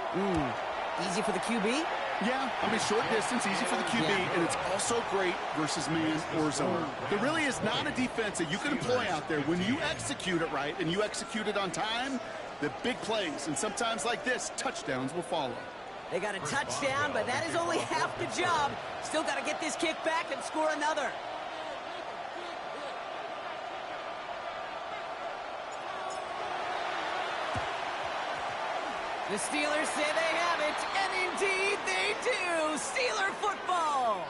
Easy for the QB? Yeah, I mean, short distance, easy for the QB, and it's also great versus man or zone. There really is not a defense that you can employ out there. When you execute it right and you execute it on time, the big plays, and sometimes like this, touchdowns will follow. They got a touchdown, but that is only half the job. Still got to get this kick back and score another. The Steelers say they have it, and indeed they do. Steeler football.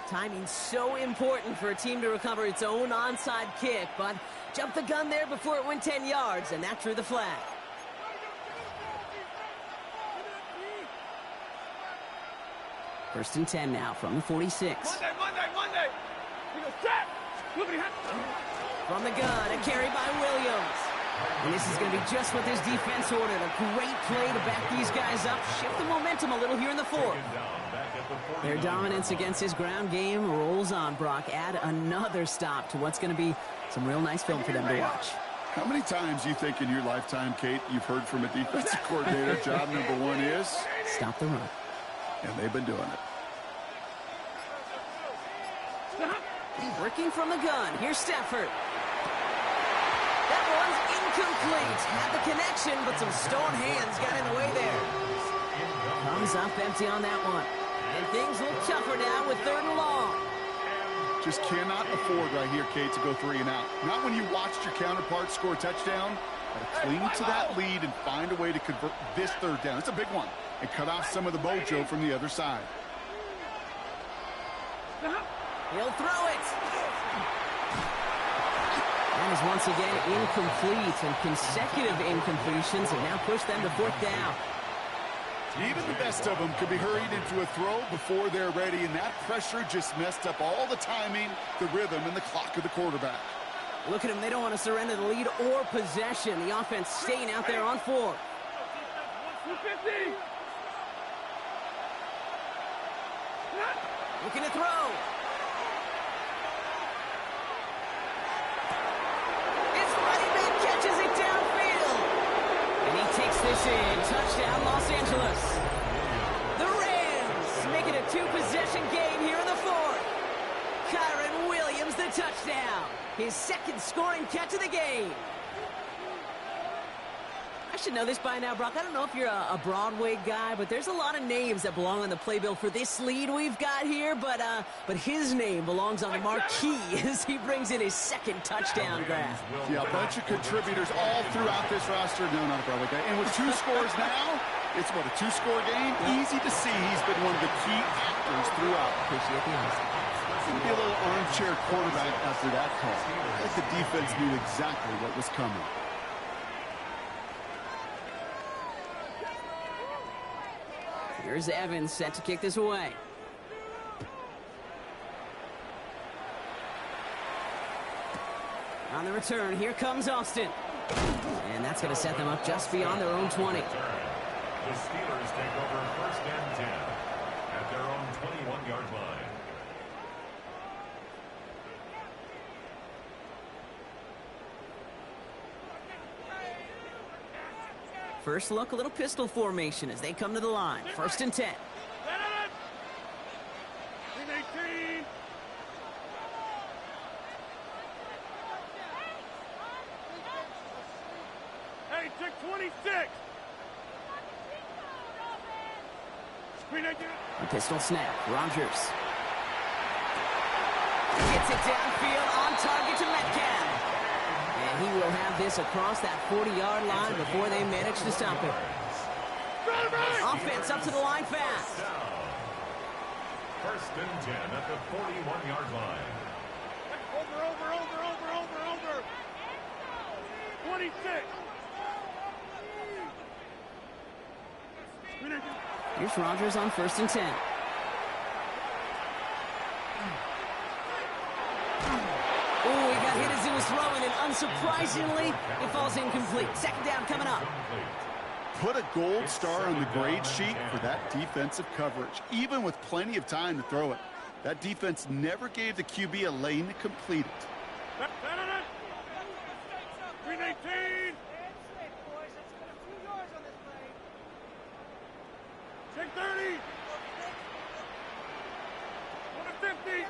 Timing so important for a team to recover its own onside kick, but jumped the gun there before it went 10 yards, and that drew the flag. First and 10 now from the 46. Monday. We go set. From the gun, a carry by Williams. And this is going to be just what this defense ordered. A great play to back these guys up, shift the momentum a little here in the fourth. Their dominance against his ground game rolls on, Brock. Add another stop to what's going to be some real nice film for them to watch. How many times you think in your lifetime, Kate, you've heard from a defensive coordinator, job number one is? Stop the run. And they've been doing it. Working from the gun. Here's Stafford. That one's incomplete. Had the connection, but some stone hands got in the way there. Comes up empty on that one. And things look tougher now with 3rd and long. Just cannot afford right here, Kate, to go 3 and out. Not when you watched your counterpart score a touchdown. Got to cling to that lead and find a way to convert this 3rd down. It's a big one. And cut off some of the mojo from the other side. He'll throw it. That is once again incomplete, and consecutive incompletions have now pushed them to 4th down. Even the best of them could be hurried into a throw before they're ready, and that pressure just messed up all the timing, the rhythm, and the clock of the quarterback. Look at them. They don't want to surrender the lead or possession. The offense staying out there on 4th. 250. Looking to throw. His running back catches it downfield. And he takes this in. Touchdown, Los Angeles. The Rams make it a 2-possession game here in the 4th. Kyron Williams, the touchdown. His 2nd scoring catch of the game. I should know this by now, Brock. I don't know if you're a Broadway guy, but there's a lot of names that belong on the playbill for this lead we've got here. But his name belongs on the marquee as he brings in his 2nd touchdown grab. Yeah, a bunch of contributors all throughout this roster. No, not a Broadway guy. And with 2 scores now, it's what, a 2-score game? Easy to see he's been one of the key actors throughout. Appreciate the honesty. Going to be a little armchair quarterback after that call. I think the defense knew exactly what was coming. Here's Evans set to kick this away. On the return, here comes Austin. And that's going to set them up just beyond their own 20. The Steelers take over 1st and 10 at their own 21-yard line. First look, a little pistol formation as they come to the line. 1st and 10. 18. Hey, check 26. A pistol snap. Rodgers. Gets it downfield on target to Metcalf. And he will have this across that 40-yard line before they manage to stop him. Offense up to the line fast. 1st and 10 at the 41-yard line. Over. 26. Here's Rodgers on 1st and 10. Oh, he got hit as he was throwing, and unsurprisingly, it falls incomplete. 2nd down coming up. Put a gold star on the grade sheet for that defensive coverage, even with plenty of time to throw it. That defense never gave the QB a lane to complete it. 319. Check 30. 150.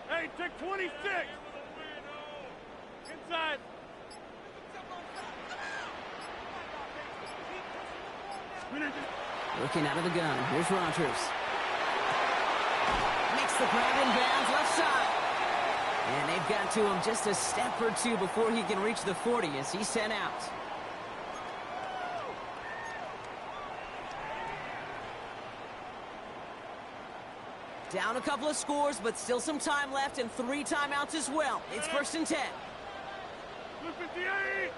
Hey, check 26. Inside. Looking out of the gun. Here's Rodgers. Makes the grab in bounds left side. And they've got to him just a step or two before he can reach the 40 as he's sent out. Down a couple of scores, but still some time left and 3 timeouts as well. It's 1st and 10. 258.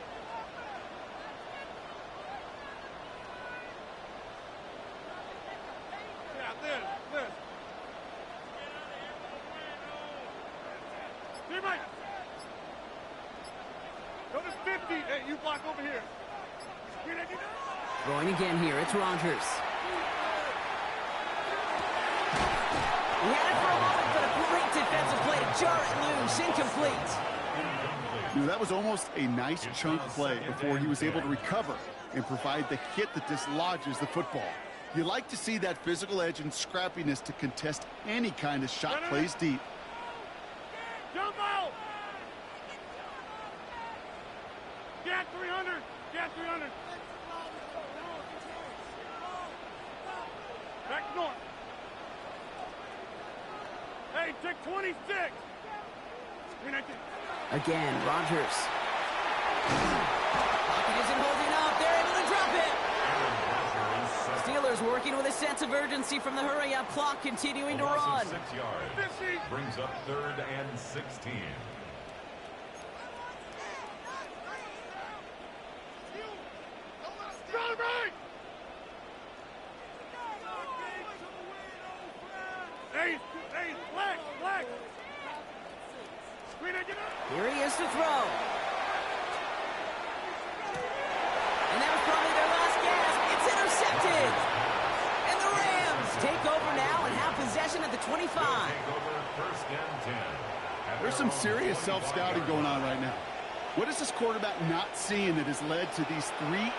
block over here. Throwing again here, it's Rodgers. He had it for a moment, but a great defensive play to jar it loose. Incomplete. You know, that was almost a nice chunk play before he was able to recover and provide the hit that dislodges the football. You like to see that physical edge and scrappiness to contest any kind of shot plays deep. Jump out! Get 300! Get 300! Back north. Hey, take 26! Again, Rodgers. Pocket isn't holding up. They're able to drop it. Steelers working with a sense of urgency from the hurry-up clock, continuing to run. 6 yards. Brings up 3rd and 16. Black! Here he is to throw. And that was probably their last gasp. It's intercepted. And the Rams take over now and have possession at the 25. There's some serious self-scouting going on right now. What is this quarterback not seeing that has led to these 3